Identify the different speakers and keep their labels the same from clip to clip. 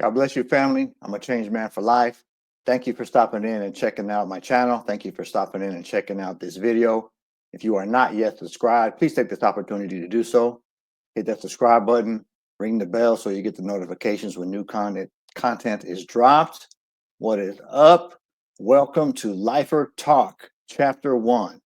Speaker 1: God bless you, family. I'm a changed man for life. Thank you for stopping in and checking out my channel. Thank you for stopping in and checking out this video. If you are not yet subscribed, please take this opportunity to do so. Hit that subscribe button, ring the bell so you get the notifications when new content is dropped. What is up? Welcome to Lifer Talk, Chapter 1,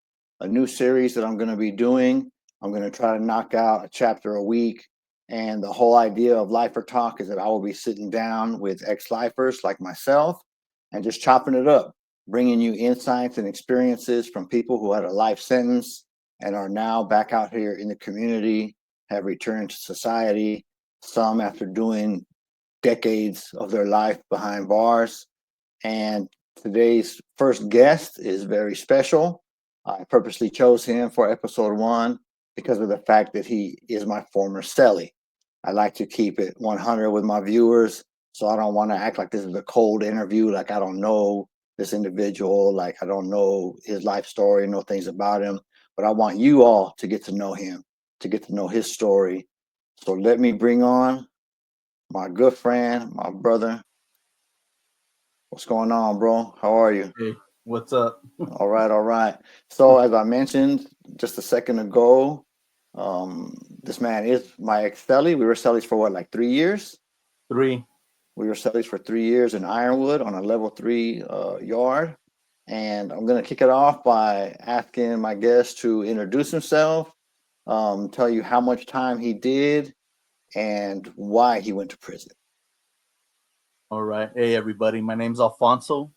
Speaker 1: a new series that I'm going to be doing. I'm going to try to knock out a chapter a week. And the whole idea of Lifer Talk is that I will be sitting down with ex-lifers like myself and just chopping it up, bringing you insights and experiences from people who had a life sentence and are now back out here in the community, have returned to society, some after doing decades of their life behind bars. And today's first guest is very special. I purposely chose him for episode 1 because of the fact that he is my former cellie. I like to keep it 100 with my viewers, so I don't want to act like this is a cold interview, like I don't know this individual, like I don't know his life story, know things about him, but I want you all to get to know him, to get to know his story. So let me bring on my good friend, my brother. What's going on, bro? How are you?
Speaker 2: Hey, what's up?
Speaker 1: All right, all right. So as I mentioned just a second ago, this man is my ex-cellie. We were cellies for what, like 3 years?
Speaker 2: 3.
Speaker 1: We were cellies for 3 years in Ironwood on a level 3 yard. And I'm going to kick it off by asking my guest to introduce himself, tell you how much time he did and why he went to prison.
Speaker 2: All right. Hey, everybody. My name's Alfonso.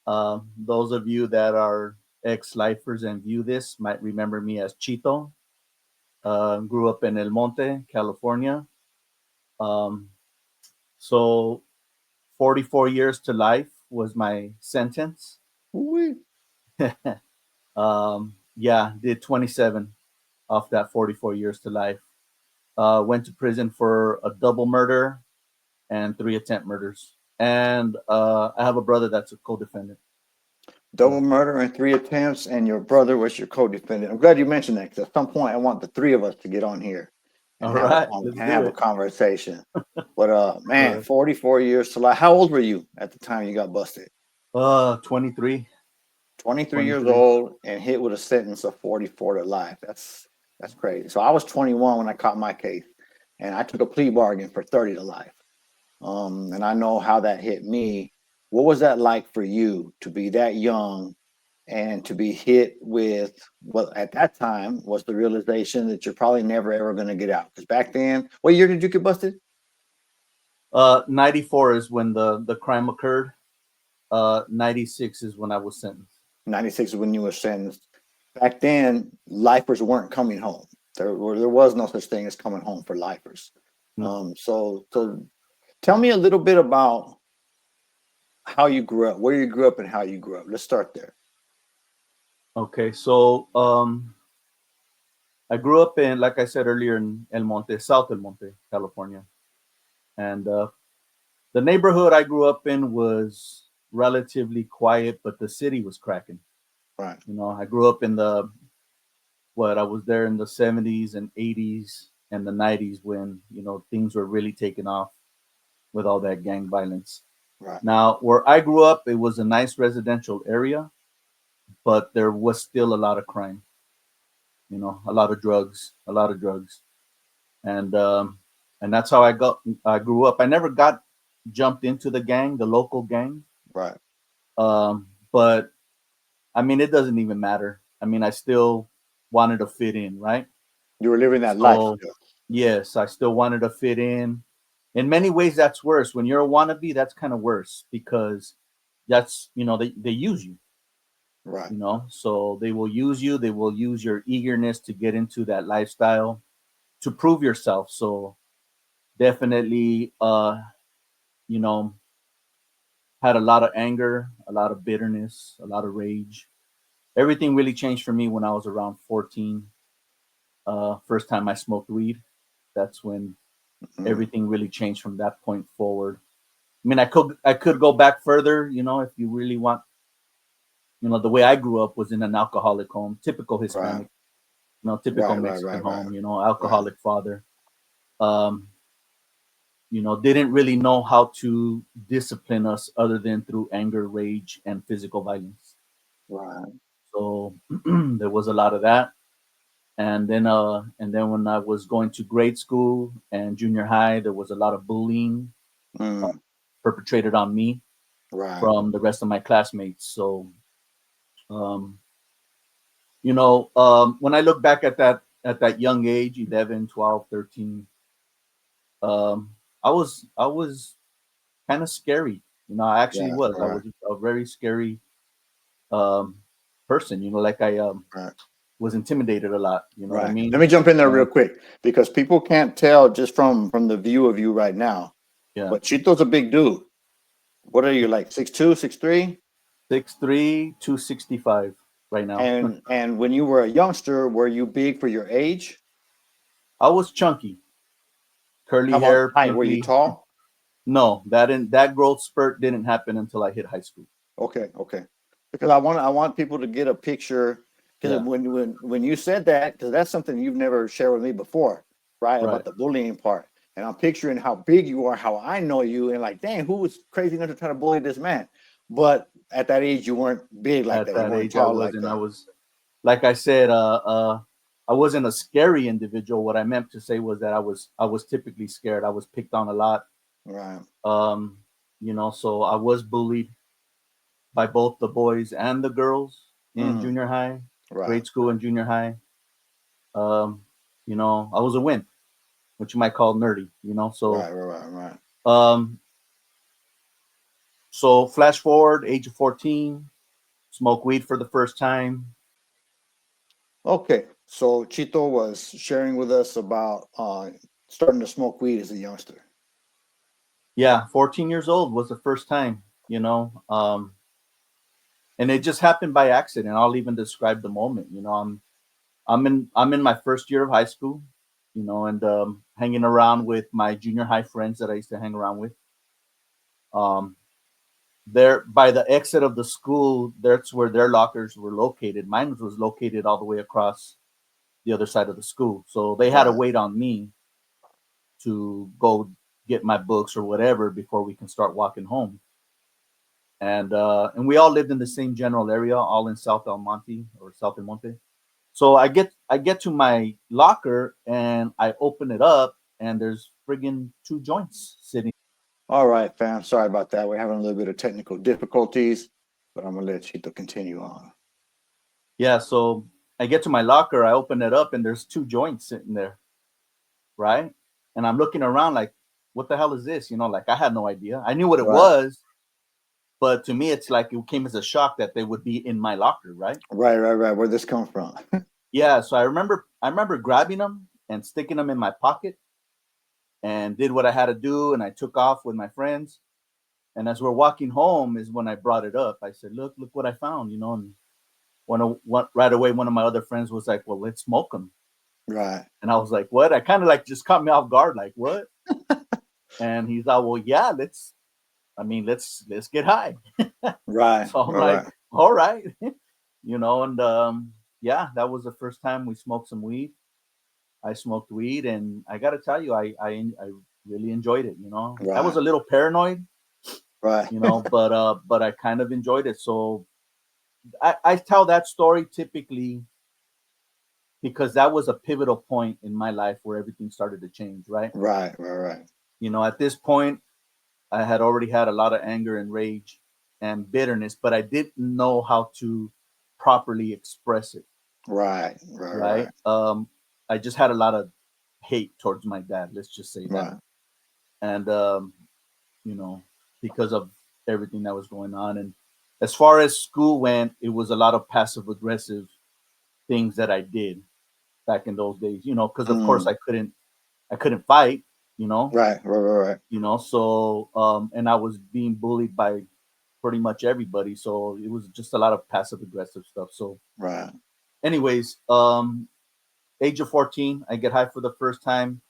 Speaker 2: Those of you that are ex-lifers and view this might remember me as Chito. Grew up in El Monte, California. Um, so 44 years to life was my sentence.
Speaker 1: Ooh-wee.
Speaker 2: Yeah, did 27 off that 44 years to life. Went to prison for a double murder and 3 attempt murders. And I have a brother that's a co-defendant.
Speaker 1: Double murder and 3 attempts, and your brother was your co-defendant. I'm glad you mentioned that because at some point I want the 3 of us to get on here and
Speaker 2: All right, let's do
Speaker 1: have a
Speaker 2: it.
Speaker 1: conversation. But
Speaker 2: All
Speaker 1: man,
Speaker 2: right.
Speaker 1: 44 years to life. How old were you at the time you got busted?
Speaker 2: 23.
Speaker 1: 23 years
Speaker 2: 23.
Speaker 1: old and hit with a sentence of 44 to life. That's crazy. So I was 21 when I caught my case, and I took a plea bargain for 30 to life. And I know how that hit me. What was that like for you to be that young and to be hit with what at that time was the realization that you're probably never ever going to get out? Because back then, what year did you get busted?
Speaker 2: 94 is when the crime occurred. 96 is when I was sentenced.
Speaker 1: 96 is when you were sentenced. Back then, lifers weren't coming home. There was no such thing as coming home for lifers.
Speaker 2: No.
Speaker 1: So tell me a little bit about how you grew up, where you grew up, and how you grew up. Let's start there.
Speaker 2: Okay, so I grew up in, like I said earlier, in El Monte, South El Monte, California. And the neighborhood I grew up in was relatively quiet, but the city was cracking.
Speaker 1: Right.
Speaker 2: You know, I grew up in I was there in the 70s and 80s and the 90s when, things were really taking off with all that gang violence.
Speaker 1: Right.
Speaker 2: Now, where I grew up, it was a nice residential area, but there was still a lot of crime, a lot of drugs, and that's how I grew up. I never got jumped into the local gang,
Speaker 1: Right.
Speaker 2: but I mean, it doesn't even matter. I mean, I still wanted to fit in, right?
Speaker 1: You were living that life
Speaker 2: So
Speaker 1: still.
Speaker 2: yes, I still wanted to fit in. In many ways, that's worse. When you're a wannabe, that's kind of worse because they use you,
Speaker 1: Right.
Speaker 2: so they will use you. They will use your eagerness to get into that lifestyle to prove yourself. So definitely, you know, had a lot of anger, a lot of bitterness, a lot of rage. Everything really changed for me when I was around 14. First time I smoked weed. That's when
Speaker 1: Mm.
Speaker 2: everything really changed from that point forward. I mean, I could go back further, if you really want. The way I grew up was in an alcoholic home, typical
Speaker 1: Right.
Speaker 2: Hispanic, typical
Speaker 1: Right. Right.
Speaker 2: Mexican
Speaker 1: Right. Right.
Speaker 2: home,
Speaker 1: Right.
Speaker 2: alcoholic father. Um, didn't really know how to discipline us other than through anger, rage, and physical violence.
Speaker 1: Right.
Speaker 2: So there was a lot of that. And then when I was going to grade school and junior high, there was a lot of bullying
Speaker 1: Mm,
Speaker 2: perpetrated on me
Speaker 1: right.
Speaker 2: from the rest of my classmates. So um, when I look back at that young age, 11, 12, 13, um, I was kind of scary. I actually
Speaker 1: Right.
Speaker 2: was. I
Speaker 1: Right.
Speaker 2: was a very scary um, person. Like I
Speaker 1: Right.
Speaker 2: was intimidated a lot. You know what I
Speaker 1: Right. Let
Speaker 2: mean?
Speaker 1: me jump in there
Speaker 2: Uh,
Speaker 1: real quick because people can't tell just from the view of you right now.
Speaker 2: yeah,
Speaker 1: But Chito's a big dude. What are you like 6'2", 6'3"?
Speaker 2: 6'3", 265 right now.
Speaker 1: And when you were a youngster, were you big for your age?
Speaker 2: I was chunky,
Speaker 1: How
Speaker 2: curly
Speaker 1: about
Speaker 2: hair,
Speaker 1: height? Were you
Speaker 2: pimply.
Speaker 1: tall?
Speaker 2: No, that growth spurt didn't happen until I hit high school.
Speaker 1: Okay, okay. Because I want people to get a picture because
Speaker 2: Yeah,
Speaker 1: when you said that, because that's something you've never shared with me before, right?
Speaker 2: right.
Speaker 1: About the bullying part. And I'm picturing how big you are, how I know you, and like, dang, who was crazy enough to try to bully this man? But at that age, you weren't big like
Speaker 2: At
Speaker 1: that. You
Speaker 2: that
Speaker 1: weren't
Speaker 2: age, I
Speaker 1: tall like
Speaker 2: wasn't. I
Speaker 1: that.
Speaker 2: was, like I said, I wasn't a scary individual. What I meant to say was that I was typically scared. I was picked on a lot.
Speaker 1: Right.
Speaker 2: Um, so I was bullied by both the boys and the girls in
Speaker 1: Mm,
Speaker 2: junior high,
Speaker 1: right.
Speaker 2: grade school and junior high. Um, I was a wimp, what you might call nerdy. So
Speaker 1: Right. Right. Right. Right.
Speaker 2: um, so flash forward, age of 14, smoke weed for the first time.
Speaker 1: Okay. So Chito was sharing with us about starting to smoke weed as a youngster.
Speaker 2: Yeah, 14 years old was the first time. And it just happened by accident. I'll even describe the moment. I'm in my first year of high school. And hanging around with my junior high friends that I used to hang around with. Um, there by the exit of the school, that's where their lockers were located. Mine was located all the way across the other side of the school, so they had to
Speaker 1: Right.
Speaker 2: wait on me to go get my books or whatever before we can start walking home. And we all lived in the same general area, all in South El Monte or South El Monte. So I get to my locker and I open it up, and there's friggin' two joints sitting.
Speaker 1: All right, fam. Sorry about that. We're having a little bit of technical difficulties, but I'm gonna let Chito continue on.
Speaker 2: Yeah, so I get to my locker, I open it up, and there's two joints sitting there, right? And I'm looking around like, what the hell is this? Like I had no idea. I knew what it
Speaker 1: Right.
Speaker 2: was, but to me, it's like it came as a shock that they would be in my locker, right?
Speaker 1: Right, right, right. Where this come from?
Speaker 2: Yeah, so I remember grabbing them and sticking them in my pocket and did what I had to do, and I took off with my friends. And as we're walking home, is when I brought it up. I said, "Look what I found," and right away, one of my other friends was like, "Well, let's smoke them."
Speaker 1: Right,
Speaker 2: And I was like, "What?" I kind of like just caught me off guard, like, "What?" And he's like, "Well, yeah, let's get high."
Speaker 1: right,
Speaker 2: So I'm
Speaker 1: right,
Speaker 2: like,
Speaker 1: right,
Speaker 2: "All right," and yeah, that was the first time we smoked some weed. I smoked weed, and I got to tell you, I really enjoyed it. I was
Speaker 1: right,
Speaker 2: a little paranoid,
Speaker 1: right,
Speaker 2: but I kind of enjoyed it. So I tell that story typically because that was a pivotal point in my life where everything started to change. Right.
Speaker 1: right, right, right,
Speaker 2: At this point, I had already had a lot of anger and rage and bitterness, but I didn't know how to properly express it.
Speaker 1: right, right,
Speaker 2: Right.
Speaker 1: right,
Speaker 2: I just had a lot of hate towards my dad. Let's just say that.
Speaker 1: right,
Speaker 2: And, you know, because of everything that was going on. And as far as school went, it was a lot of passive aggressive things that I did back in those days, because of course
Speaker 1: mm,
Speaker 2: I couldn't fight, you know,
Speaker 1: right, right, right,
Speaker 2: so and I was being bullied by pretty much everybody. So it was just a lot of passive aggressive stuff. So
Speaker 1: right,
Speaker 2: anyways, age of 14, I get high for the first time.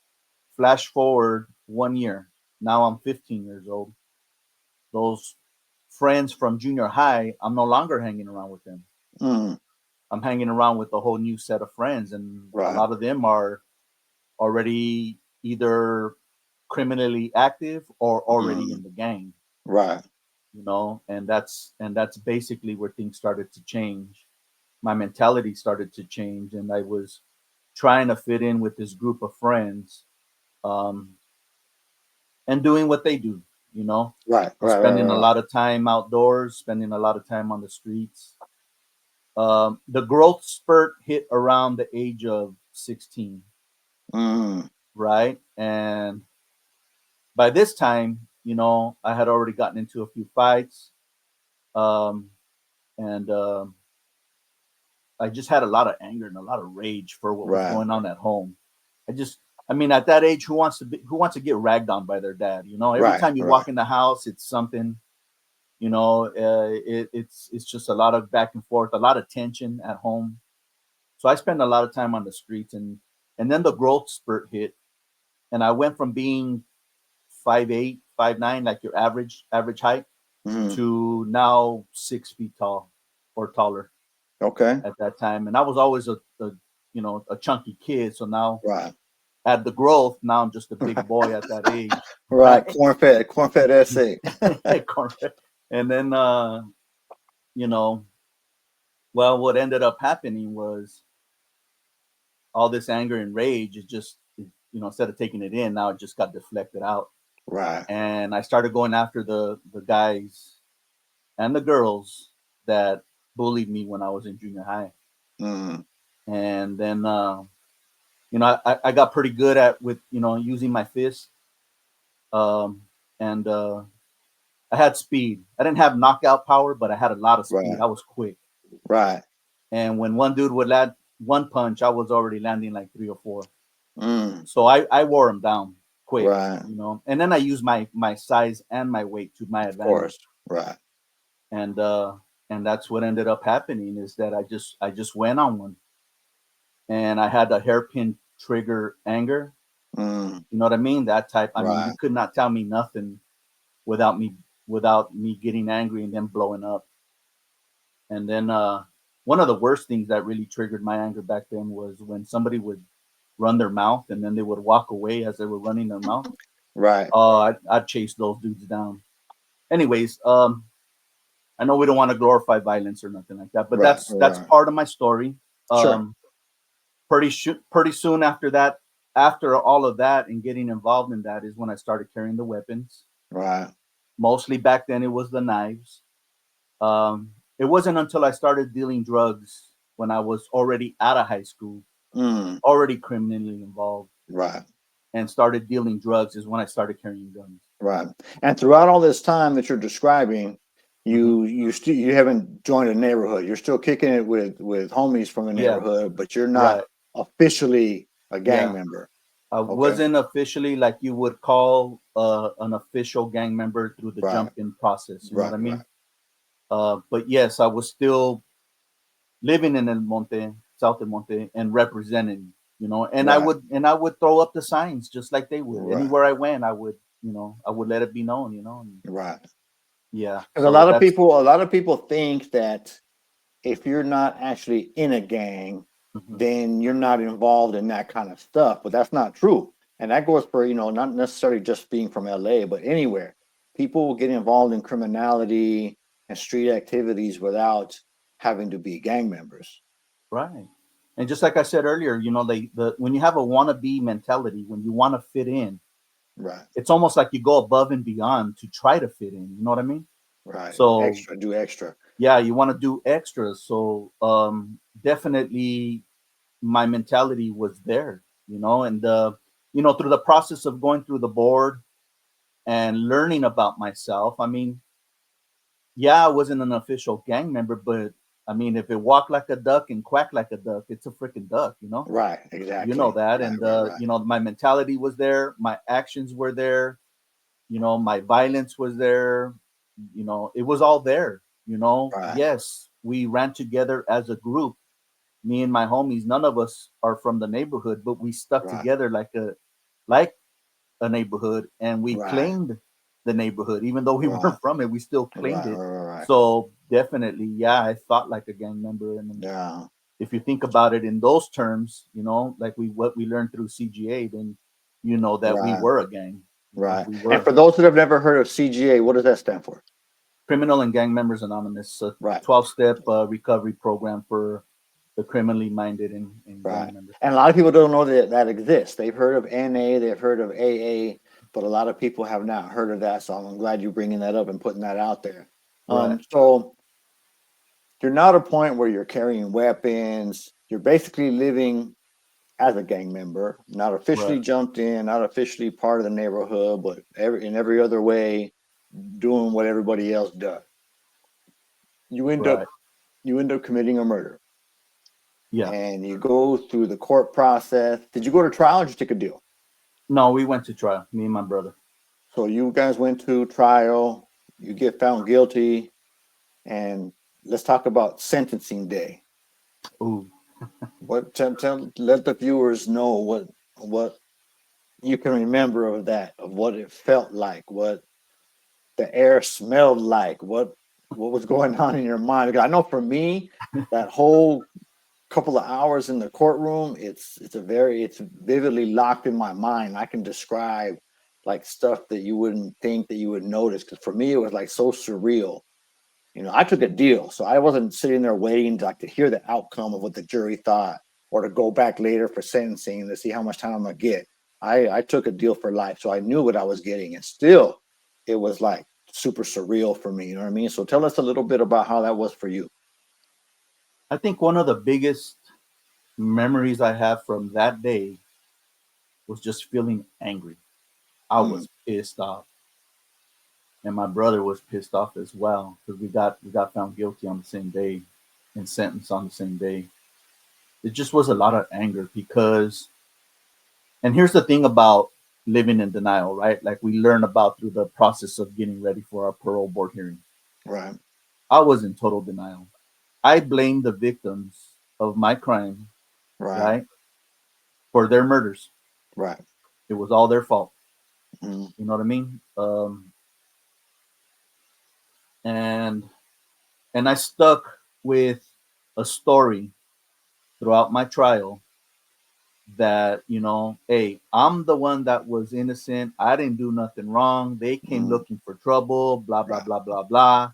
Speaker 2: Flash forward 1 year. Now I'm 15 years old. Those friends from junior high, I'm no longer hanging around with them.
Speaker 1: mm,
Speaker 2: I'm hanging around with a whole new set of friends, and a
Speaker 1: right,
Speaker 2: lot of them are already either criminally active or already in
Speaker 1: Mm,
Speaker 2: the gang,
Speaker 1: right.
Speaker 2: and that's basically where things started to change. My mentality started to change, and I was trying to fit in with this group of friends, um, and doing what they do, you know,
Speaker 1: Right. Right.
Speaker 2: spending a
Speaker 1: Right.
Speaker 2: lot of time outdoors, spending a lot of time on the streets. The growth spurt hit around the age of 16,
Speaker 1: Right. Mm,
Speaker 2: right? And by this time, I had already gotten into a few fights, um, and I just had a lot of anger and a lot of rage for what was
Speaker 1: right.
Speaker 2: going on at home. I just, I mean, at that age, who wants to get ragged on by their dad? Every
Speaker 1: Right.
Speaker 2: time you
Speaker 1: Right.
Speaker 2: walk in the house, it's something. It's just a lot of back and forth, a lot of tension at home. So I spent a lot of time on the streets, and then the growth spurt hit, and I went from being 5'8", 5'9", like your average height,
Speaker 1: Mm,
Speaker 2: to now 6 feet tall or taller
Speaker 1: okay.
Speaker 2: at that time. And I was always a chunky kid. So now
Speaker 1: Right.
Speaker 2: at the growth, now I'm just a big boy at that age,
Speaker 1: Right.
Speaker 2: right?
Speaker 1: Corn-fed essay.
Speaker 2: Correct. And then, you know, well, what ended up happening was all this anger and rage. Instead of taking it in, now it just got deflected out.
Speaker 1: Right.
Speaker 2: And I started going after the guys and the girls that bullied me when I was in junior high.
Speaker 1: Mm,
Speaker 2: And then, I got pretty good at with using my fist, um, and I had speed. I didn't have knockout power, but I had a lot of speed.
Speaker 1: right.
Speaker 2: I was quick,
Speaker 1: Right.
Speaker 2: and when one dude would land one punch, I was already landing like three or four.
Speaker 1: Mm,
Speaker 2: So I wore him down quick,
Speaker 1: right.
Speaker 2: and then I used my size and my weight to my
Speaker 1: Of course.
Speaker 2: advantage,
Speaker 1: Right.
Speaker 2: and that's what ended up happening is that I just went on one, and I had a hairpin trigger anger.
Speaker 1: Mm,
Speaker 2: You know what I mean? That type. I mean, you
Speaker 1: right.
Speaker 2: could not tell me nothing without me without me getting angry and then blowing up. And then one of the worst things that really triggered my anger back then was when somebody would run their mouth and then they would walk away as they were running their mouth.
Speaker 1: Right.
Speaker 2: Oh, I'd chase those dudes down. Anyways, I know we don't want to glorify violence or nothing like that, but
Speaker 1: Right.
Speaker 2: that's
Speaker 1: Right.
Speaker 2: part of my story.
Speaker 1: Sure.
Speaker 2: Um, pretty soon after that, after all of that and getting involved in that, is when I started carrying the weapons.
Speaker 1: Right.
Speaker 2: Mostly back then, it was the knives. It wasn't until I started dealing drugs when I was already out of high school,
Speaker 1: Mm,
Speaker 2: already criminally involved,
Speaker 1: right.
Speaker 2: and started dealing drugs is when I started carrying guns.
Speaker 1: Right. And throughout all this time that you're describing,
Speaker 2: Hmm.
Speaker 1: you haven't joined a neighborhood. You're still kicking it with homies from the
Speaker 2: Yeah,
Speaker 1: neighborhood, but you're not
Speaker 2: right.
Speaker 1: officially a gang
Speaker 2: Yeah.
Speaker 1: member.
Speaker 2: I
Speaker 1: Okay.
Speaker 2: wasn't officially like you would call an official gang member through the
Speaker 1: Right.
Speaker 2: jump in process. You know what
Speaker 1: Right.
Speaker 2: I
Speaker 1: Right.
Speaker 2: mean? But yes, I was still living in El Monte, South El Monte, and representing. And I
Speaker 1: Right.
Speaker 2: would and I would throw up the signs just like they would.
Speaker 1: Right.
Speaker 2: Anywhere I went, I would let it be known. And
Speaker 1: Right.
Speaker 2: yeah,
Speaker 1: Because
Speaker 2: so that's.
Speaker 1: a lot of people think that if you're not actually in a gang,
Speaker 2: Mhm.
Speaker 1: then you're not involved in that kind of stuff. But that's not true. And that goes for, not necessarily just being from LA, but anywhere. People will get involved in criminality and street activities without having to be gang members.
Speaker 2: Right. And just like I said earlier, the when you have a wannabe mentality, when you want to fit in,
Speaker 1: Right.
Speaker 2: it's almost like you go above and beyond to try to fit in. You know what I mean?
Speaker 1: Right.
Speaker 2: So
Speaker 1: Extra, do extra.
Speaker 2: yeah, you want to do extras. So definitely my mentality was there, and through the process of going through the board and learning about myself. I mean, yeah, I wasn't an official gang member, but I mean, if it walked like a duck and quacked like a duck, it's a freaking duck.
Speaker 1: Right.
Speaker 2: You know
Speaker 1: Exactly.
Speaker 2: that,
Speaker 1: Right.
Speaker 2: and
Speaker 1: Right. Right.
Speaker 2: my mentality was there, my actions were there, my violence was there, it was all there.
Speaker 1: Right.
Speaker 2: Yes, we ran together as a group, me and my homies. None of us are from the neighborhood, but we stuck
Speaker 1: Right.
Speaker 2: together like a neighborhood, and we
Speaker 1: Right.
Speaker 2: claimed the neighborhood. Even though we
Speaker 1: Right.
Speaker 2: weren't from it, we still claimed
Speaker 1: Right.
Speaker 2: it.
Speaker 1: Right. Right.
Speaker 2: So definitely, yeah, I thought like a gang member. And
Speaker 1: Yeah.
Speaker 2: if you think about it in those terms, like what we learned through CGA, then you know that we
Speaker 1: Right.
Speaker 2: were a gang.
Speaker 1: Right.
Speaker 2: We
Speaker 1: And
Speaker 2: were
Speaker 1: for those that have never heard of CGA, what does that stand for?
Speaker 2: Criminal and Gang Members Anonymous, a
Speaker 1: Right.
Speaker 2: 12-step recovery program for the criminally minded and
Speaker 1: Right.
Speaker 2: gang members.
Speaker 1: And a lot of people don't know that that exists. They've heard of NA, they've heard of AA, but a lot of people have not heard of that. So I'm glad you're bringing that up and putting that out there.
Speaker 2: Right.
Speaker 1: So you're not a point where you're carrying weapons. You're basically living as a gang member, not officially
Speaker 2: Right.
Speaker 1: jumped in, not officially part of the neighborhood, but in every other way, doing what everybody else does. You end up
Speaker 2: Right.
Speaker 1: you end up committing a murder,
Speaker 2: Yeah.
Speaker 1: and you go through the court process. Did you go to trial or did you take a deal?
Speaker 2: No, we went to trial, me and my brother.
Speaker 1: So you guys went to trial. You get found guilty, and let's talk about sentencing day.
Speaker 2: Ooh.
Speaker 1: What let the viewers know what you can remember of that, of what it felt like, what the air smelled like, what was going on in your mind. Because I know for me, that whole couple of hours in the courtroom, it's vividly locked in my mind. I can describe like stuff that you wouldn't think that you would notice. Because for me, it was like so surreal. You know, I took a deal, so I wasn't sitting there waiting to hear the outcome of what the jury thought, or to go back later for sentencing to see how much time I'm gonna get. I took a deal for life, so I knew what I was getting, and still, it was like super surreal for me. You know what I mean? So tell us a little bit about how that was for you.
Speaker 2: I think one of the biggest memories I have from that day was just feeling angry. I
Speaker 1: Mm,
Speaker 2: was pissed off, and my brother was pissed off as well because we got found guilty on the same day and sentenced on the same day. It just was a lot of anger because, and here's the thing about living in denial, right? Like we learn about through the process of getting ready for our parole board hearing.
Speaker 1: right,
Speaker 2: I was in total denial. I blamed the victims of my crime,
Speaker 1: right,
Speaker 2: right, for their murders.
Speaker 1: right.
Speaker 2: It was all their fault.
Speaker 1: Mm,
Speaker 2: You know what I mean? And I stuck with a story throughout my trial that, hey, I'm the one that was innocent. I didn't do nothing wrong. They came
Speaker 1: mm,
Speaker 2: looking for trouble, blah blah
Speaker 1: right,
Speaker 2: blah blah blah,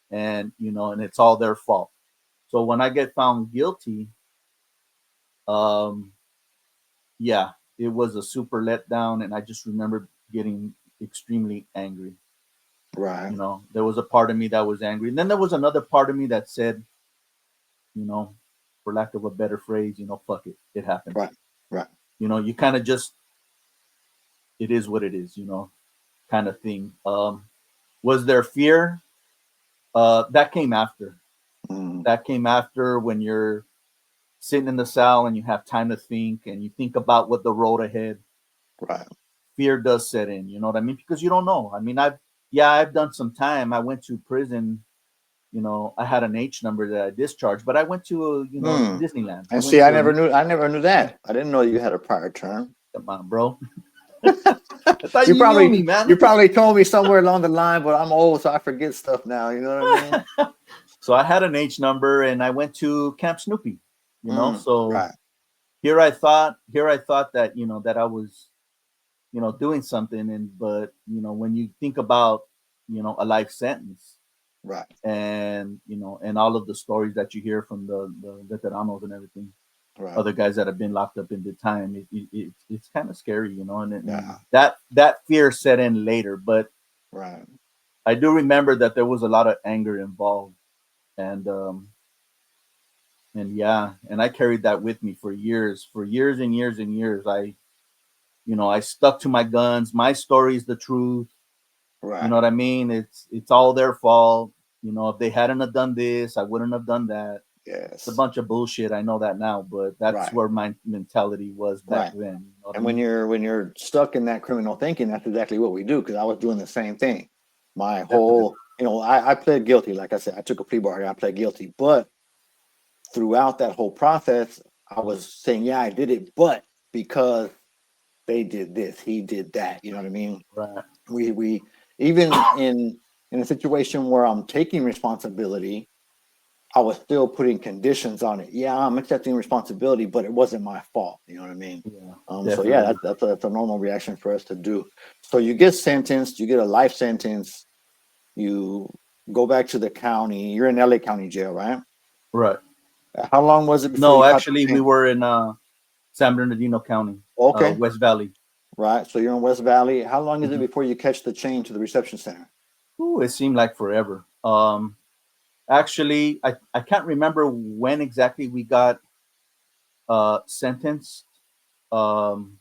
Speaker 2: and and it's all their fault. So when I get found guilty, um, yeah, it was a super letdown, and I just remember getting extremely angry.
Speaker 1: right,
Speaker 2: There was a part of me that was angry, and then there was another part of me that said, you know, for lack of a better phrase, fuck it, it happened.
Speaker 1: right, right,
Speaker 2: You kind of just, it is what it is, kind of thing. Was there fear? That came after.
Speaker 1: mm,
Speaker 2: That came after when you're sitting in the cell and you have time to think and you think about what the road ahead.
Speaker 1: right,
Speaker 2: Fear does set in. You know what I mean? Because you don't know. I mean, I've done some time. I went to prison. I had an H number that I discharged, but I went to
Speaker 1: mm.
Speaker 2: Disneyland. I
Speaker 1: And
Speaker 2: went
Speaker 1: see,
Speaker 2: to a
Speaker 1: I never knew that. I didn't know you had a prior term.
Speaker 2: come on, bro. I thought
Speaker 1: You
Speaker 2: you knew
Speaker 1: probably
Speaker 2: me, man.
Speaker 1: you probably told me somewhere along the line, but I'm old, so I forget stuff now. You know what I mean?
Speaker 2: So I had an H number, and I went to Camp Snoopy. So
Speaker 1: Right,
Speaker 2: here I thought that that I was doing something, and but when you think about a life sentence,
Speaker 1: right,
Speaker 2: and and all of the stories that you hear from the veteranos and everything,
Speaker 1: right.
Speaker 2: other guys that have been locked up in the time, it's kind of scary, and
Speaker 1: Yeah,
Speaker 2: that fear set in later. But
Speaker 1: right,
Speaker 2: I do remember that there was a lot of anger involved, and yeah, and I carried that with me for years and years and years. I stuck to my guns. My story is the truth. You
Speaker 1: right.
Speaker 2: know what I mean? It's all their fault. If they hadn't have done this, I wouldn't have done that. It's a
Speaker 1: Yes,
Speaker 2: bunch of bullshit. I know that now, but that's
Speaker 1: right,
Speaker 2: where my mentality was back
Speaker 1: right.
Speaker 2: then. You know what I
Speaker 1: And when
Speaker 2: mean?
Speaker 1: you're stuck in that criminal thinking, that's exactly what we do. Because I was doing the same thing. My
Speaker 2: Definitely.
Speaker 1: whole, I pled guilty. Like I said, I took a plea bargain. I pled guilty, but throughout that whole process, I was saying, yeah, I did it, but because they did this, he did that. You know what I mean?
Speaker 2: Right.
Speaker 1: We even in a situation where I'm taking responsibility, I was still putting conditions on it. Yeah, I'm accepting responsibility, but it wasn't my fault. You know what I mean?
Speaker 2: Yeah,
Speaker 1: So yeah,
Speaker 2: definitely.
Speaker 1: that's a normal reaction for us to do. So you get sentenced, you get a life sentence, you go back to the county. You're in LA County Jail, right?
Speaker 2: Right.
Speaker 1: How long was it before you
Speaker 2: No,
Speaker 1: caught the
Speaker 2: actually, we
Speaker 1: chain?
Speaker 2: were in San Bernardino County,
Speaker 1: Okay,
Speaker 2: West Valley.
Speaker 1: right. So you're in West Valley. How long is it
Speaker 2: Hmm.
Speaker 1: before you catch the chain to the reception center?
Speaker 2: Ooh, it seemed like forever. Actually, I can't remember when exactly we got sentenced. Um,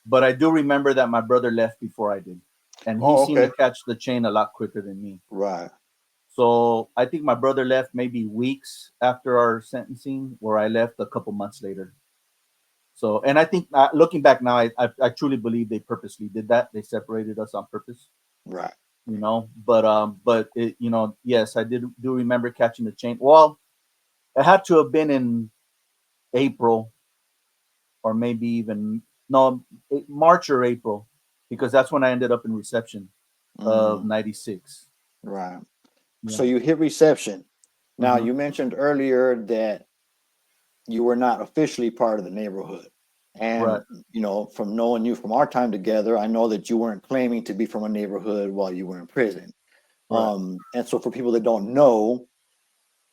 Speaker 2: but I do remember that my brother left before I did, and he
Speaker 1: Oh,
Speaker 2: seemed to
Speaker 1: okay.
Speaker 2: catch the chain a lot quicker than me.
Speaker 1: Right,
Speaker 2: So I think my brother left maybe weeks after our sentencing, where I left a couple months later. So, and I think looking back now, I truly believe they purposely did that. They separated us on purpose,
Speaker 1: right.
Speaker 2: you know. But it, you know, yes, I do remember catching the chain. Well, it had to have been in April, or maybe even no, March or April, because that's when I ended up in reception of
Speaker 1: Mm,
Speaker 2: '96.
Speaker 1: right. So
Speaker 2: Yeah,
Speaker 1: you hit reception. Now
Speaker 2: hmm,
Speaker 1: you mentioned earlier that you were not officially part of the neighborhood. And,
Speaker 2: right,
Speaker 1: from knowing you from our time together, I know that you weren't claiming to be from a neighborhood while you were in prison.
Speaker 2: right,
Speaker 1: And so for people that don't know,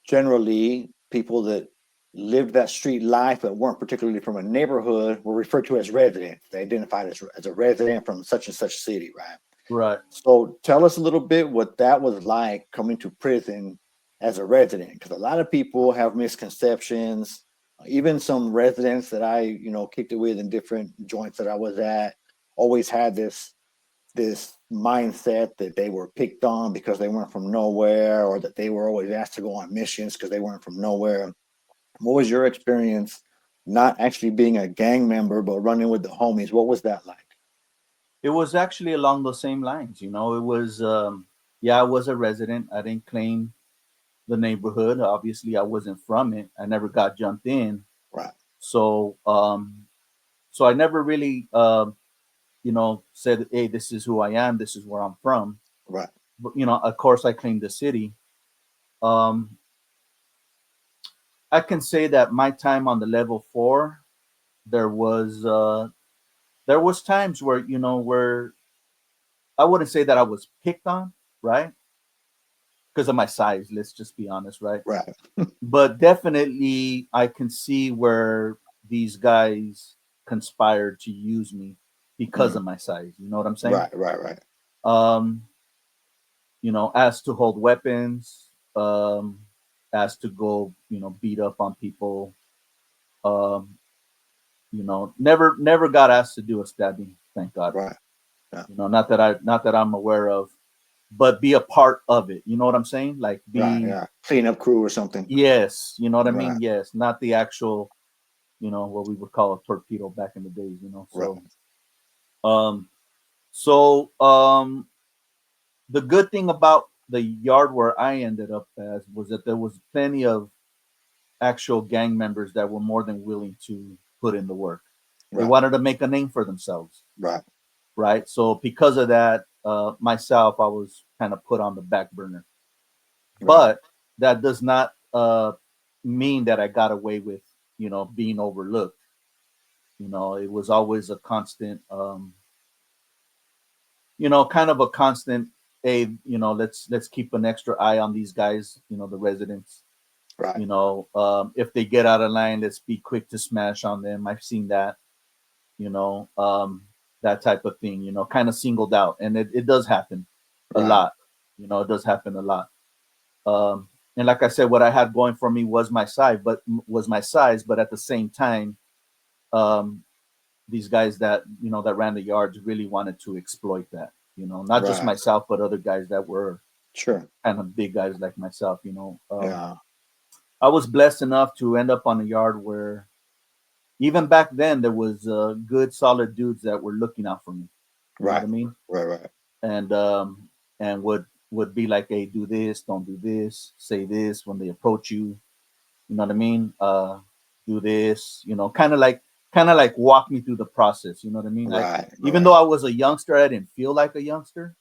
Speaker 1: generally people that lived that street life but weren't particularly from a neighborhood were referred to as residents. They identified as a resident from such and such city, right?
Speaker 2: right.
Speaker 1: So tell us a little bit what that was like coming to prison as a resident, because a lot of people have misconceptions. Even some residents that I, kicked it with in different joints that I was at, always had this mindset that they were picked on because they weren't from nowhere, or that they were always asked to go on missions because they weren't from nowhere. What was your experience not actually being a gang member but running with the homies? What was that like?
Speaker 2: It was actually along the same lines. You know, it was yeah, I was a resident. I didn't claim the neighborhood. Obviously, I wasn't from it. I never got jumped in.
Speaker 1: Right,
Speaker 2: So so I never really said, hey, this is who I am, this is where I'm from.
Speaker 1: right,
Speaker 2: But of course I claimed the city. Um I can say that my time on the level 4, there was uh there was times where where I wouldn't say that I was picked on, right? Because of my size, let's just be honest, right?
Speaker 1: right,
Speaker 2: But definitely I can see where these guys conspired to use me because
Speaker 1: mm,
Speaker 2: of my size. You know what I'm saying?
Speaker 1: right, right, right,
Speaker 2: Um, as to hold weapons, as to go, beat up on people. Um, never got asked to do a stabbing, thank God.
Speaker 1: right. Yeah,
Speaker 2: Not that I'm aware of, but be a part of it. You know what I'm saying? Like
Speaker 1: right,
Speaker 2: be,
Speaker 1: yeah. Cleanup crew or something.
Speaker 2: yes, you know what I
Speaker 1: Right,
Speaker 2: mean? Yes, not the actual, what we would call a torpedo back in the days,
Speaker 1: right,
Speaker 2: Um so the good thing about the yard where I ended up as was that there was plenty of actual gang members that were more than willing to put in the work. They
Speaker 1: right,
Speaker 2: wanted to make a name for themselves,
Speaker 1: right,
Speaker 2: right? So because of that, myself, I was kind of put on the back burner.
Speaker 1: right,
Speaker 2: But that does not mean that I got away with, being overlooked. It was always a constant, kind of a constant. Hey, let's keep an extra eye on these guys. The residents.
Speaker 1: right,
Speaker 2: If they get out of line, let's be quick to smash on them. I've seen that. You know, um, that type of thing. Kind of singled out, and it does happen a
Speaker 1: right,
Speaker 2: lot. It does happen a lot. And like I said, what I had going for me was my size, but at the same time, um, these guys that ran the yards really wanted to exploit that. Not just
Speaker 1: right.
Speaker 2: myself, but other guys that were
Speaker 1: Sure.
Speaker 2: kind of big guys like myself.
Speaker 1: Yeah.
Speaker 2: I was blessed enough to end up on a yard where even back then there was good, solid dudes that were looking out for me. You know what
Speaker 1: Right.
Speaker 2: I mean?
Speaker 1: Right. Right.
Speaker 2: And would be like, hey, do this, don't do this, say this when they approach you. You know what I mean? Do this. Kind of like walk me through the process. You know what I mean?
Speaker 1: Right.
Speaker 2: Even though
Speaker 1: Right.
Speaker 2: I was a youngster, I didn't feel like a youngster,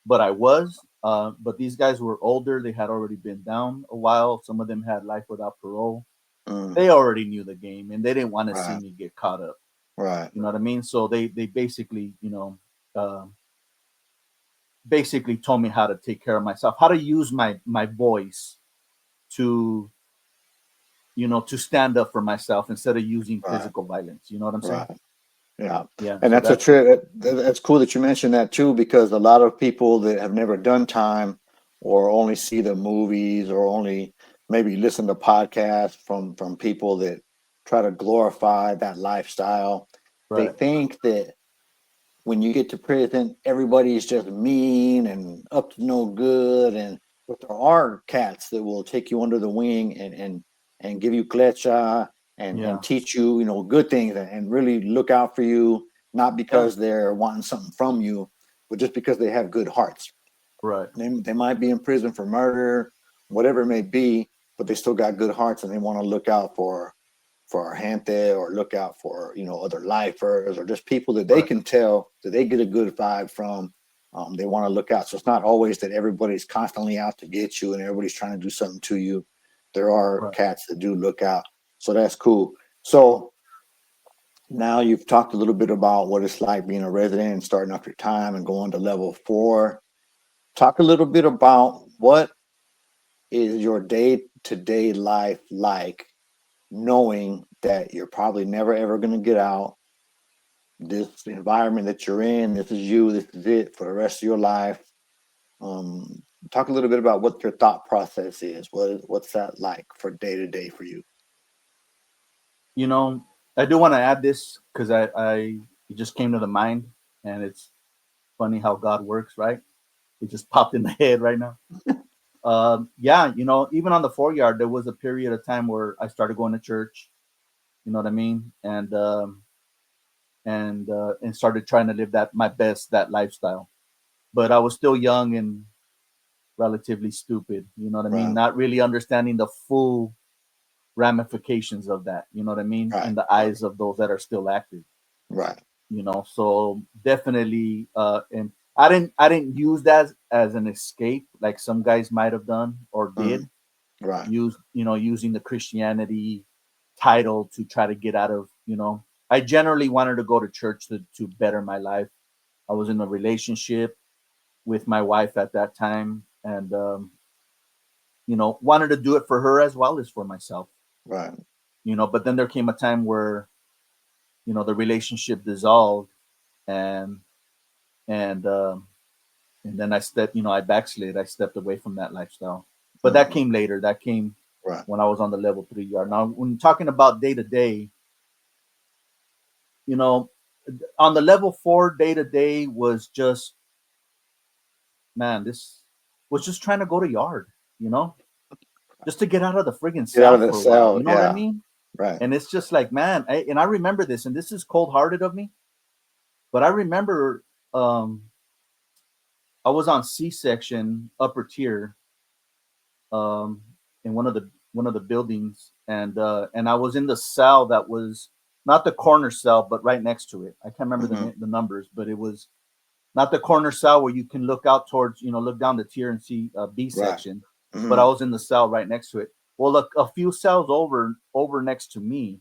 Speaker 2: but I was. But these guys were older. They had already been down a while. Some of them had life without parole.
Speaker 1: Mm,
Speaker 2: They already knew the game, and they didn't want to see
Speaker 1: right,
Speaker 2: me get caught up.
Speaker 1: right,
Speaker 2: You know what I mean? So they basically, uh, basically told me how to take care of myself, how to use my voice to, to stand up for myself instead of using
Speaker 1: right,
Speaker 2: physical violence. You know what I'm saying?
Speaker 1: right. Yeah.
Speaker 2: Yeah.
Speaker 1: And
Speaker 2: So
Speaker 1: that's a
Speaker 2: that's
Speaker 1: trip. That's cool that you mentioned that too, because a lot of people that have never done time or only see the movies or only maybe listen to podcasts from people that try to glorify that lifestyle, they
Speaker 2: right.
Speaker 1: think that when you get to prison, everybody's just mean and up to no good. And but there are cats that will take you under the wing and give you klecha and
Speaker 2: Yeah.
Speaker 1: teach you, good things and really look out for you, not
Speaker 2: Yeah.
Speaker 1: because they're wanting something from you, but just because they have good hearts.
Speaker 2: Right.
Speaker 1: They might be in prison for murder, whatever it may be, but they still got good hearts and they want to look out for our gente or look out for other lifers or just people that they
Speaker 2: Right.
Speaker 1: can tell that they get a good vibe from. They want to look out, so it's not always that everybody's constantly out to get you and everybody's trying to do something to you. There are
Speaker 2: Right.
Speaker 1: cats that do look out, so that's cool. So now you've talked a little bit about what it's like being a resident and starting off your time and going to level 4. Talk a little bit about what is your day-to-day life like, knowing that you're probably never ever going to get out. This environment that you're in, this is you, this is it for the rest of your life. Um, Talk a little bit about what your thought process is. What's that like for day to day for you?
Speaker 2: You know, I do want to add this because I it just came to the mind, and it's funny how God works, right? It just popped in the head right now. Yeah, even on the 4 yard, there was a period of time where I started going to church. You know what I mean? And started trying to live that lifestyle. But I was still young and relatively stupid. You know what I mean?
Speaker 1: Right,
Speaker 2: Not really understanding the full ramifications of that. You know what I mean?
Speaker 1: right,
Speaker 2: In the
Speaker 1: right,
Speaker 2: eyes of those that are still active.
Speaker 1: right.
Speaker 2: So definitely, and I didn't use that as an escape like some guys might have done or
Speaker 1: Mm,
Speaker 2: did
Speaker 1: right,
Speaker 2: using the Christianity title to try to get out of. I generally wanted to go to church to better my life. I was in a relationship with my wife at that time, and wanted to do it for her as well as for myself.
Speaker 1: right,
Speaker 2: But then there came a time where the relationship dissolved, and and um, and then I backslid. I stepped away from that lifestyle. But that
Speaker 1: hmm,
Speaker 2: came later. That came
Speaker 1: right,
Speaker 2: when I was on the level 3 yard. Now, when talking about day to day, you know, on the level 4, day to day was just, man, this was just trying to go to yard, you know, just to get out of the friggin'
Speaker 1: get out of
Speaker 2: cell
Speaker 1: the
Speaker 2: for a while.
Speaker 1: cell.
Speaker 2: You know what I
Speaker 1: Yeah,
Speaker 2: mean?
Speaker 1: right.
Speaker 2: And it's just like, man, I remember this, and this is cold hearted of me, but I remember I was on C section upper tier, um, in one of the buildings, and I was in the cell that was not the corner cell, but right next to it. I can't remember
Speaker 1: Hmm,
Speaker 2: the numbers, but it was not the corner cell where you can look out towards, look down the tier and see B
Speaker 1: right.
Speaker 2: section, but
Speaker 1: Hmm.
Speaker 2: I was in the cell right next to it. Well, look, a few cells over next to me,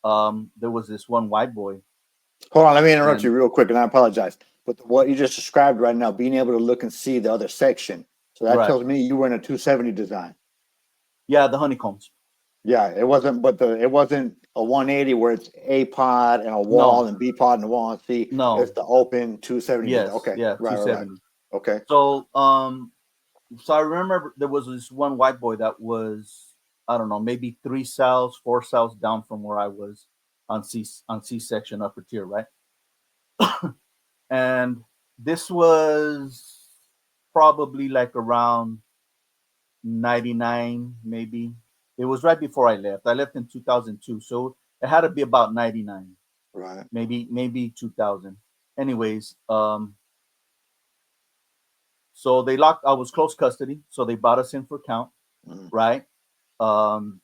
Speaker 2: there was this one white boy,
Speaker 1: Hold on, let me interrupt you
Speaker 2: and
Speaker 1: real quick, and I apologize. But what you just described right now, being able to look and see the other section, so that
Speaker 2: right,
Speaker 1: tells me you were in a 270 design.
Speaker 2: yeah, the honeycombs.
Speaker 1: Yeah, it wasn't, but it wasn't a 180 where it's A pod and a wall
Speaker 2: No,
Speaker 1: and B pod and a wall and C. It's
Speaker 2: no,
Speaker 1: the open 270 design.
Speaker 2: yes,
Speaker 1: Okay,
Speaker 2: yeah,
Speaker 1: right, right, right.
Speaker 2: 270.
Speaker 1: Okay.
Speaker 2: So I remember there was this one white boy that was, I don't know, maybe 3 cells, 4 cells down from where I was on C section upper tier, right? And this was probably like around 99, maybe. It was right before I left. I left in 2002, so it had to be about 99,
Speaker 1: Right.
Speaker 2: maybe 2000. Anyways, so they locked. I was close custody, so they brought us in for count,
Speaker 1: Mm,
Speaker 2: right? Um,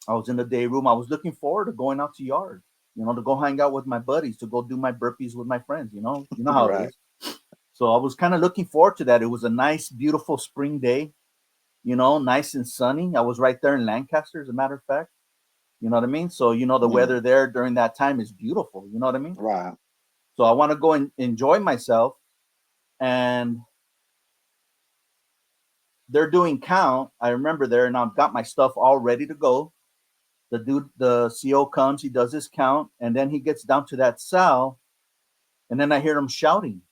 Speaker 2: I was in the day room. I was looking forward to going out to yard, to go hang out with my buddies, to go do my burpees with my friends. You know how it
Speaker 1: right.
Speaker 2: is. So I was kind of looking forward to that. It was a nice, beautiful spring day, nice and sunny. I was right there in Lancaster, as a matter of fact. You know what I mean? So, the
Speaker 1: Mm,
Speaker 2: weather there during that time is beautiful. You know what I mean?
Speaker 1: right,
Speaker 2: So I want to go and enjoy myself. And they're doing count. I remember there, and I've got my stuff all ready to go. The CO comes, he does his count, and then he gets down to that cell, and then I hear him shouting,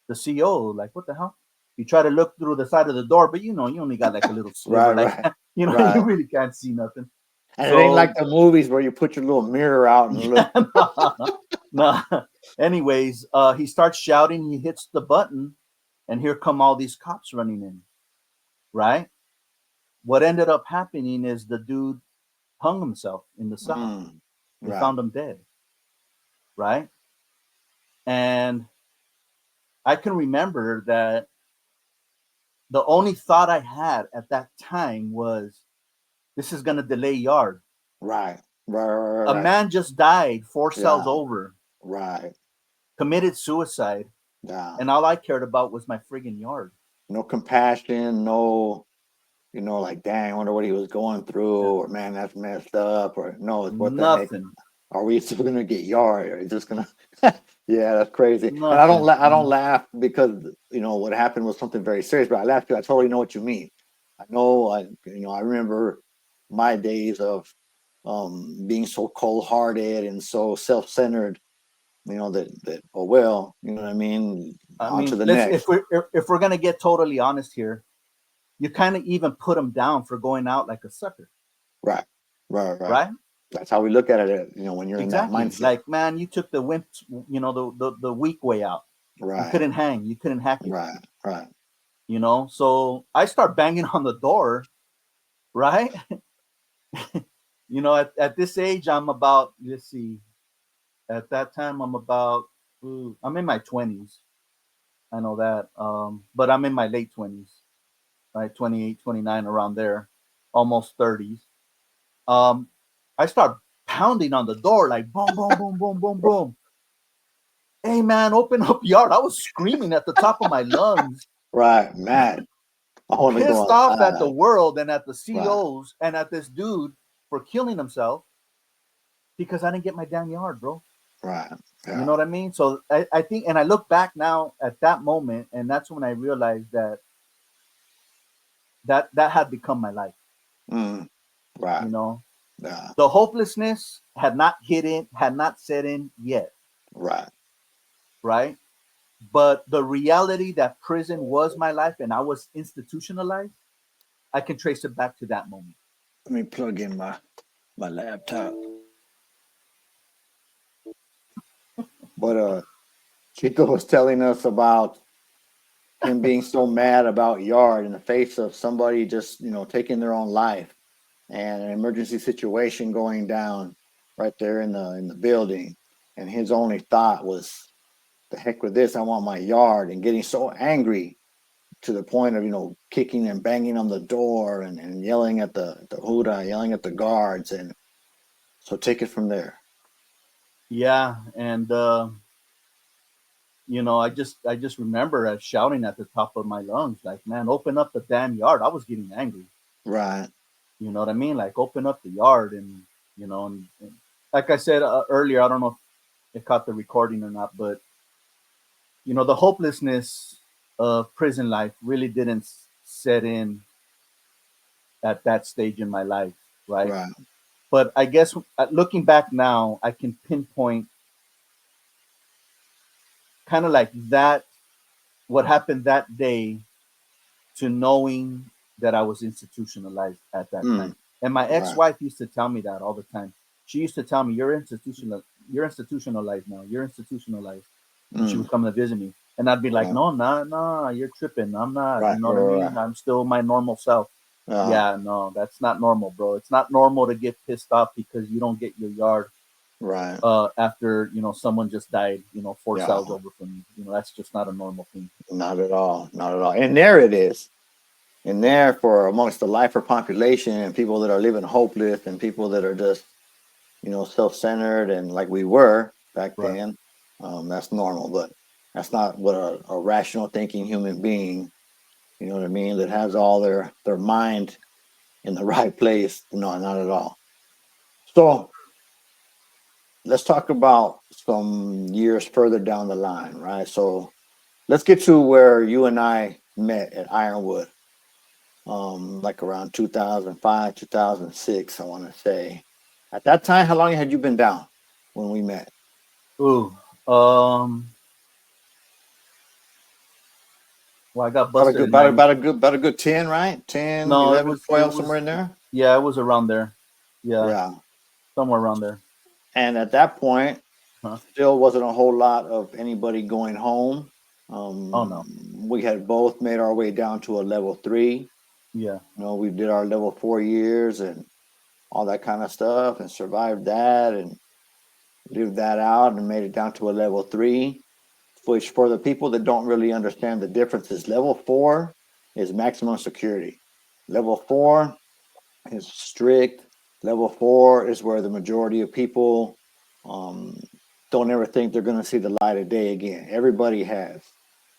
Speaker 2: the CO, like, what the hell? You try to look through the side of the door, but you only got like a little sliver,
Speaker 1: right,
Speaker 2: like,
Speaker 1: right,
Speaker 2: you
Speaker 1: right.
Speaker 2: really can't see nothing.
Speaker 1: And it ain't
Speaker 2: So,
Speaker 1: like the movies where you put your little mirror out and look.
Speaker 2: yeah, no. Anyways, he starts shouting, he hits the button, and here come all these cops running in, right? What ended up happening is the dude hung himself in the cell.
Speaker 1: Mm,
Speaker 2: They
Speaker 1: right,
Speaker 2: found him dead, right? And I can remember that the only thought I had at that time was, this is going to delay yard.
Speaker 1: right, right, right,
Speaker 2: A
Speaker 1: right.
Speaker 2: man just died 4 cells
Speaker 1: Yeah,
Speaker 2: over,
Speaker 1: right.
Speaker 2: committed suicide,
Speaker 1: Yeah.
Speaker 2: and all I cared about was my friggin' yard.
Speaker 1: No compassion, no, like, dang, I wonder what he was going through,
Speaker 2: Yeah.
Speaker 1: or man, that's messed up, or no, it's what the heck.
Speaker 2: Nothing,
Speaker 1: Are we still gonna get yard? Or are you just gonna yeah, that's crazy. And
Speaker 2: nothing.
Speaker 1: I don't laugh because what happened was something very serious, but I laugh because I totally know what you mean. I know I remember my days of being so cold hearted and so self centered, that oh well, you know what I mean?
Speaker 2: I
Speaker 1: On to
Speaker 2: mean,
Speaker 1: the
Speaker 2: let's
Speaker 1: next.
Speaker 2: if we're gonna get totally honest here, you kind of even put him down for going out like a sucker,
Speaker 1: Right. Right, right.
Speaker 2: right?
Speaker 1: That's how we look at it, when you're in that
Speaker 2: Exactly.
Speaker 1: mindset.
Speaker 2: Like, man, you took the wimp, the weak way out. You
Speaker 1: Right,
Speaker 2: couldn't hang, you couldn't hack it,
Speaker 1: right, right,
Speaker 2: So I start banging on the door, right? At this age, I'm about, let's see, at that time, I'm in my 20s. I know that. But I'm in my late 20s, right? 28, 29, around there, almost 30s. Um, I start pounding on the door, like boom, boom, boom, boom, boom, boom. Hey, man, open up yard. I was screaming at the top of my lungs,
Speaker 1: right. Mad. I want to go
Speaker 2: pissed off at the
Speaker 1: outside.
Speaker 2: world and at the
Speaker 1: Right,
Speaker 2: COs and at this dude for killing himself because I didn't get my damn yard, bro.
Speaker 1: right.
Speaker 2: You
Speaker 1: Yeah.
Speaker 2: know what I mean? So I think, and I look back now at that moment, and that's when I realized that had become my life.
Speaker 1: Mm, right.
Speaker 2: You know,
Speaker 1: Yeah.
Speaker 2: the hopelessness had not set in yet,
Speaker 1: Right.
Speaker 2: right? But the reality that prison was my life and I was institutionalized, I can trace it back to that moment.
Speaker 1: Let me plug in my laptop. But Chico was telling us about him being so mad about yard in the face of somebody just taking their own life, and an emergency situation going down right there in the building, and his only thought was, the heck with this, I want my yard, and getting so angry to the point of kicking and banging on the door, and yelling at the huda, yelling at the guards. And so take it from there.
Speaker 2: Yeah, and I just remember shouting at the top of my lungs, like, man, open up the damn yard. I was getting angry.
Speaker 1: Right.
Speaker 2: You know what I mean? Like, open up the yard, and like I said earlier, I don't know if it caught the recording or not, but the hopelessness of prison life really didn't set in at that stage in my life, right?
Speaker 1: Right.
Speaker 2: But I guess looking back now, I can pinpoint kind of like that, what happened that day, to knowing that I was institutionalized at that
Speaker 1: Mm,
Speaker 2: time. And my
Speaker 1: right.
Speaker 2: ex-wife used to tell me that all the time. She used to tell me, you're institutionalized now. You're institutionalized." When she
Speaker 1: Mm,
Speaker 2: would come to visit me. And I'd be like,
Speaker 1: right.
Speaker 2: no, nah, you're tripping. I'm not,
Speaker 1: Right.
Speaker 2: you know what I
Speaker 1: Right.
Speaker 2: mean?
Speaker 1: Right.
Speaker 2: I'm still my normal self.
Speaker 1: Uh,
Speaker 2: Yeah, no, that's not normal, bro. It's not normal to get pissed off because you don't get your yard
Speaker 1: right.
Speaker 2: after, someone just died, 4 cells
Speaker 1: Yeah.
Speaker 2: over from you. That's just not a normal thing.
Speaker 1: Not at all. Not at all. And there it is. And there, for amongst the lifer population and people that are living hopeless and people that are just self-centered, and like we were back
Speaker 2: Right.
Speaker 1: then, that's normal. But That's not what a rational thinking human being, you know what I mean, that has all their mind in the right place. No, not at all. So let's talk about some years further down the line, right? So let's get to where you and I met at Ironwood, like around 2005, 2006, I want to say. At that time, how long had you been down when we met?
Speaker 2: Ooh, um, well, I got
Speaker 1: About a
Speaker 2: busted
Speaker 1: good,
Speaker 2: in 90.
Speaker 1: about a good 10, right? 10,
Speaker 2: No,
Speaker 1: 11,
Speaker 2: it
Speaker 1: 12,
Speaker 2: was,
Speaker 1: somewhere in there.
Speaker 2: yeah, it was around there. Yeah,
Speaker 1: Yeah.
Speaker 2: somewhere around there.
Speaker 1: And at that point,
Speaker 2: Huh?
Speaker 1: still wasn't a whole lot of anybody going home.
Speaker 2: Oh no.
Speaker 1: We had both made our way down to a level 3.
Speaker 2: Yeah,
Speaker 1: You know, we did our level 4 years and all that kind of stuff and survived that and lived that out and made it down to a level 3, which for the people that don't really understand the differences, level 4 is maximum security. Level 4 is strict. Level 4 is where the majority of people um, don't ever think they're going to see the light of day again. Everybody has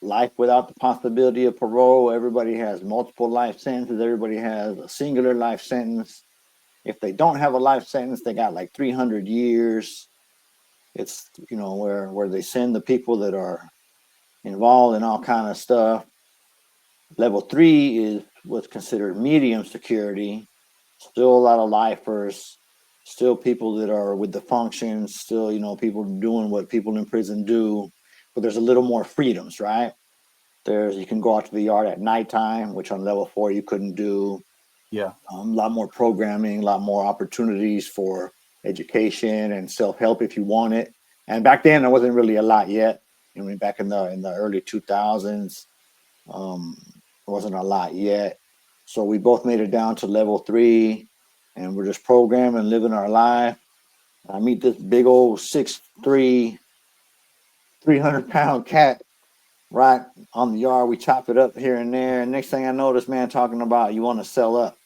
Speaker 1: life without the possibility of parole. Everybody has multiple life sentences. Everybody has a singular life sentence. If they don't have a life sentence, they got like 300 years. It's, you know, where they send the people that are involved in all kind of stuff. Level 3 is what's considered medium security. Still a lot of lifers, still people that are with the functions, still, you know, people doing what people in prison do, but there's a little more freedoms, right? You can go out to the yard at nighttime, which on level 4 you couldn't do.
Speaker 2: yeah,
Speaker 1: A lot more programming, a lot more opportunities for education and self-help if you want it. And back then there wasn't really a lot yet. I mean, back in the early 2000s, there wasn't a lot yet. So we both made it down to level 3, and we're just programming, living our life. I meet this big old 6'3", 300-pound cat right on the yard. We chop it up here and there. And next thing I know, this man talking about, you want to sell up.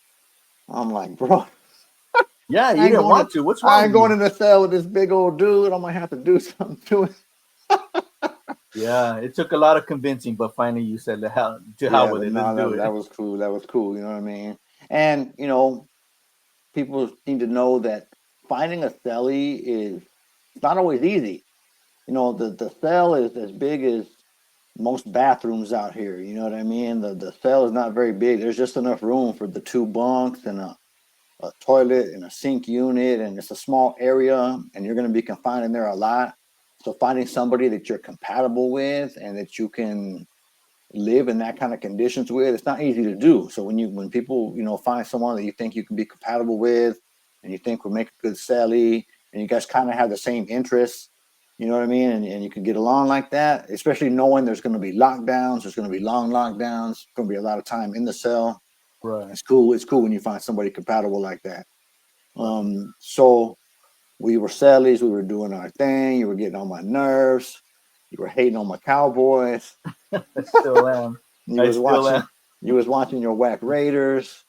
Speaker 1: I'm like, bro,
Speaker 2: yeah.
Speaker 1: I
Speaker 2: You
Speaker 1: ain't
Speaker 2: didn't
Speaker 1: going to,
Speaker 2: want to. What's
Speaker 1: I
Speaker 2: wrong
Speaker 1: ain't
Speaker 2: with
Speaker 1: going
Speaker 2: you?
Speaker 1: in the cell with this big old dude. I'm gonna have to do something to it.
Speaker 2: Yeah, it took a lot of convincing, but finally you said to hell
Speaker 1: Yeah,
Speaker 2: with
Speaker 1: but
Speaker 2: it. Let's
Speaker 1: no,
Speaker 2: do
Speaker 1: that
Speaker 2: it.
Speaker 1: was cool. That was cool. You know what I mean? And you know, people need to know that finding a cellie is it's not always easy. You know, the cell is as big as most bathrooms out here. You know what I mean? The cell is not very big. There's just enough room for the 2 bunks and a toilet and a sink unit, and it's a small area, and you're going to be confined in there a lot. So finding somebody that you're compatible with and that you can live in that kind of conditions with, it's not easy to do. So when people, you know, find someone that you think you can be compatible with and you think will make a good celly and you guys kind of have the same interests, you know what I mean? And you can get along like that, especially knowing there's going to be lockdowns, there's going to be long lockdowns, there's going to be a lot of time in the cell.
Speaker 2: Right,
Speaker 1: It's cool. It's cool when you find somebody compatible like that.
Speaker 2: right.
Speaker 1: So we were cellies, we were doing our thing. You were getting on my nerves. You were hating on my Cowboys.
Speaker 2: I still am.
Speaker 1: You
Speaker 2: I
Speaker 1: was
Speaker 2: still
Speaker 1: watching
Speaker 2: am.
Speaker 1: you was watching your whack Raiders,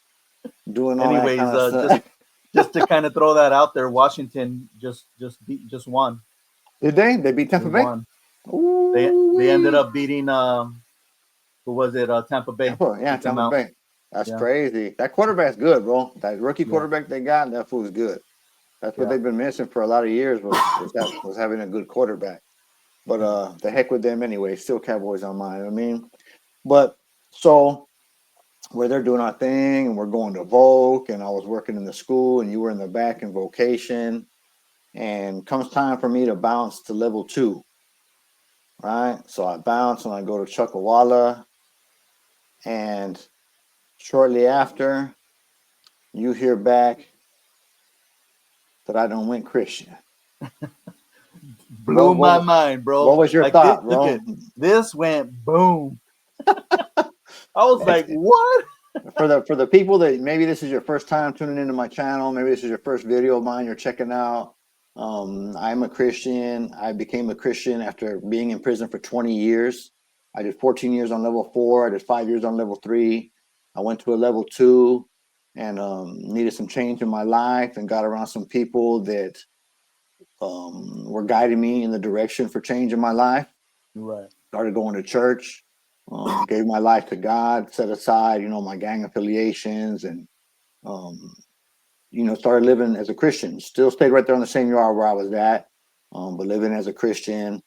Speaker 1: doing all that kind
Speaker 2: Anyways,
Speaker 1: of
Speaker 2: just
Speaker 1: stuff.
Speaker 2: just to kind of throw that out there, Washington just won.
Speaker 1: Did they? They beat
Speaker 2: They
Speaker 1: Tampa Bay?
Speaker 2: won. They ended
Speaker 1: Ooh,
Speaker 2: up beating who was it? Tampa Bay.
Speaker 1: Tampa, yeah,
Speaker 2: Took them
Speaker 1: Tampa
Speaker 2: out.
Speaker 1: Bay. That's
Speaker 2: Yeah,
Speaker 1: crazy. That quarterback's good, bro. That rookie
Speaker 2: yeah,
Speaker 1: quarterback they got, that fool's good. That's what
Speaker 2: yeah.
Speaker 1: they've been missing for a lot of years was having a good quarterback. But the heck with them anyway. Still Cowboys on mine. I mean, but so where they're doing our thing and we're going to Voc and I was working in the school and you were in the back in vocation and comes time for me to bounce to level 2, right? So I bounce and I go to Chuckawalla, and shortly after, you hear back that I don't went Christian.
Speaker 2: Blew my
Speaker 1: What
Speaker 2: mind, bro.
Speaker 1: what was your
Speaker 2: Like this,
Speaker 1: thought,
Speaker 2: look
Speaker 1: bro?
Speaker 2: at this went boom. I was like, what?
Speaker 1: For the people that maybe this is your first time tuning into my channel, maybe this is your first video of mine you're checking out. I'm a Christian. I became a Christian after being in prison for 20 years. I did 14 years on level 4. I did 5 years on level 3. I went to a level 2 and needed some change in my life and got around some people that were guiding me in the direction for change in my life.
Speaker 2: Right.
Speaker 1: started going to church, gave my life to God, set aside, my gang affiliations, and um, started living as a Christian. Still stayed right there on the same yard where I was at, but living as a Christian.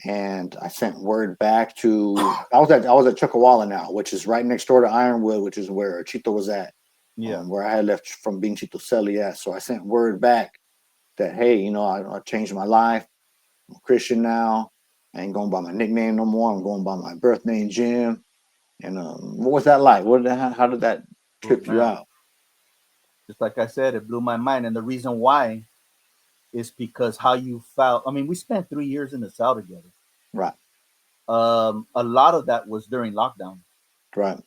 Speaker 1: And I sent word back to I was at Chuckawalla now, which is right next door to Ironwood, which is where Chito was at,
Speaker 2: Yeah.
Speaker 1: where I had left from being Chito Celi at. So I sent word back that, hey, I changed my life. I'm a Christian now. I ain't going by my nickname no more. I'm going by my birth name, Jim. And what was that like? How did that
Speaker 2: Oh
Speaker 1: trip you
Speaker 2: man,
Speaker 1: out?
Speaker 2: just like I said, it blew my mind, and the reason why is because how you felt. I mean, we spent 3 years in the cell together.
Speaker 1: Right,
Speaker 2: A lot of that was during lockdown,
Speaker 1: right,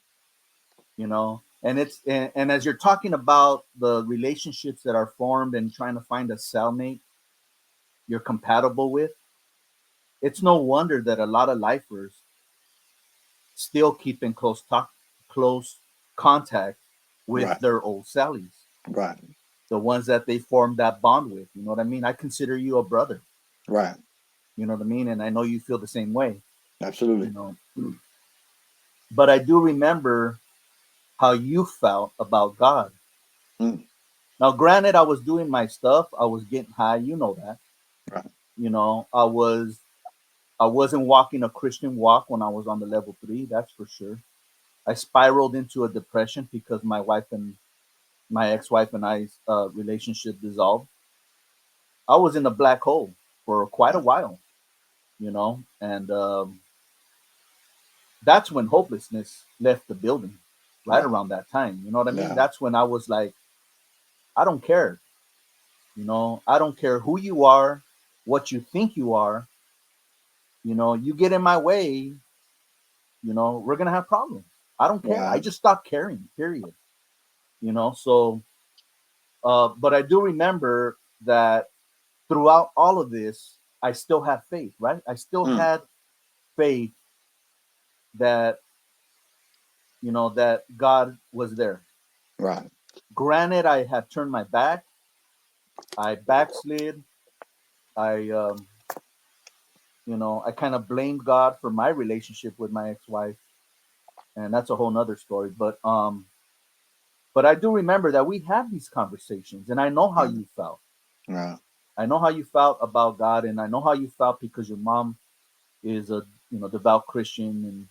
Speaker 2: and as you're talking about the relationships that are formed and trying to find a cellmate you're compatible with, it's no wonder that a lot of lifers still keep in close contact with
Speaker 1: right,
Speaker 2: their old cellies,
Speaker 1: right,
Speaker 2: the ones that they formed that bond with. You know what I mean? I consider you a brother.
Speaker 1: right.
Speaker 2: You know what I mean? And I know you feel the same way. You
Speaker 1: Absolutely.
Speaker 2: know, but I do remember how you felt about God.
Speaker 1: Mm,
Speaker 2: Now, granted, I was doing my stuff. I was getting high. You know that.
Speaker 1: right,
Speaker 2: I wasn't walking a Christian walk when I was on the level 3. That's for sure. I spiraled into a depression because my ex-wife and I's relationship dissolved. I was in a black hole for quite a
Speaker 1: right,
Speaker 2: while, and that's when hopelessness left the building. Right
Speaker 1: right.
Speaker 2: around that time, you know what I mean?
Speaker 1: Yeah,
Speaker 2: That's when I was like, I don't care. I don't care who you are, what you think you are. You get in my way, we're gonna have problems. I don't care. I
Speaker 1: right.
Speaker 2: just stopped caring. Period. So, but I do remember that throughout all of this, I still had faith. Right? I still
Speaker 1: Mm,
Speaker 2: had faith that that God was there.
Speaker 1: right,
Speaker 2: Granted, I had turned my back. I backslid. I I kind of blamed God for my relationship with my ex-wife, and that's a whole nother story. But I do remember that we had these conversations, and I know how
Speaker 1: right,
Speaker 2: you felt.
Speaker 1: right,
Speaker 2: I know how you felt about God, and I know how you felt because your mom is a devout Christian,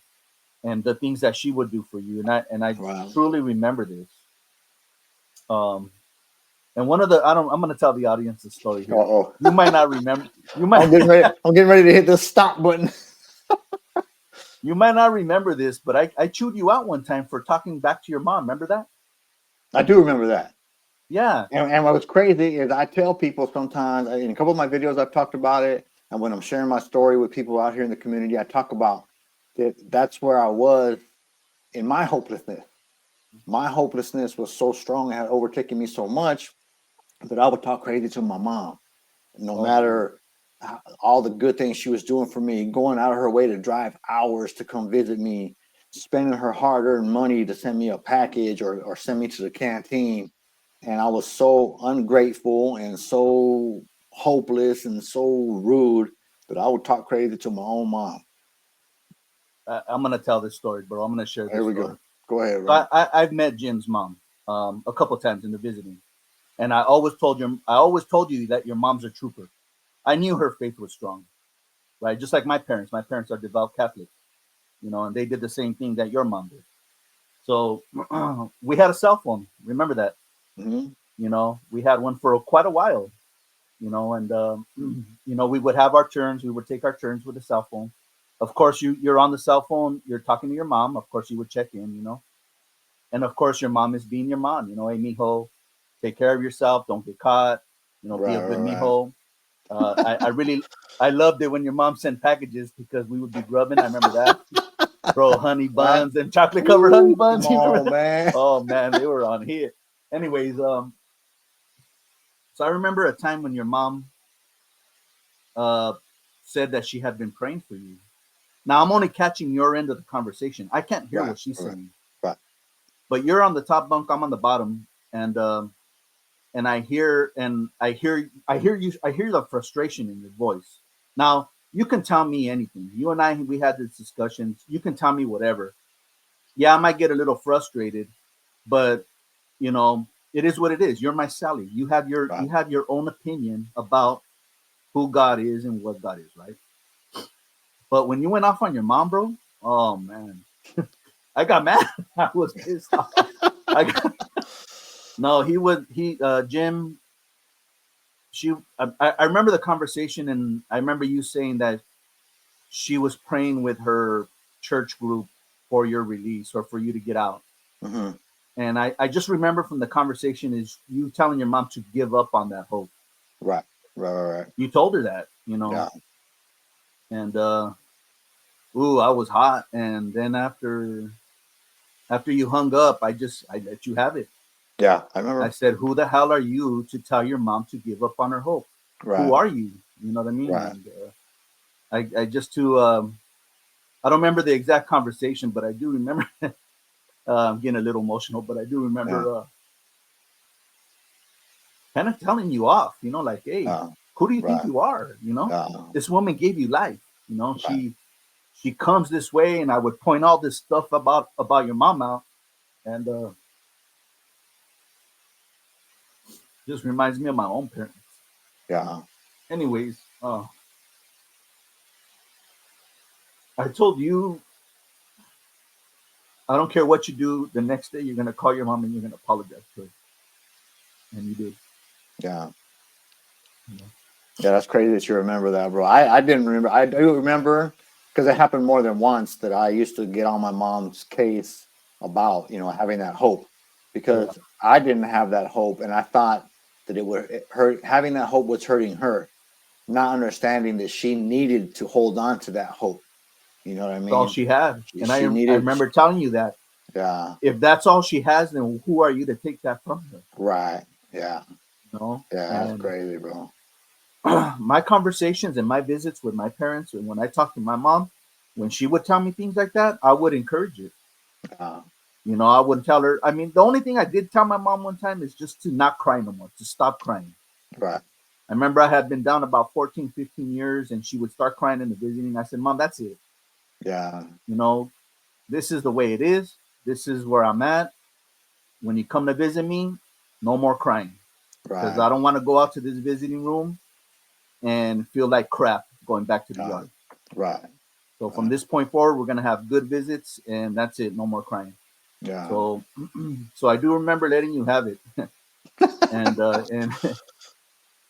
Speaker 2: and the things that she would do for you, and I
Speaker 1: right.
Speaker 2: truly remember this. Um, and one of the I don't I'm going to tell the audience a story here.
Speaker 1: Uh-oh.
Speaker 2: You might not remember. You might
Speaker 1: I'm getting ready. I'm getting ready to hit the stop button.
Speaker 2: you might not remember this, but I chewed you out one time for talking back to your mom. Remember that?
Speaker 1: I do remember that.
Speaker 2: Yeah.
Speaker 1: And what's crazy is I tell people sometimes in a couple of my videos I've talked about it, and when I'm sharing my story with people out here in the community, I talk about that. That's where I was in my hopelessness. My hopelessness was so strong; it had overtaken me so much that I would talk crazy to my mom, no
Speaker 2: Oh man.
Speaker 1: matter all the good things she was doing for me, going out of her way to drive hours to come visit me, spending her hard-earned money to send me a package or send me to the canteen. And I was so ungrateful and so hopeless and so rude that I would talk crazy to my own mom.
Speaker 2: I'm gonna tell this story, bro. I'm gonna share
Speaker 1: Here
Speaker 2: this
Speaker 1: we
Speaker 2: story.
Speaker 1: go. Go ahead,
Speaker 2: So
Speaker 1: bro.
Speaker 2: I've met Jim's mom a couple times in the visiting, and I always told you that your mom's a trooper. I knew her faith was strong, right? Just like my parents. My parents are devout Catholic, and they did the same thing that your mom did. So we had a cell phone. Remember that?
Speaker 1: Hmm.
Speaker 2: We had one for quite a while. And we would have our turns. We would take our turns with the cell phone. Of course, you're on the cell phone. You're talking to your mom. Of course, you would check in. And of course, your mom is being your mom. Hey, mijo, take care of yourself. Don't get caught. Be a
Speaker 1: Right,
Speaker 2: good
Speaker 1: right,
Speaker 2: mijo. I loved it when your mom sent packages because we would be grubbing. I remember that, bro. Honey
Speaker 1: right.
Speaker 2: buns and chocolate covered honey
Speaker 1: Woo, come
Speaker 2: buns. You remember
Speaker 1: on,
Speaker 2: that?
Speaker 1: man.
Speaker 2: Oh man, they were on here. Anyways, so I remember a time when your mom uh said that she had been praying for you. Now I'm only catching your end of the conversation. I can't hear
Speaker 1: Right,
Speaker 2: what she's
Speaker 1: right,
Speaker 2: saying,
Speaker 1: right,
Speaker 2: but you're on the top bunk. I'm on the bottom, and I hear the frustration in your voice. Now you can tell me anything. You and I, we had this discussion. You can tell me whatever. Yeah, I might get a little frustrated, but you know, it is what it is. You're my Sally.
Speaker 1: Right.
Speaker 2: You have your own opinion about who God is and what God is, right? But when you went off on your mom, bro, oh man, I got mad. I was pissed off. I got, no, he Jim. She I remember the conversation, and I remember you saying that she was praying with her church group for your release or for you to get out.
Speaker 1: Hmm.
Speaker 2: And I just remember from the conversation is you telling your mom to give up on that hope.
Speaker 1: Right. Right. Right. Right.
Speaker 2: You told her that, you know,
Speaker 1: Yeah.
Speaker 2: and ooh, I was hot. And then after you hung up, I let you have it.
Speaker 1: Yeah. I
Speaker 2: I
Speaker 1: remember.
Speaker 2: said, "Who the hell are you to tell your mom to give up on her hope? Who
Speaker 1: Right.
Speaker 2: are you?" You know what I mean?
Speaker 1: Right.
Speaker 2: And I just to I don't remember the exact conversation, but I do remember. I'm getting a little emotional, but I do
Speaker 1: Yeah.
Speaker 2: remember kind of telling you off. You know, like, "Hey,
Speaker 1: Yeah.
Speaker 2: who do you think
Speaker 1: Right.
Speaker 2: you are? You know,
Speaker 1: Yeah.
Speaker 2: this woman gave you life. You know,
Speaker 1: Right.
Speaker 2: she comes this way," and I would point all this stuff about your mom out, and just reminds me of my own parents.
Speaker 1: Yeah.
Speaker 2: Anyways, I told you I don't care what you do. The next day, you're gonna call your mom and you're gonna apologize to her, and you did.
Speaker 1: Yeah.
Speaker 2: You know?
Speaker 1: Yeah. That's crazy that you remember that, bro. I didn't remember. I do remember because it happened more than once that I used to get on my mom's case about, having that hope
Speaker 2: Yeah.
Speaker 1: because I didn't have that hope and I thought that it would hurt. Having that hope was hurting her, not understanding that she needed to hold on to that hope. You know what I
Speaker 2: That's all
Speaker 1: mean?
Speaker 2: she had, and
Speaker 1: She
Speaker 2: I
Speaker 1: needed,
Speaker 2: remember telling you that
Speaker 1: yeah,
Speaker 2: if that's all she has, then who are you to take that from her?
Speaker 1: right. Yeah.
Speaker 2: You know,
Speaker 1: Yeah. That's
Speaker 2: and
Speaker 1: crazy, bro.
Speaker 2: my conversations and my visits with my parents, and when I talked to my mom, when she would tell me things like that, I would encourage it.
Speaker 1: Yeah.
Speaker 2: You know, I wouldn't tell her. I mean, the only thing I did tell my mom one time is just to not cry no more, to stop crying.
Speaker 1: Right.
Speaker 2: I remember I had been down about 14, 15 years, and she would start crying in the visiting. I said, Mom, that's it.
Speaker 1: Yeah.
Speaker 2: You know, this is the way it is. This is where I'm at. When you come to visit me, no more crying. Because
Speaker 1: Right.
Speaker 2: I don't want to go out to this visiting room and feel like crap going back to the
Speaker 1: Yeah.
Speaker 2: yard.
Speaker 1: Right.
Speaker 2: So from
Speaker 1: Right.
Speaker 2: this point forward, we're gonna have good visits, and that's it. No more crying.
Speaker 1: Yeah.
Speaker 2: So, so I do remember letting you have it, and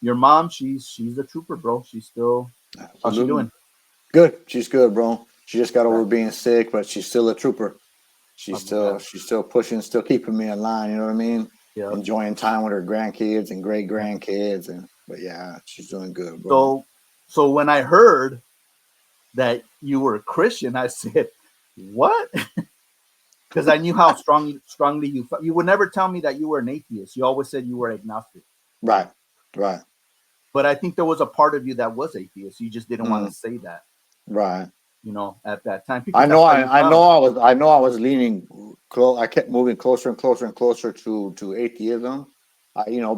Speaker 2: your mom, she's a trooper, bro. She's still, how's she
Speaker 1: Absolutely.
Speaker 2: doing?
Speaker 1: Good. She's good, bro. She just got over
Speaker 2: Glad.
Speaker 1: being sick, but she's still a trooper.
Speaker 2: I'm glad.
Speaker 1: She's still pushing, still keeping me in line. You know what I mean?
Speaker 2: Yeah.
Speaker 1: Enjoying time with her grandkids and great grandkids, and but yeah, she's doing good, bro.
Speaker 2: So, so when I heard that you were a Christian, I said, "What?" Because I knew how strongly you felt. You would never tell me that you were an atheist. You always said you were agnostic.
Speaker 1: Right. Right.
Speaker 2: But I think there was a part of you that was atheist. You just didn't want
Speaker 1: Mm,
Speaker 2: to say that,
Speaker 1: right.
Speaker 2: at that time because that's how you
Speaker 1: I know
Speaker 2: felt.
Speaker 1: I know I was leaning close. I kept moving closer and closer and closer to atheism.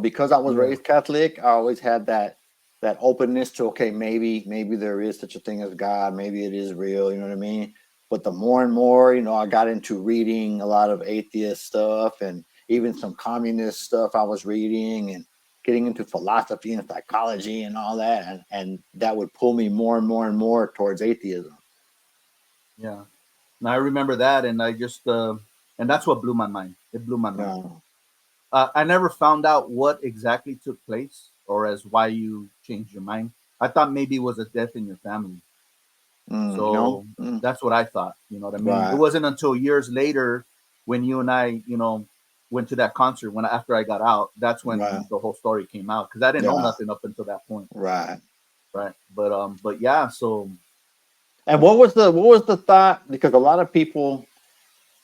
Speaker 1: Because I was
Speaker 2: Yeah,
Speaker 1: raised Catholic, I always had that openness to, okay, maybe there is such a thing as God, maybe it is real. You know what I mean? But the more and more, I got into reading a lot of atheist stuff and even some communist stuff I was reading and getting into philosophy and psychology and all that, and that would pull me more and more and more towards atheism.
Speaker 2: yeah. And I remember that, and I just, and that's what blew my mind. It blew my mind.
Speaker 1: No.
Speaker 2: I never found out what exactly took place or as why you changed your mind. I thought maybe it was a death in your family.
Speaker 1: No.
Speaker 2: So that's what I thought. You know what I mean? It
Speaker 1: Right.
Speaker 2: wasn't until years later when you and I, went to that concert when after I got out, that's
Speaker 1: Right.
Speaker 2: when the whole story came out because I didn't know
Speaker 1: Yeah.
Speaker 2: nothing up until that point,
Speaker 1: Right.
Speaker 2: right? But yeah, so
Speaker 1: And what was the thought? Because a lot of people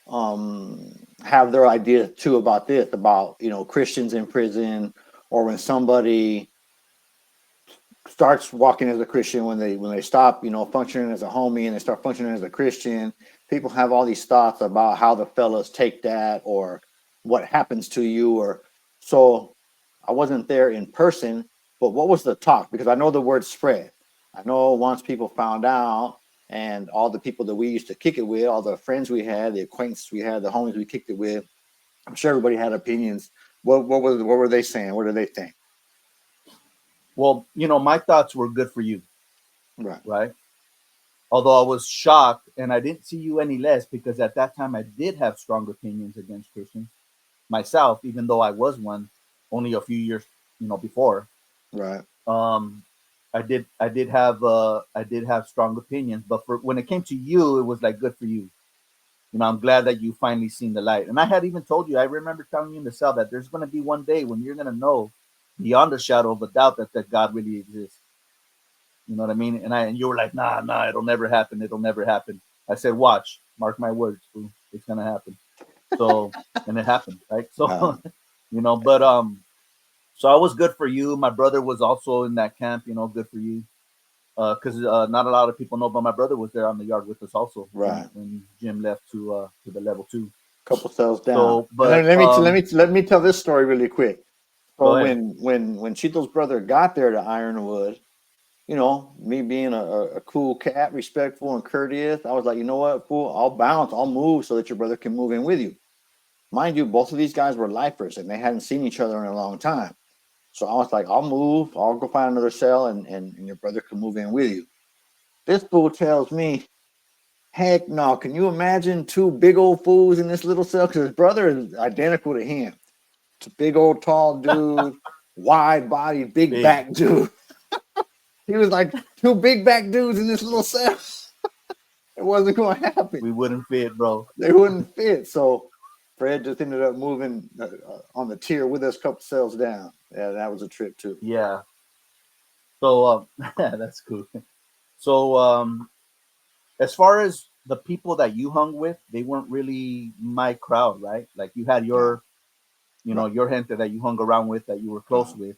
Speaker 1: um have their ideas too about this, about Christians in prison, or when somebody starts walking as a Christian, when they stop functioning as a homie and they start functioning as a Christian. People have all these thoughts about how the fellas take that or what happens to you. Or so I wasn't there in person, but what was the talk? Because I know the word spread. I know once people found out, and all the people that we used to kick it with, all the friends we had, the acquaintances we had, the homies we kicked it with, I'm sure everybody had opinions. What were they saying? What did they think?
Speaker 2: Well, my thoughts were good for you,
Speaker 1: Right,
Speaker 2: right? Although I was shocked and I didn't see you any less because at that time I did have strong opinions against Christians myself, even though I was one only a few years, before.
Speaker 1: right,
Speaker 2: Um, I did have strong opinions, but for when it came to you, it was like good for you. I'm glad that you finally seen the light. And I had even told you, I remember telling you in the cell that there's going to be one day when you're going to know beyond a shadow of a doubt that God really exists. You know what I mean? And you were like, nah, it'll never happen. It'll never happen. I said, watch, mark my words, fool. It's gonna happen. So, and it happened, right?
Speaker 1: uh,
Speaker 2: So, but so I was good for you. My brother was also in that camp. Good for you. Because not a lot of people know, but my brother was there on the yard with us also when
Speaker 1: right.
Speaker 2: when Jim left to the level 2.
Speaker 1: Couple cells down.
Speaker 2: So,
Speaker 1: And
Speaker 2: but
Speaker 1: let me tell this story really quick. So
Speaker 2: go ahead.
Speaker 1: when Chito's brother got there to Ironwood, me being a cool cat, respectful and courteous, I was like, you know what, fool, I'll bounce, I'll move so that your brother can move in with you. Mind you, both of these guys were lifers and they hadn't seen each other in a long time. So I was like, I'll move, I'll go find another cell and your brother can move in with you. This fool tells me, heck no, can you imagine two big old fools in this little cell? Because his brother is identical to him. It's a big old tall dude, wide body, big
Speaker 2: Big.
Speaker 1: back dude. He was like two big back dudes in this little cell. It wasn't going to happen.
Speaker 2: We wouldn't fit, bro.
Speaker 1: They wouldn't fit. So Fred just ended up moving on the tier with us, a couple cells down. Yeah, that was a trip too.
Speaker 2: Yeah. So that's cool. So as far as the people that you hung with, they weren't really my crowd, right? Like you had
Speaker 1: Yeah, right.
Speaker 2: your gente that you hung around with, that you were close
Speaker 1: Uh,
Speaker 2: with.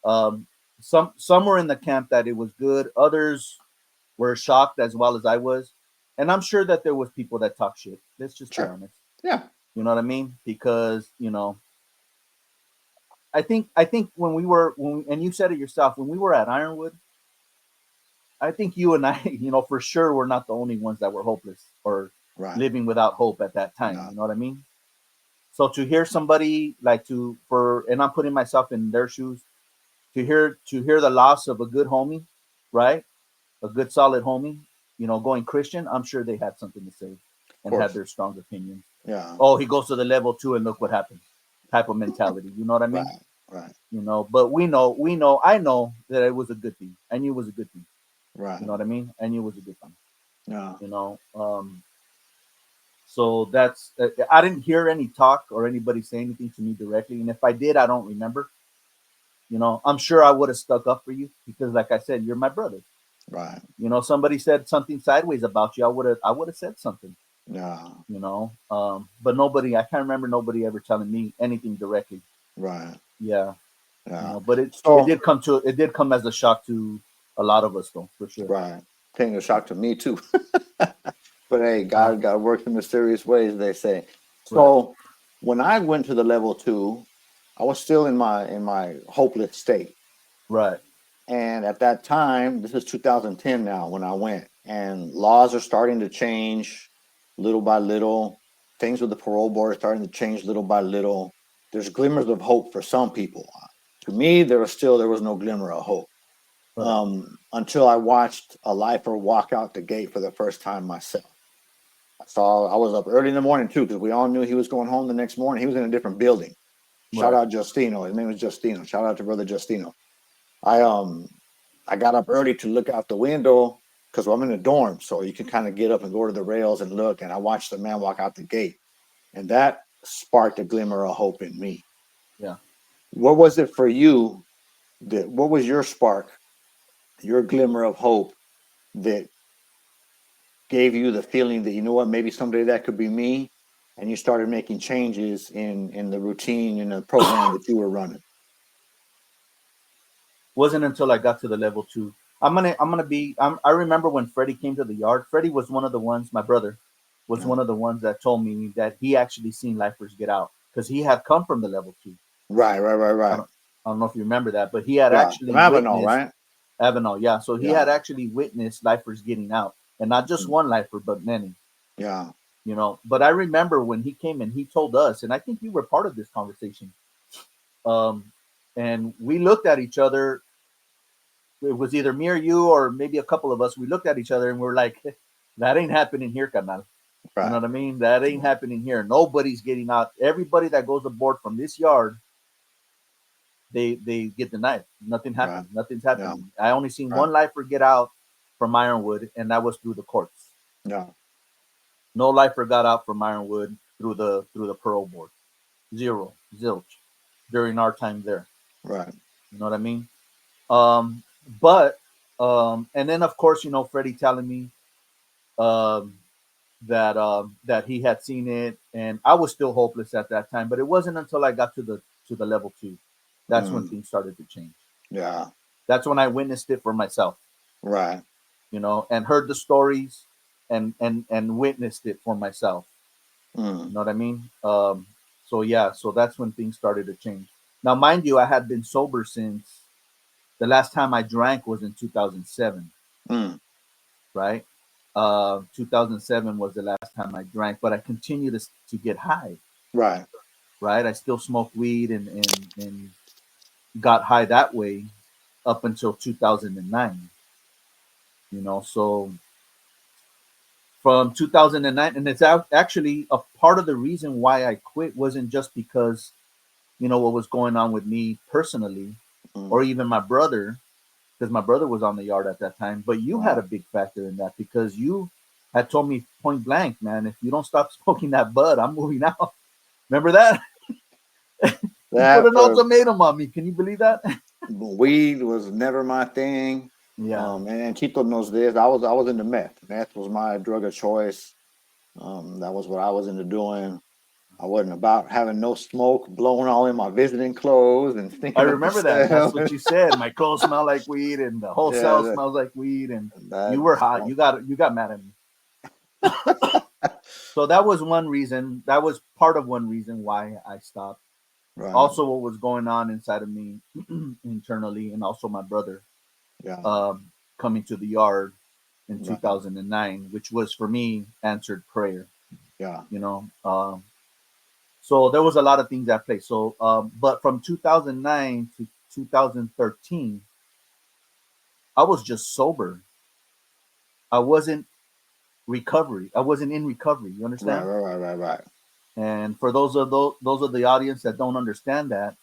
Speaker 2: Um, some were in the camp that it was good. Others were shocked as well as I was, and I'm sure that there was people that talk shit. Let's just be
Speaker 1: sure.
Speaker 2: honest.
Speaker 1: Yeah,
Speaker 2: You know what I mean? Because I think and you said it yourself, when we were at Ironwood, I think you and I, for sure, were not the only ones that were hopeless or
Speaker 1: right.
Speaker 2: living without hope at that time.
Speaker 1: No,
Speaker 2: You know what I mean? So to hear somebody like and I'm putting myself in their shoes, to hear the loss of a good homie, right? A good solid homie, going Christian, I'm sure they had something to say
Speaker 1: of
Speaker 2: and had
Speaker 1: course.
Speaker 2: their strong opinions.
Speaker 1: Yeah,
Speaker 2: Oh, he goes to the level 2 and look what happens. Type of mentality. You know what I mean?
Speaker 1: right, right,
Speaker 2: But I know that it was a good thing. I knew it was a good thing. You
Speaker 1: right.
Speaker 2: know what I mean? I knew it was a good thing.
Speaker 1: No,
Speaker 2: You know, so that's I didn't hear any talk or anybody say anything to me directly, and if I did, I don't remember. I'm sure I would have stuck up for you because, like I said, you're my brother.
Speaker 1: right.
Speaker 2: Somebody said something sideways about you, I would have said something.
Speaker 1: No,
Speaker 2: But nobody, I can't remember nobody ever telling me anything directly.
Speaker 1: right.
Speaker 2: Yeah,
Speaker 1: Yeah.
Speaker 2: but
Speaker 1: So,
Speaker 2: it did come as a shock to a lot of us, though, for sure.
Speaker 1: right. Came a shock to me too. But hey,
Speaker 2: Uh,
Speaker 1: God works in mysterious ways, they say.
Speaker 2: right,
Speaker 1: So when I went to the level 2, I was still in my hopeless state.
Speaker 2: right,
Speaker 1: And at that time, this is 2010 now when I went, and laws are starting to change little by little. Things with the parole board are starting to change little by little. There's glimmers of hope for some people. To me, there was no glimmer of hope
Speaker 2: right,
Speaker 1: until I watched a lifer walk out the gate for the first time myself. I was up early in the morning too because we all knew he was going home the next morning. He was in a different building. Shout
Speaker 2: right.
Speaker 1: out Justino. His name was Justino. Shout out to brother Justino. I um I got up early to look out the window because I'm in a dorm, so you can kind of get up and go to the rails and look. And I watched the man walk out the gate, and that sparked a glimmer of hope in me.
Speaker 2: Yeah.
Speaker 1: What was it for you? What was your spark, your glimmer of hope that gave you the feeling that, you know what, maybe someday that could be me, and you started making changes in the routine in the program that you were running?
Speaker 2: Wasn't until I got to the level 2. I remember when Freddie came to the yard. Freddie was one of the ones. My brother was
Speaker 1: Yeah.
Speaker 2: one of the ones that told me that he actually seen lifers get out because he had come from the level 2.
Speaker 1: Right, right, right,
Speaker 2: I
Speaker 1: right.
Speaker 2: don't, I don't know if you remember that, but he had
Speaker 1: Yeah, from
Speaker 2: actually
Speaker 1: Avenal,
Speaker 2: witnessed.
Speaker 1: right?
Speaker 2: Avenal, yeah. So he had
Speaker 1: Yeah.
Speaker 2: actually witnessed lifers getting out, and not just
Speaker 1: Mm.
Speaker 2: one lifer, but many.
Speaker 1: Yeah.
Speaker 2: But I remember when he came and he told us, and I think you were part of this conversation. Um, and we looked at each other. It was either me or you, or maybe a couple of us. We looked at each other and we're like, "That ain't happening here, canal." You know
Speaker 1: Right.
Speaker 2: what I mean? That ain't happening here. Nobody's getting out. Everybody that goes aboard from this yard, they get denied. Nothing
Speaker 1: Right.
Speaker 2: happened. Nothing's
Speaker 1: Yeah.
Speaker 2: happening. I only seen
Speaker 1: Right.
Speaker 2: one lifer get out from Ironwood, and that was through the courts.
Speaker 1: Yeah.
Speaker 2: No lifer got out from Ironwood through the parole board. Zero, zilch, during our time there.
Speaker 1: Right.
Speaker 2: You know what I mean? Um, but and then of course, Freddie telling me um, that he had seen it, and I was still hopeless at that time. But it wasn't until I got to the level 2 that's when
Speaker 1: Mm.
Speaker 2: things started to change.
Speaker 1: Yeah.
Speaker 2: That's when I witnessed it for myself,
Speaker 1: Right.
Speaker 2: and heard the stories and witnessed it for myself. You
Speaker 1: Mm.
Speaker 2: know what I mean? So yeah, so that's when things started to change. Now, mind you, I had been sober since the last time I drank was in 2007,
Speaker 1: Mm.
Speaker 2: right? 2007 was the last time I drank, but I continued to get high,
Speaker 1: Right.
Speaker 2: right? I still smoked weed and got high that way up until 2009, so from 2009, and it's actually a part of the reason why I quit wasn't just because what was going on with me personally, or
Speaker 1: Mm.
Speaker 2: even my brother, because my brother was on the yard at that time. But you had
Speaker 1: Right.
Speaker 2: a big factor in that because you had told me point blank, man, if you don't stop smoking that bud, I'm moving out. Remember that? You put
Speaker 1: That
Speaker 2: an
Speaker 1: for
Speaker 2: ultimatum on me. Can you believe that?
Speaker 1: weed was never my thing.
Speaker 2: Yeah.
Speaker 1: And Tito knows this. I was into meth. Meth was my drug of choice. That was what I was into doing. I wasn't about having no smoke blowing all in my visiting clothes and
Speaker 2: I
Speaker 1: stinking up the
Speaker 2: remember that. That's
Speaker 1: cell.
Speaker 2: what you said. My clothes smell like weed, and the whole
Speaker 1: Yeah,
Speaker 2: cell smells like weed, and you
Speaker 1: that,
Speaker 2: were hot. You got mad at me. So that was one reason. That was part of one reason why I stopped.
Speaker 1: right.
Speaker 2: Also, what was going on inside of me internally, and also my brother
Speaker 1: Yeah,
Speaker 2: um, coming to the yard in
Speaker 1: right.
Speaker 2: 2009, which was for me answered prayer.
Speaker 1: Yeah,
Speaker 2: You know, so there was a lot of things at play. So, but from 2009 to 2013, I was just sober. I wasn't recovery. I wasn't in recovery. You
Speaker 1: right,
Speaker 2: understand?
Speaker 1: right, right, right, right,
Speaker 2: And for those of the audience that don't understand that,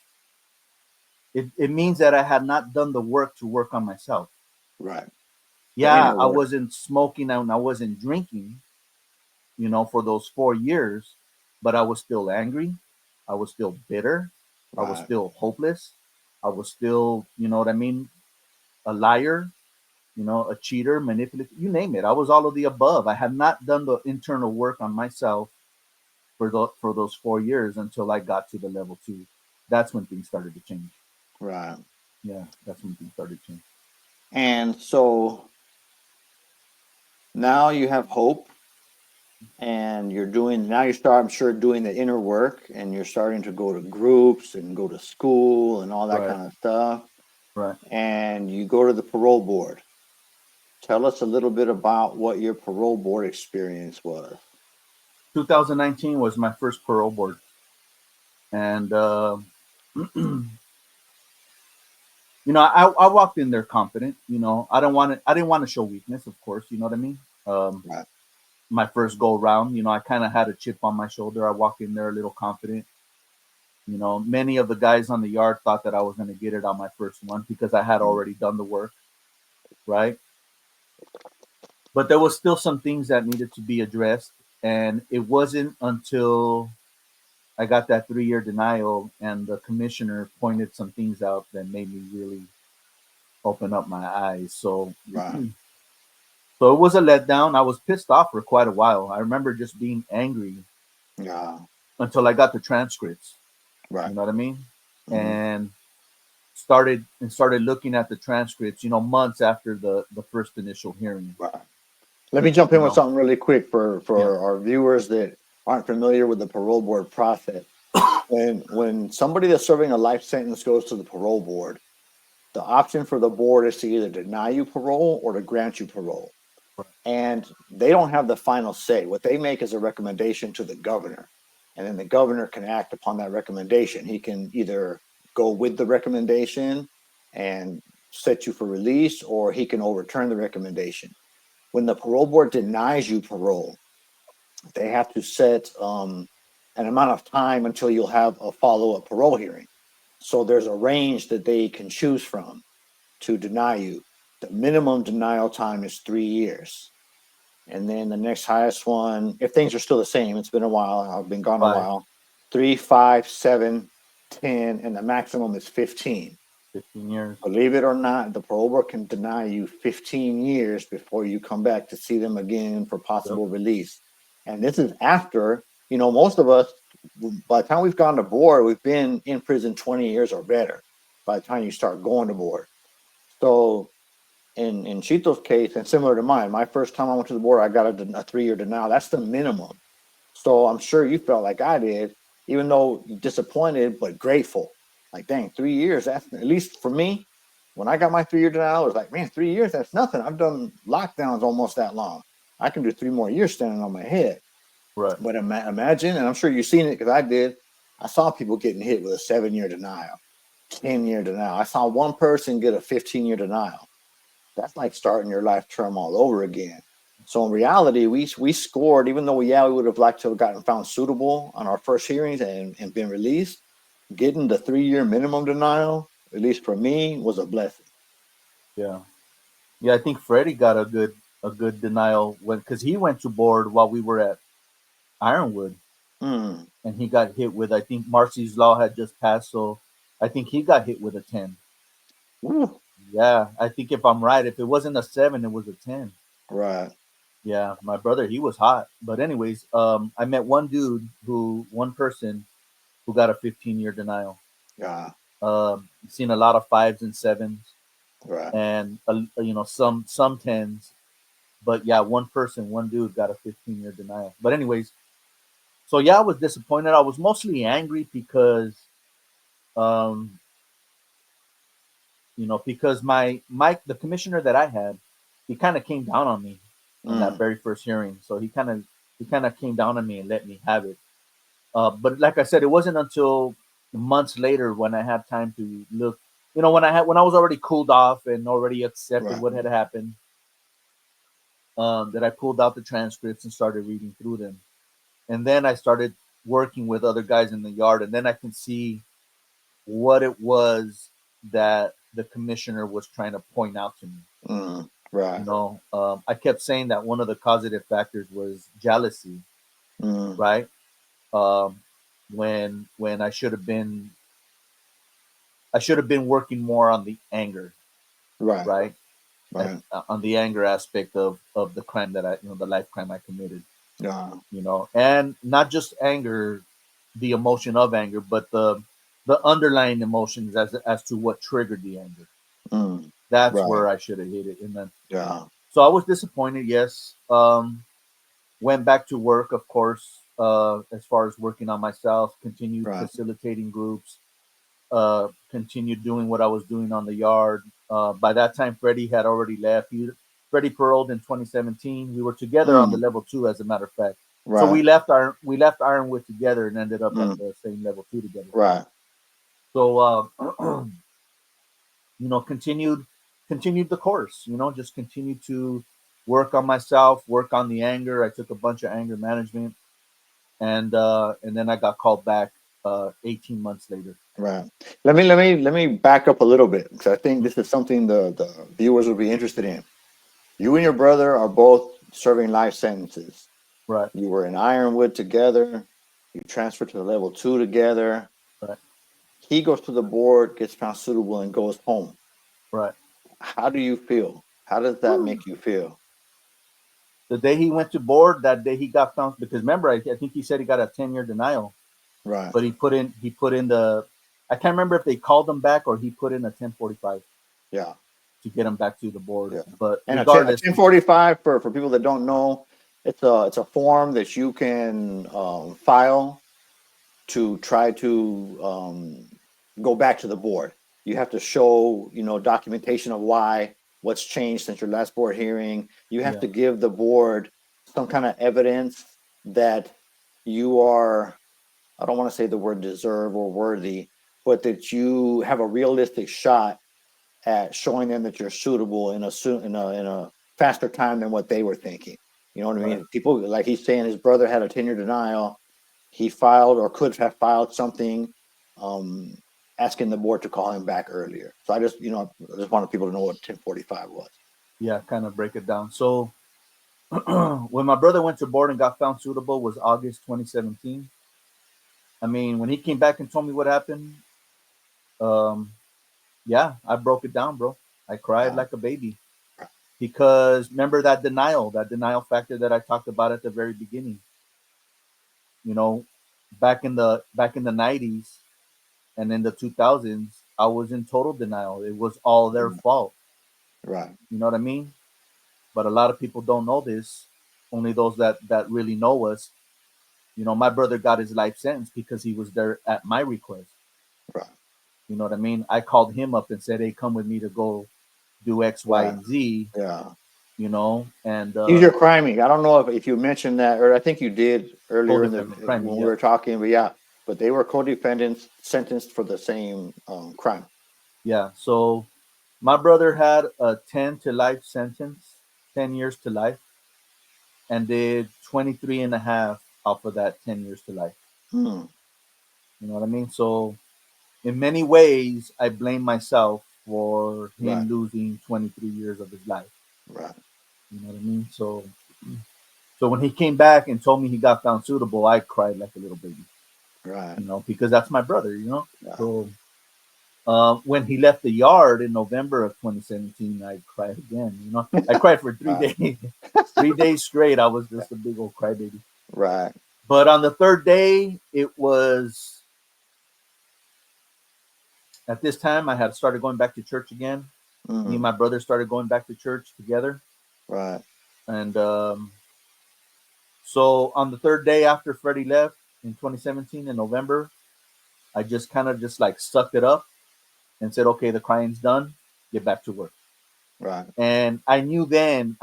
Speaker 2: it means that I had not done the work to work on myself.
Speaker 1: right. The
Speaker 2: Yeah,
Speaker 1: inner
Speaker 2: I
Speaker 1: work.
Speaker 2: wasn't smoking and I wasn't drinking, for those 4 years, but I was still angry. I was still bitter. I was
Speaker 1: Right,
Speaker 2: still hopeless. I was still, you know what I mean, a liar, a cheater, manipulative, you name it. I was all of the above. I had not done the internal work on myself for those 4 years until I got to the level 2. That's when things started to change.
Speaker 1: right.
Speaker 2: Yeah, that's when things started to change.
Speaker 1: And so now you have hope, and you start, I'm sure, doing the inner work, and you're starting to go to groups and go to school and all that
Speaker 2: Right,
Speaker 1: kind of stuff.
Speaker 2: right.
Speaker 1: And you go to the parole board. Tell us a little bit about what your parole board experience was.
Speaker 2: 2019 was my first parole board, and I walked in there confident. I didn't want to show weakness, of course. You know what I mean. Um,
Speaker 1: Right.
Speaker 2: my first go round, I kind of had a chip on my shoulder. I walked in there a little confident. Many of the guys on the yard thought that I was going to get it on my first one because I had
Speaker 1: Mm.
Speaker 2: already done the work, right? But there was still some things that needed to be addressed, and it wasn't until I got that 3-year denial and the commissioner pointed some things out that made me really open up my eyes. So
Speaker 1: Right.
Speaker 2: So it was a letdown. I was pissed off for quite a while. I remember just being angry
Speaker 1: Yeah.
Speaker 2: until I got the transcripts.
Speaker 1: Right.
Speaker 2: You know what I mean?
Speaker 1: Hmm.
Speaker 2: And started looking at the transcripts. Months after the first initial hearing.
Speaker 1: Right. Let me jump
Speaker 2: You
Speaker 1: in with
Speaker 2: know,
Speaker 1: something really quick for
Speaker 2: yeah,
Speaker 1: our viewers that aren't familiar with the parole board process. When somebody that's serving a life sentence goes to the parole board, the option for the board is to either deny you parole or to grant you parole. And they don't have the final say. What they make is a recommendation to the governor, and then the governor can act upon that recommendation. He can either go with the recommendation and set you for release, or he can overturn the recommendation. When the parole board denies you parole, they have to set an amount of time until you'll have a follow-up parole hearing. So there's a range that they can choose from to deny you. The minimum denial time is 3 years. And then the next highest one, if things are still the same, it's been a while, I've been gone a
Speaker 2: 5,
Speaker 1: while, 3, 5, 7, 10, and the maximum is 15.
Speaker 2: 15 years.
Speaker 1: Believe it or not, the parole board can deny you 15 years before you come back to see them again for possible release. And this is after, most of us, by the time we've gone to board, we've been in prison 20 years or better by the time you start going to board. So in Chito's case, and similar to mine, my first time I went to the board, I got a 3-year denial. That's the minimum. So I'm sure you felt like I did, even though disappointed, but grateful. Like, dang, 3 years, that's at least for me. When I got my 3-year denial, I was like, man, 3 years, that's nothing. I've done lockdowns almost that long. I can do 3 more years standing on my head.
Speaker 2: Right.
Speaker 1: But imagine, and I'm sure you've seen it because I did, I saw people getting hit with a 7-year denial, 10-year denial. I saw one person get a 15-year denial. That's like starting your life term all over again. So in reality, we scored, even though we would have liked to have gotten found suitable on our first hearings and been released. Getting the 3-year minimum denial, at least for me, was a blessing.
Speaker 2: Yeah. Yeah, I think Freddie got a good denial because he went to board while we were at Ironwood,
Speaker 1: Mm.
Speaker 2: and he got hit with, I think Marcy's law had just passed, so I think he got hit with a 10.
Speaker 1: Ooh.
Speaker 2: Yeah, I think if I'm right, if it wasn't a 7, it was a 10.
Speaker 1: Right.
Speaker 2: Yeah, my brother, he was hot. But anyways, I met one person who got a 15-year denial.
Speaker 1: Yeah.
Speaker 2: Seen a lot of 5s and 7s,
Speaker 1: Right.
Speaker 2: and some 10s. But yeah, one dude got a 15-year denial. But anyways, so yeah, I was disappointed. I was mostly angry because, um, because the commissioner that I had, he kind of came down on me on that
Speaker 1: Mm.
Speaker 2: very first hearing. So he kind of came down on me and let me have it. But like I said, it wasn't until months later when I had time to look. When I was already cooled off and already accepted
Speaker 1: Right.
Speaker 2: what had happened, that I pulled out the transcripts and started reading through them. And then I started working with other guys in the yard, and then I can see what it was that the commissioner was trying to point out to me.
Speaker 1: Mm. Right.
Speaker 2: I kept saying that one of the causative factors was jealousy,
Speaker 1: Mm.
Speaker 2: right? Um, when I should have been working more on the anger,
Speaker 1: Right.
Speaker 2: right?
Speaker 1: Right.
Speaker 2: On the anger aspect of the crime the life crime I committed,
Speaker 1: Yeah.
Speaker 2: and not just anger, the emotion of anger, but the underlying emotions as to what triggered the anger.
Speaker 1: Mm.
Speaker 2: That's
Speaker 1: Right.
Speaker 2: where I should have hit it. And then,
Speaker 1: Yeah.
Speaker 2: so I was disappointed. Yes. Went back to work, of course. As far as working on myself, continued
Speaker 1: Right.
Speaker 2: facilitating groups, continued doing what I was doing on the yard. By that time, Freddie had already left. Freddie paroled in 2017. We were together on the
Speaker 1: Mm.
Speaker 2: level 2, as a matter of fact. So
Speaker 1: Right.
Speaker 2: we left Ironwood together and ended up at
Speaker 1: Mm.
Speaker 2: the same level 2 together.
Speaker 1: Right.
Speaker 2: So continued the course. Just continued to work on myself, work on the anger. I took a bunch of anger management, and then I got called back 18 months later.
Speaker 1: Right. Let me back up a little bit because I think this is something the viewers will be interested in. You and your brother are both serving life sentences.
Speaker 2: Right,
Speaker 1: You were in Ironwood together. You transferred to the level 2 together.
Speaker 2: right,
Speaker 1: He goes to the board, gets found suitable, and goes home.
Speaker 2: right.
Speaker 1: How do you feel? How does that make you feel?
Speaker 2: The day he went to board, that day he got found, because remember, I think he said he got a 10-year denial,
Speaker 1: Right.
Speaker 2: but he put in the, I can't remember if they called him back or he put in a 1045
Speaker 1: Yeah.
Speaker 2: to get him back to the board.
Speaker 1: Yeah.
Speaker 2: But
Speaker 1: And a
Speaker 2: regardless,
Speaker 1: 1045 for people that don't know, it's a form that you can file to try to go back to the board. You have to show, documentation of why, what's changed since your last board hearing. You have
Speaker 2: Yeah.
Speaker 1: to give the board some kind of evidence that you are, I don't want to say the word deserve or worthy, but that you have a realistic shot at showing them that you're suitable in a faster time than what they were thinking. You know what I
Speaker 2: Right.
Speaker 1: mean? People, like he's saying, his brother had a tenure denial. He filed or could have filed something, um, asking the board to call him back earlier. So I just wanted people to know what 1045 was.
Speaker 2: Yeah. Kind of break it down. So when my brother went to board and got found suitable was August 2017. I mean, when he came back and told me what happened, um, yeah, I broke it down, bro. I cried
Speaker 1: Uh,
Speaker 2: like a baby because remember that denial factor that I talked about at the very beginning. You know, back in the 90s and in the 2000s, I was in total denial. It was all their fault.
Speaker 1: right,
Speaker 2: You know what I mean? But a lot of people don't know this. Only those that really know us. You know, my brother got his life sentence because he was there at my request.
Speaker 1: right,
Speaker 2: You know what I mean? I called him up and said, "Hey, come with me to go do X, Y,
Speaker 1: right.
Speaker 2: and Z."
Speaker 1: Yeah.
Speaker 2: You know, and
Speaker 1: He was your criming. I don't know if you mentioned that, or I think you did earlier
Speaker 2: co-defendant crime.
Speaker 1: when we
Speaker 2: Yeah,
Speaker 1: were talking, but yeah, but they were co-defendants sentenced for the same crime.
Speaker 2: yeah. So my brother had a 10 to life sentence, 10 years to life, and did 23 and a half off of that 10 years to life.
Speaker 1: Hmm.
Speaker 2: You know what I mean? So in many ways, I blame myself for
Speaker 1: Right,
Speaker 2: him losing 23 years of his life.
Speaker 1: right,
Speaker 2: You know what I mean? So when he came back and told me he got found suitable, I cried like a little baby.
Speaker 1: right.
Speaker 2: You know, because that's my brother. You know,
Speaker 1: Yeah.
Speaker 2: so when he left the yard in November of 2017, I cried again. You know, I cried for three
Speaker 1: Right,
Speaker 2: days, 3 days straight. I was just a big old crybaby.
Speaker 1: right.
Speaker 2: But on the third day, it was at this time I had started going back to church again. Me and
Speaker 1: Mm,
Speaker 2: my brother started going back to church together,
Speaker 1: right,
Speaker 2: and so on the third day after Freddie left in 2017 in November, I just kind of just like sucked it up and said, "Okay, the crying's done. Get back to work."
Speaker 1: right,
Speaker 2: And I knew then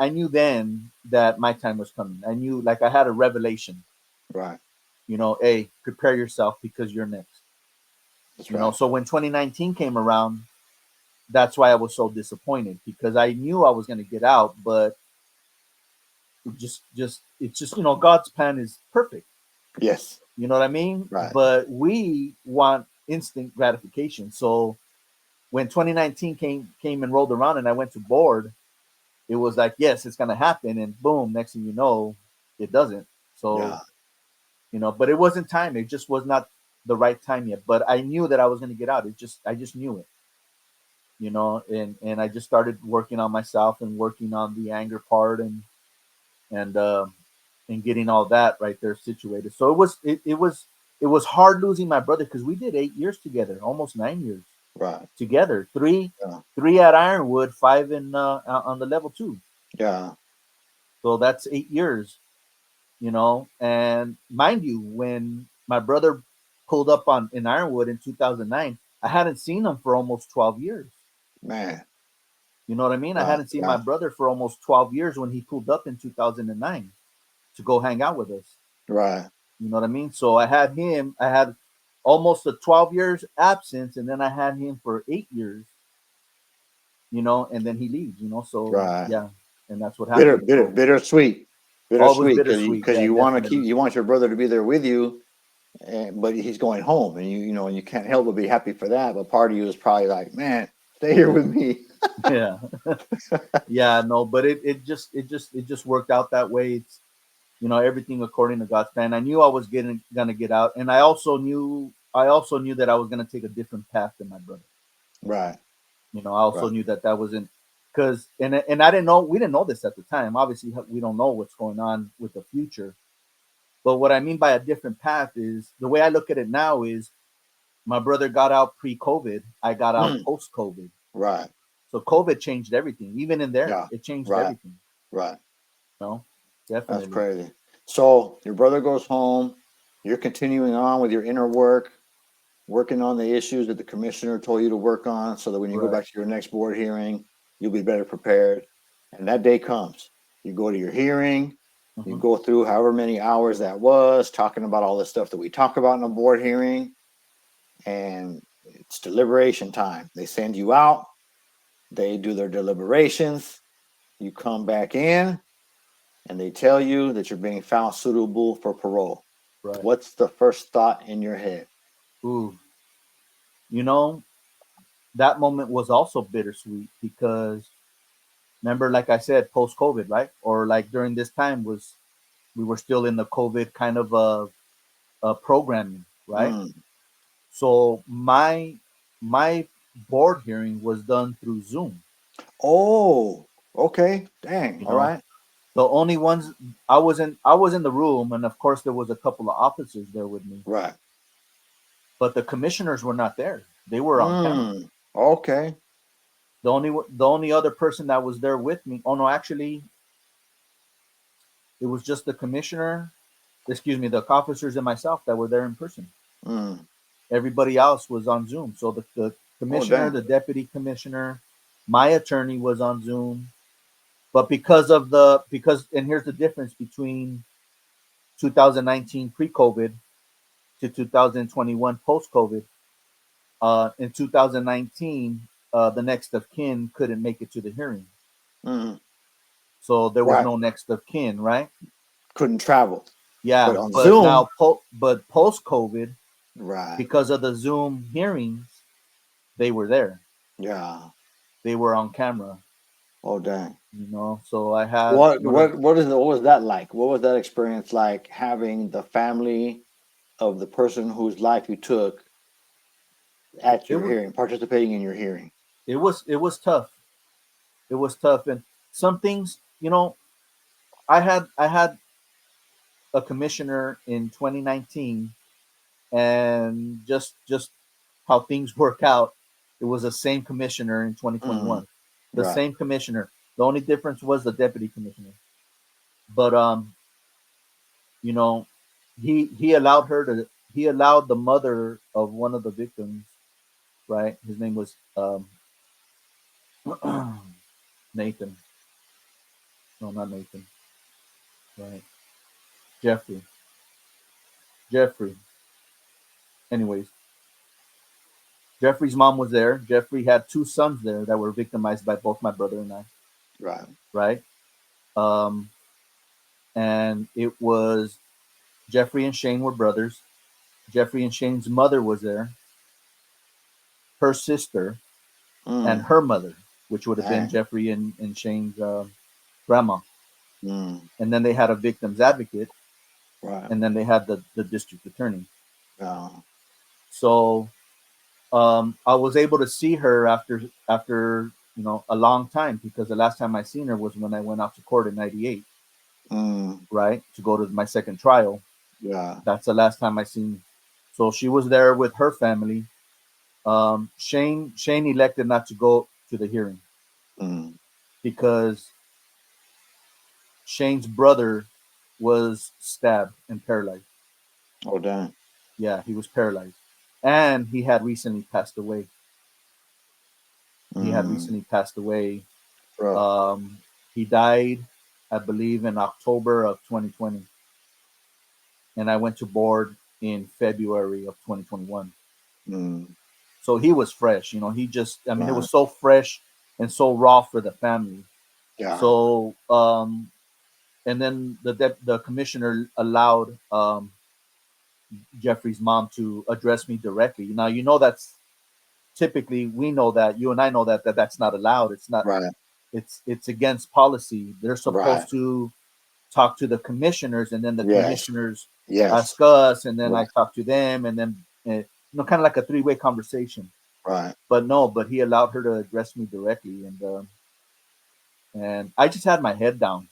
Speaker 2: that my time was coming. I knew, like, I had a revelation.
Speaker 1: right.
Speaker 2: Hey, prepare yourself because you're next.
Speaker 1: That's right.
Speaker 2: So when 2019 came around, that's why I was so disappointed because I knew I was going to get out, but it's just God's plan is perfect.
Speaker 1: Yes.
Speaker 2: You know what I mean?
Speaker 1: Right.
Speaker 2: But we want instant gratification. So when 2019 came and rolled around and I went to board, it was like, yes, it's gonna happen, and boom, next thing you know, it doesn't. So
Speaker 1: Yeah.
Speaker 2: but it wasn't time. It just was not the right time yet. But I knew that I was gonna get out. I just knew it. And I just started working on myself and working on the anger part and and getting all that right there situated. So it was hard losing my brother because we did 8 years together, almost 9 years
Speaker 1: Right.
Speaker 2: together. Three
Speaker 1: Yeah.
Speaker 2: three at Ironwood, five in on the level two.
Speaker 1: Yeah.
Speaker 2: So that's 8 years. And mind you, when my brother pulled up on in Ironwood in 2009, I hadn't seen him for almost 12 years.
Speaker 1: Man.
Speaker 2: You know what I mean? I
Speaker 1: Right.
Speaker 2: hadn't seen my
Speaker 1: Yeah.
Speaker 2: brother for almost 12 years when he pulled up in 2009 to go hang out with us.
Speaker 1: Right.
Speaker 2: You know what I mean? So I had almost a 12 years absence, and then I had him for 8 years, and then he leaves, so
Speaker 1: Right.
Speaker 2: yeah, and that's what happened. So,
Speaker 1: Bittersweet.
Speaker 2: oh, it was
Speaker 1: Bittersweet
Speaker 2: bittersweet.
Speaker 1: because
Speaker 2: Yeah,
Speaker 1: you want to
Speaker 2: definitely.
Speaker 1: keep you want your brother to be there with you, but he's going home, and and you can't help but be happy for that. But part of you is probably like, man, stay here
Speaker 2: Yeah.
Speaker 1: with me.
Speaker 2: Yeah. Yeah, no, but it just worked out that way. It's everything according to God's plan. I knew I was gonna get out, and I also knew that I was gonna take a different path than my brother.
Speaker 1: Right.
Speaker 2: I also
Speaker 1: Right.
Speaker 2: knew that wasn't because and I didn't know we didn't know this at the time. Obviously, we don't know what's going on with the future. But what I mean by a different path is the way I look at it now is my brother got out pre-COVID, I got out
Speaker 1: Mm.
Speaker 2: post-COVID.
Speaker 1: Right.
Speaker 2: So COVID changed everything. Even in there,
Speaker 1: Yeah.
Speaker 2: it changed
Speaker 1: Right.
Speaker 2: everything.
Speaker 1: Right.
Speaker 2: You know,
Speaker 1: That's
Speaker 2: definitely.
Speaker 1: crazy. So your brother goes home. You're continuing on with your inner work. working on the issues that the commissioner told you to work on, so that when you go
Speaker 2: Right.
Speaker 1: back to your next board hearing, you'll be better prepared. And that day comes. You go to your hearing, you
Speaker 2: Hmm.
Speaker 1: go through however many hours that was, talking about all the stuff that we talk about in a board hearing, and it's deliberation time. They send you out, they do their deliberations, you come back in, and they tell you that you're being found suitable for parole.
Speaker 2: Right.
Speaker 1: What's the first thought in your head?
Speaker 2: Ooh, you know, that moment was also bittersweet because remember, like I said, post COVID, right? Or like during this time was we were still in the COVID kind of programming, right?
Speaker 1: Mm.
Speaker 2: So my board hearing was done through Zoom.
Speaker 1: Oh, okay. Dang.
Speaker 2: You
Speaker 1: All
Speaker 2: know,
Speaker 1: right.
Speaker 2: the only ones I was in the room, and of course there was a couple of officers there with me,
Speaker 1: Right.
Speaker 2: but the commissioners were not there. They were on camera.
Speaker 1: Mm. Okay.
Speaker 2: The only other person that was there with me. Oh no, actually, it was just the commissioner. Excuse me, the officers and myself that were there in person.
Speaker 1: Mm.
Speaker 2: Everybody else was on Zoom. So the
Speaker 1: Oh,
Speaker 2: commissioner,
Speaker 1: dang.
Speaker 2: the deputy commissioner, my attorney was on Zoom. But because and here's the difference between 2019 pre-COVID to 2021 post-COVID. In 2019, the next of kin couldn't make it to the hearing,
Speaker 1: Mm.
Speaker 2: so there was
Speaker 1: Right.
Speaker 2: no next of kin, right?
Speaker 1: Couldn't travel, but
Speaker 2: Yeah,
Speaker 1: on
Speaker 2: but
Speaker 1: Zoom.
Speaker 2: now but post-COVID,
Speaker 1: Right.
Speaker 2: because of the Zoom hearings, they were there.
Speaker 1: Yeah.
Speaker 2: They were on camera,
Speaker 1: Oh, dang.
Speaker 2: So I had
Speaker 1: What
Speaker 2: one of
Speaker 1: what what is what was that like? What was that experience like, having the family of the person whose life you took at
Speaker 2: it
Speaker 1: your
Speaker 2: was
Speaker 1: hearing, participating in your hearing?
Speaker 2: it was tough. It was tough, and some things, I had a commissioner in 2019, and just how things work out, it was the same commissioner in
Speaker 1: Mm.
Speaker 2: 2021. The
Speaker 1: Right.
Speaker 2: same commissioner. The only difference was the deputy commissioner. But you know, he allowed her to he allowed the mother of one of the victims, right? His name was Nathan. No, not Nathan. Right. Jeffrey. Jeffrey. Anyways, Jeffrey's mom was there. Jeffrey had two sons there that were victimized by both my brother and I,
Speaker 1: Right.
Speaker 2: right? Um, and it was Jeffrey and Shane were brothers. Jeffrey and Shane's mother was there, her sister, and
Speaker 1: Mm.
Speaker 2: her mother, which would have been
Speaker 1: Dang.
Speaker 2: Jeffrey and Shane's grandma.
Speaker 1: Mm.
Speaker 2: And then they had a victim's advocate,
Speaker 1: Right.
Speaker 2: and then they had the district attorney.
Speaker 1: Yeah.
Speaker 2: So I was able to see her after a long time, because the last time I seen her was when I went out to court in '98,
Speaker 1: Mm.
Speaker 2: right, to go to my second trial.
Speaker 1: Yeah.
Speaker 2: That's the last time I seen. So she was there with her family. Shane elected not to go to the hearing
Speaker 1: Mm.
Speaker 2: because Shane's brother was stabbed and paralyzed.
Speaker 1: Oh, dang.
Speaker 2: Yeah, he was paralyzed, and he had recently passed away. He had
Speaker 1: Mm.
Speaker 2: recently passed away.
Speaker 1: Rough.
Speaker 2: Um, he died, I believe, in October of 2020, and I went to board in February of 2021.
Speaker 1: Mm.
Speaker 2: So he was fresh. I mean, it
Speaker 1: Right.
Speaker 2: was so fresh and so raw for the family.
Speaker 1: Yeah.
Speaker 2: So, and then the commissioner allowed Jeffrey's mom to address me directly. Now, that's typically, we know that, you and I know that that's not allowed. It's not.
Speaker 1: Right.
Speaker 2: It's against policy. They're
Speaker 1: Right.
Speaker 2: supposed to talk to the commissioners, and then the
Speaker 1: Yes.
Speaker 2: commissioners
Speaker 1: Yes.
Speaker 2: ask us, and then I
Speaker 1: Right.
Speaker 2: talk to them, and then kind of like a three-way conversation.
Speaker 1: Right.
Speaker 2: But no, but he allowed her to address me directly, and I just had my head down,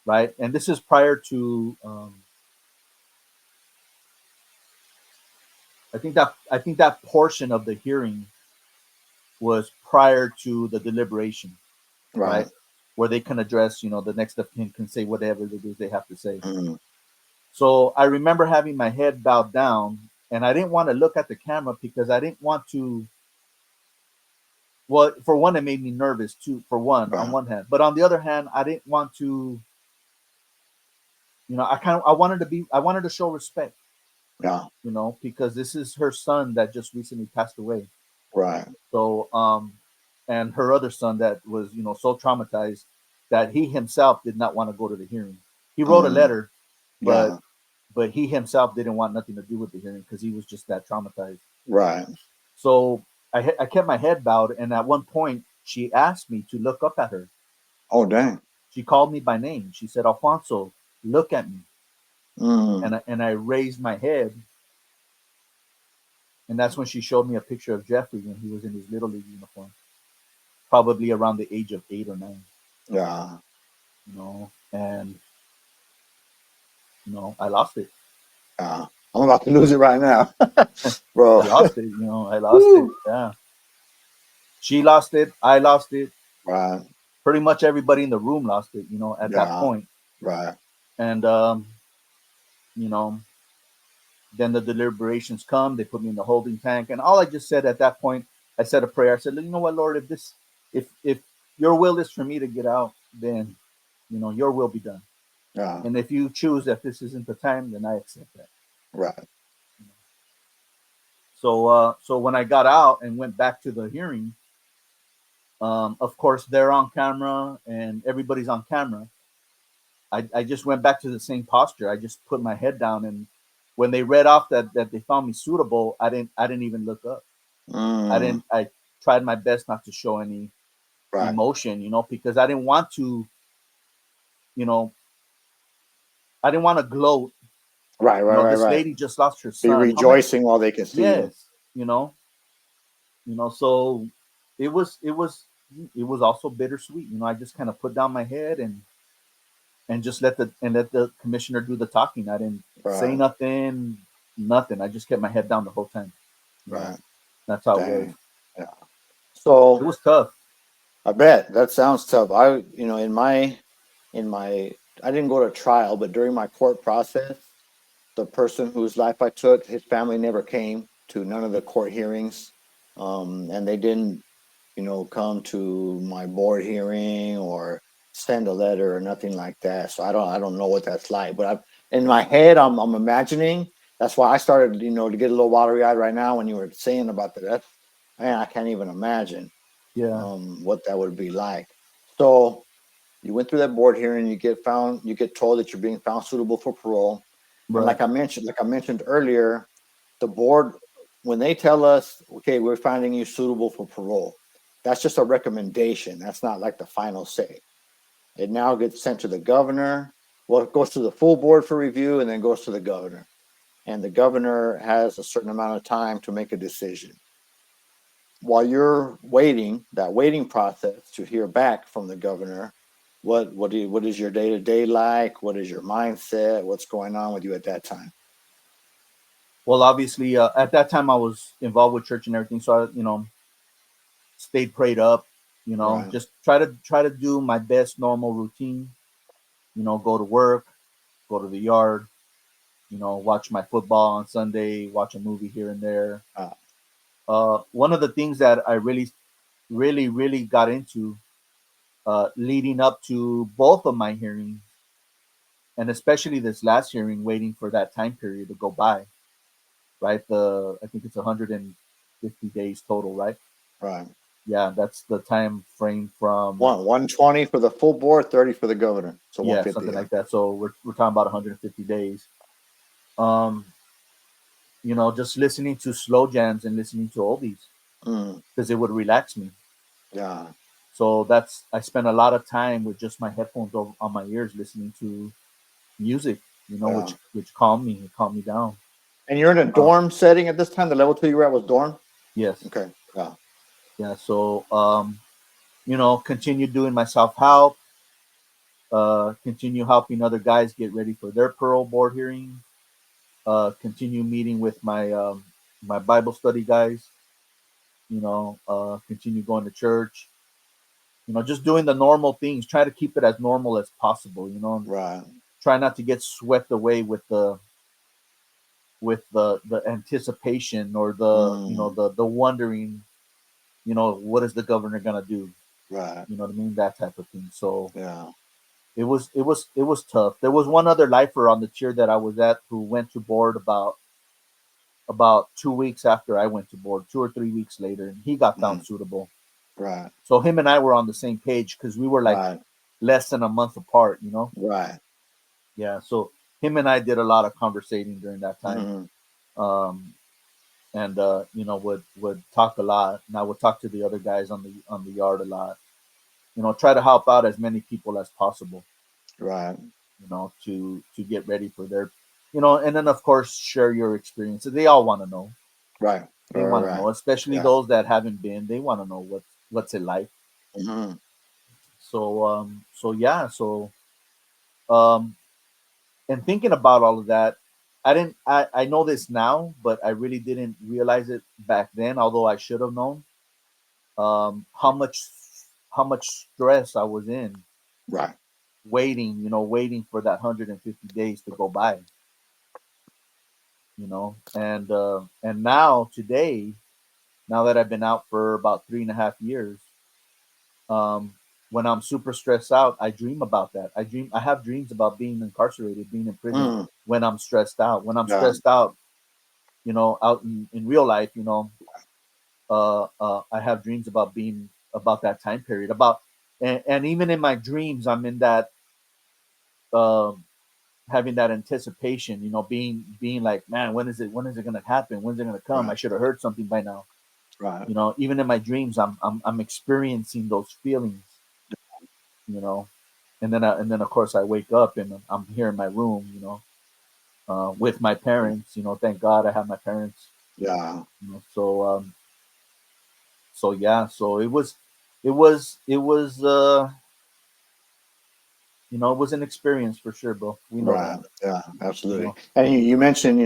Speaker 2: right? And this is prior to, I think that portion of the hearing was prior to the deliberation,
Speaker 1: Right.
Speaker 2: right? Where they can address, the next of kin can say whatever it is they have to say.
Speaker 1: Mm.
Speaker 2: So I remember having my head bowed down, and I didn't want to look at the camera because I didn't want to. Well, for one, it made me nervous too. For one, on
Speaker 1: Right.
Speaker 2: one hand, but on the other hand, I didn't want to. I wanted to show respect,
Speaker 1: Yeah.
Speaker 2: because this is her son that just recently passed away.
Speaker 1: Right.
Speaker 2: So, and her other son that was, so traumatized that he himself did not want to go to the hearing. He wrote a
Speaker 1: Mm,
Speaker 2: letter, but
Speaker 1: yeah.
Speaker 2: he himself didn't want nothing to do with the hearing because he was just that traumatized.
Speaker 1: Right.
Speaker 2: So I kept my head bowed, and at one point she asked me to look up at her.
Speaker 1: Oh, dang.
Speaker 2: She called me by name. She said, "Alfonso, look at me."
Speaker 1: Mm,
Speaker 2: And I raised my head, and that's when she showed me a picture of Jeffrey when he was in his little league uniform, probably around the age of 8 or 9.
Speaker 1: yeah.
Speaker 2: And I lost it.
Speaker 1: Yeah. I'm about to lose it right now,
Speaker 2: I
Speaker 1: bro.
Speaker 2: lost it. I lost it.
Speaker 1: Woo.
Speaker 2: Yeah, she lost it. I lost it.
Speaker 1: Right.
Speaker 2: Pretty much everybody in the room lost it. At that
Speaker 1: Yeah.
Speaker 2: point.
Speaker 1: Right.
Speaker 2: And you know, then the deliberations come. They put me in the holding tank, and all I just said at that point, I said a prayer. I said, "You know what, Lord, if your will is for me to get out, then your will be done.
Speaker 1: Yeah.
Speaker 2: And if you choose that this isn't the time, then I accept that."
Speaker 1: Right.
Speaker 2: So when I got out and went back to the hearing, of course they're on camera and everybody's on camera. I just went back to the same posture. I just put my head down, and when they read off that they found me suitable, I didn't even look up.
Speaker 1: Mm,
Speaker 2: I tried my best not to show any
Speaker 1: right.
Speaker 2: emotion, because I didn't want to, you know, I didn't want to gloat.
Speaker 1: Right. Right. Right.
Speaker 2: This
Speaker 1: Right.
Speaker 2: lady just lost her
Speaker 1: Be
Speaker 2: son. How many?
Speaker 1: rejoicing while they can see you.
Speaker 2: Yes, you know, so it was also bittersweet. I just kind of put down my head and just let the commissioner do the talking. I didn't say
Speaker 1: Right.
Speaker 2: nothing. I just kept my head down the whole time. You know,
Speaker 1: Right.
Speaker 2: that's how it was.
Speaker 1: Dang. Yeah.
Speaker 2: It
Speaker 1: So
Speaker 2: was tough.
Speaker 1: I bet that sounds tough. In my, I didn't go to trial, but during my court process, the person whose life I took, his family never came to none of the court hearings, and they didn't, come to my board hearing or send a letter or nothing like that. So I don't know what that's like. But in my head, I'm imagining. That's why I started, to get a little watery eyed right now when you were saying about that. Man, I can't even imagine
Speaker 2: Yeah.
Speaker 1: what that would be like. So you went through that board hearing, you get told that you're being found suitable for parole. And
Speaker 2: Right.
Speaker 1: like I mentioned earlier, the board, when they tell us, okay, we're finding you suitable for parole, that's just a recommendation. That's not like the final say. It now gets sent to the governor. Well, it goes to the full board for review and then goes to the governor. And the governor has a certain amount of time to make a decision. While you're waiting, that waiting process to hear back from the governor, what is your day to day like? What is your mindset? What's going on with you at that time?
Speaker 2: Well, obviously, at that time I was involved with church and everything, so I, stayed prayed up.
Speaker 1: Right.
Speaker 2: Just try to do my best normal routine. Go to work, go to the yard. Watch my football on Sunday, watch a movie here and there.
Speaker 1: Uh,
Speaker 2: One of the things that I really, really, really got into, leading up to both of my hearings, and especially this last hearing, waiting for that time period to go by, right? I think it's 150 days total, right?
Speaker 1: right.
Speaker 2: Yeah, that's the time frame from,
Speaker 1: 120 for the full board, 30 for the governor. So
Speaker 2: yeah,
Speaker 1: 150.
Speaker 2: something
Speaker 1: Yeah.
Speaker 2: like that. So we're talking about 150 days. Um, just listening to slow jams and listening to oldies
Speaker 1: Mm,
Speaker 2: because it would relax me.
Speaker 1: yeah.
Speaker 2: So I spent a lot of time with just my headphones on my ears, listening to music,
Speaker 1: Yeah.
Speaker 2: which calmed me down.
Speaker 1: And you're in a
Speaker 2: Uh,
Speaker 1: dorm setting at this time. The level two you were at was dorm.
Speaker 2: yes,
Speaker 1: Okay. Yeah.
Speaker 2: yeah. So continue doing my self help, continue helping other guys get ready for their parole board hearing, continue meeting with my Bible study guys, continue going to church, just doing the normal things. Try to keep it as normal as possible.
Speaker 1: Right.
Speaker 2: Try not to get swept away with with the anticipation or the
Speaker 1: Mm,
Speaker 2: the wondering, what is the governor gonna do?
Speaker 1: right.
Speaker 2: You know what I mean? That type of thing. So
Speaker 1: Yeah.
Speaker 2: it was tough. There was one other lifer on the tier that I was at who went to board about 2 weeks after I went to board, 2 or 3 weeks later, and he got found
Speaker 1: Mm,
Speaker 2: suitable.
Speaker 1: right.
Speaker 2: So him and I were on the same page because we were like
Speaker 1: Right.
Speaker 2: less than a month apart.
Speaker 1: Right.
Speaker 2: Yeah. So him and I did a lot of conversating during that time.
Speaker 1: Hmm.
Speaker 2: Um, and would talk a lot, and I would talk to the other guys on the yard a lot. Try to help out as many people as possible.
Speaker 1: Right.
Speaker 2: To get ready for their, and then of course share your experiences. They all want to know.
Speaker 1: Right.
Speaker 2: They
Speaker 1: Right.
Speaker 2: want to
Speaker 1: Right.
Speaker 2: know, especially
Speaker 1: Yeah.
Speaker 2: those that haven't been. They want to know what's it like.
Speaker 1: Hmm.
Speaker 2: So yeah. Um, and thinking about all of that, I didn't. I know this now, but I really didn't realize it back then. Although I should have known how much stress I was in
Speaker 1: Right.
Speaker 2: waiting for that 150 days to go by. And now today, now that I've been out for about 3.5 years, um, when I'm super stressed out, I dream about that. I have dreams about being incarcerated, being in prison
Speaker 1: Mm,
Speaker 2: when I'm stressed out. When I'm
Speaker 1: yeah.
Speaker 2: stressed out, out in real life, I have dreams about that time period. And even in my dreams, I'm in that, um, having that anticipation. Being like, man, when is it gonna happen? When's it gonna come? I
Speaker 1: Right.
Speaker 2: should have heard something by now.
Speaker 1: Right.
Speaker 2: Even in my dreams, I'm experiencing those feelings. You know, and then of course I wake up and I'm here in my room. With my parents. Thank God I have my parents.
Speaker 1: Yeah.
Speaker 2: So yeah, so it was an experience for sure, bro. We know
Speaker 1: Right.
Speaker 2: that.
Speaker 1: Yeah.
Speaker 2: You
Speaker 1: Absolutely.
Speaker 2: know,
Speaker 1: And you mentioned,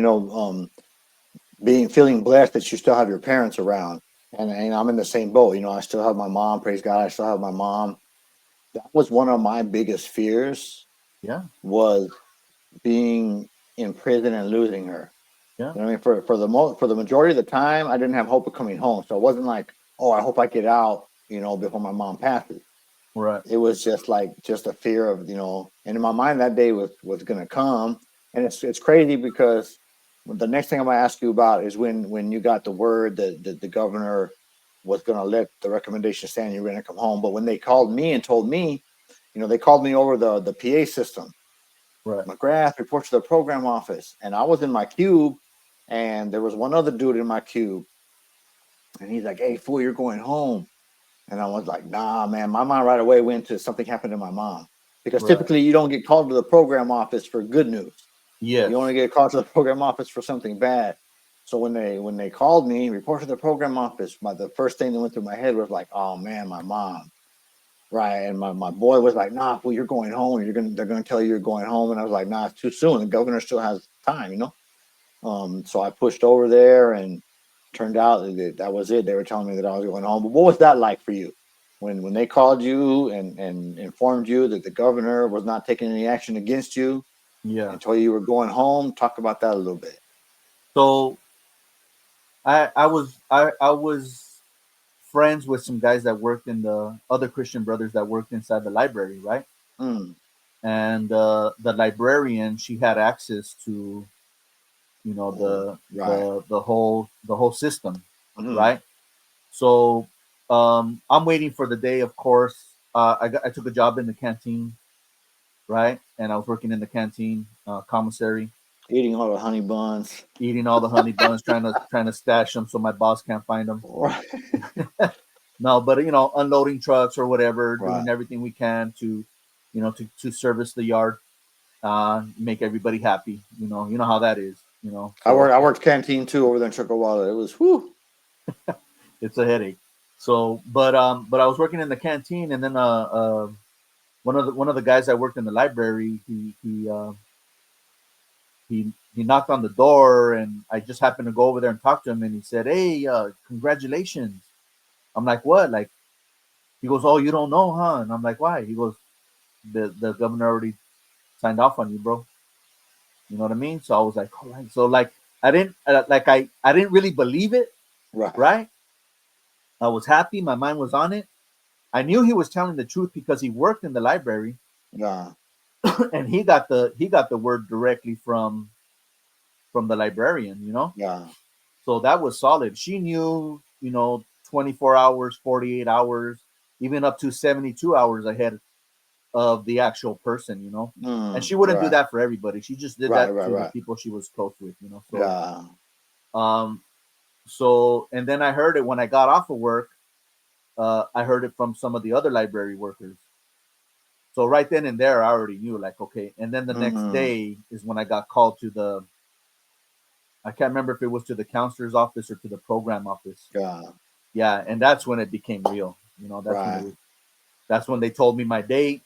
Speaker 1: being feeling blessed that you still have your parents around. And I'm in the same boat. I still have my mom. Praise God, I still have my mom. That was one of my biggest fears,
Speaker 2: yeah,
Speaker 1: was being in prison and losing her.
Speaker 2: yeah,
Speaker 1: I mean, for the majority of the time, I didn't have hope of coming home. So it wasn't like, oh, I hope I get out, before my mom passes.
Speaker 2: right,
Speaker 1: It was just a fear of, and in my mind that day was gonna come. And it's crazy because the next thing I'm gonna ask you about is when you got the word that the governor was gonna let the recommendation stand, you were gonna come home. But when they called me and told me, they called me over the PA system.
Speaker 2: right,
Speaker 1: McGrath, report to the program office. And I was in my cube, and there was one other dude in my cube, and he's like, "Hey, fool, you're going home." And I was like, "Nah, man." My mind right away went to something happened to my mom, because
Speaker 2: right.
Speaker 1: typically you don't get called to the program office for good news. You only
Speaker 2: Yes,
Speaker 1: get called to the program office for something bad. So when they called me, report to the program office, the first thing that went through my head was like, "Oh man, my mom." Right. And my boy was like, "Nah, well, you're going home. They're gonna tell you you're going home." And I was like, "Nah, it's too soon. The governor still has time." So I pushed over there, and turned out that was it. They were telling me that I was going home. But what was that like for you? When they called you and informed you that the governor was not taking any action against you
Speaker 2: yeah.
Speaker 1: and told you you were going home? Talk about that a little bit.
Speaker 2: So I was friends with some guys that worked in the other Christian brothers that worked inside the library, right?
Speaker 1: Mm,
Speaker 2: And the librarian, she had access to
Speaker 1: oh,
Speaker 2: the
Speaker 1: right.
Speaker 2: the the whole system,
Speaker 1: Hmm.
Speaker 2: right? So I'm waiting for the day. Of course, I took a job in the canteen, right? And I was working in the canteen, commissary,
Speaker 1: Eating all the honey buns.
Speaker 2: eating all the honey buns, trying to stash them so my boss can't find them.
Speaker 1: Right.
Speaker 2: No, but unloading trucks or whatever,
Speaker 1: Right.
Speaker 2: doing everything we can to service the yard, make everybody happy. You know how that is.
Speaker 1: I
Speaker 2: So
Speaker 1: worked I worked canteen too over there in Chocowalla. It was whew.
Speaker 2: it's a headache. So, but I was working in the canteen, and then one of the guys that worked in the library, he knocked on the door, and I just happened to go over there and talk to him, and he said, "Hey, congratulations." I'm like, "What?" Like, he goes, "Oh, you don't know, huh?" And I'm like, "Why?" He goes, "The governor already signed off on you, bro." You know what I mean? So I was like, "All right." So like I didn't I didn't really believe it,
Speaker 1: Right.
Speaker 2: right? I was happy, my mind was on it. I knew he was telling the truth because he worked in the library
Speaker 1: Yeah.
Speaker 2: and he got the word directly from the librarian, you know?
Speaker 1: Yeah.
Speaker 2: So that was solid. She knew, 24 hours, 48 hours, even up to 72 hours ahead of the actual person, you know? And she wouldn't do
Speaker 1: Right.
Speaker 2: that for everybody. She just did
Speaker 1: Right.
Speaker 2: that
Speaker 1: Right.
Speaker 2: to the
Speaker 1: Right.
Speaker 2: people she was close with, you know? So,
Speaker 1: Yeah.
Speaker 2: um, and then I heard it when I got off of work. I heard it from some of the other library workers. So right then and there, I already knew, like, okay. And then the next
Speaker 1: Mm-hmm.
Speaker 2: day is when I got called to I can't remember if it was to the counselor's office or to the program office.
Speaker 1: Yeah.
Speaker 2: Yeah, and that's when it became real.
Speaker 1: Right.
Speaker 2: That's when they told me my date,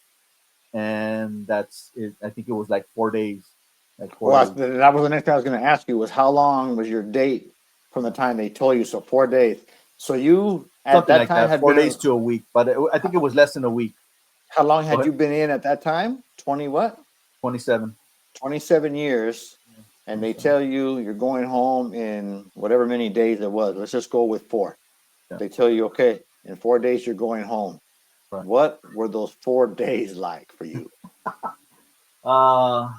Speaker 2: and that's it. I think it was like 4 days, like four
Speaker 1: Well,
Speaker 2: days,
Speaker 1: that was the next thing I was going to ask you was how long was your date from the time they told you? So 4 days. So you at
Speaker 2: something
Speaker 1: that
Speaker 2: like
Speaker 1: time
Speaker 2: that.
Speaker 1: had
Speaker 2: 4 days
Speaker 1: been,
Speaker 2: to a week, but I think it was less than a week.
Speaker 1: how long
Speaker 2: Go
Speaker 1: had
Speaker 2: ahead.
Speaker 1: you been in at that time? 20 what?
Speaker 2: 27.
Speaker 1: 27 years. And they
Speaker 2: 27.
Speaker 1: tell you you're going home in whatever many days it was. Let's just go with 4.
Speaker 2: Yeah,
Speaker 1: They tell you, okay, in 4 days you're going home.
Speaker 2: right.
Speaker 1: What were those 4 days like for you?
Speaker 2: Uh,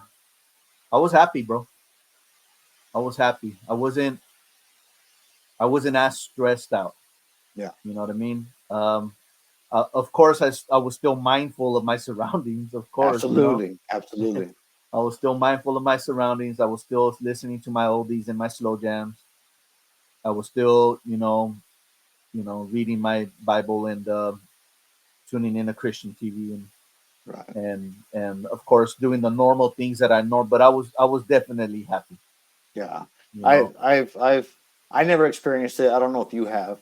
Speaker 2: I was happy, bro. I was happy. I wasn't as stressed out.
Speaker 1: Yeah,
Speaker 2: You know what I mean? Of course, I was still mindful of my surroundings. Of course,
Speaker 1: absolutely. Absolutely.
Speaker 2: I was still mindful of my surroundings. I was still listening to my oldies and my slow jams. I was still, reading my Bible and tuning in to Christian TV
Speaker 1: Right.
Speaker 2: and of course doing the normal things that I know. But I was definitely happy.
Speaker 1: Yeah.
Speaker 2: You
Speaker 1: I
Speaker 2: know,
Speaker 1: I never experienced it. I don't know if you have,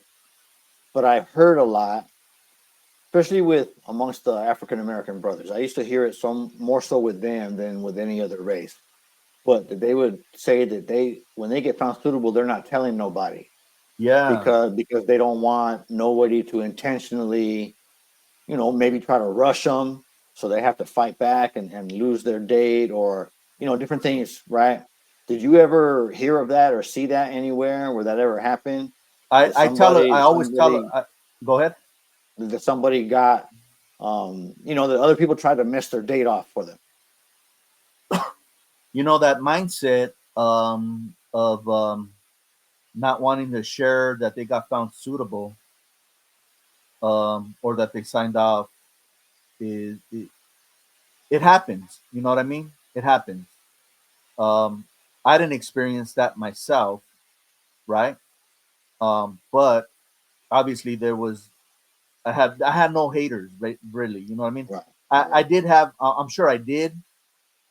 Speaker 1: but I've heard a lot, especially with amongst the African American brothers. I used to hear it some more so with them than with any other race. But that they would say that they when they get found suitable, they're not telling nobody
Speaker 2: yeah.
Speaker 1: because they don't want nobody to intentionally, maybe try to rush them, so they have to fight back and lose their date or different things, right? Did you ever hear of that or see that anywhere where that ever happened? That
Speaker 2: I
Speaker 1: somebody
Speaker 2: always tell her,
Speaker 1: somebody
Speaker 2: go ahead.
Speaker 1: that somebody got that other people tried to mess their date off for them.
Speaker 2: That mindset of not wanting to share that they got found suitable or that they signed off is it happens. You know what I mean? It happens. Um, I didn't experience that myself, right? But obviously there was I had no haters, right? Really, you know what I mean?
Speaker 1: Right,
Speaker 2: I
Speaker 1: right,
Speaker 2: did have I'm sure I did,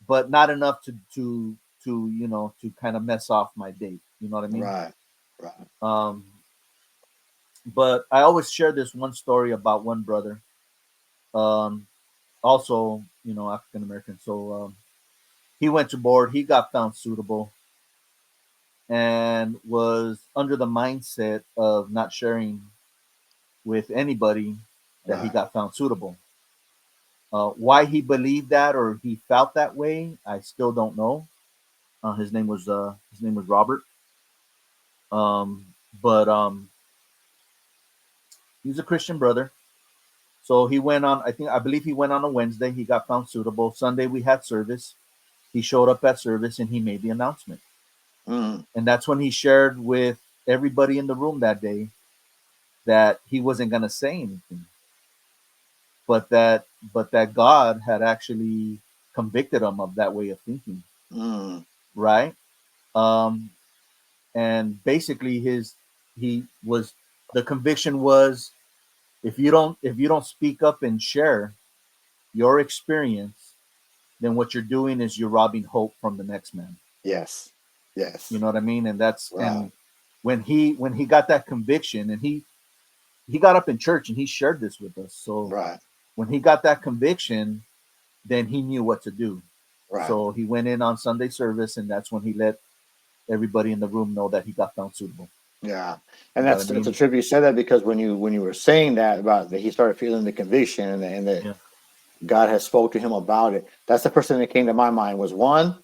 Speaker 2: but not enough to kind of mess off my date. You know what I mean?
Speaker 1: right, right,
Speaker 2: Um, but I always share this one story about one brother, um, also African American. So he went to board. He got found suitable and was under the mindset of not sharing with anybody that he
Speaker 1: right.
Speaker 2: got found suitable. Why he believed that or he felt that way, I still don't know. His name was Robert. Um, but he's a Christian brother. So he went on. I believe he went on a Wednesday. He got found suitable. Sunday we had service. He showed up at service and he made the announcement.
Speaker 1: Mm,
Speaker 2: And that's when he shared with everybody in the room that day that he wasn't going to say anything, but that God had actually convicted him of that way of thinking,
Speaker 1: mm,
Speaker 2: right? Um, and basically he was the conviction was if you don't speak up and share your experience, then what you're doing is you're robbing hope from the next man.
Speaker 1: yes,
Speaker 2: You
Speaker 1: yes,
Speaker 2: know what I mean?
Speaker 1: right,
Speaker 2: And when he got that conviction and he got up in church and he shared this with us. So
Speaker 1: right,
Speaker 2: when he got that conviction, then he knew what to do.
Speaker 1: right.
Speaker 2: So he went in on Sunday service, and that's when he let everybody in the room know that he got found suitable.
Speaker 1: Yeah,
Speaker 2: You
Speaker 1: and
Speaker 2: know what I
Speaker 1: that's a
Speaker 2: mean?
Speaker 1: trip you said that because when you were saying that about that he started feeling the conviction and that
Speaker 2: Yeah.
Speaker 1: God has spoke to him about it. That's the person that came to my mind was one.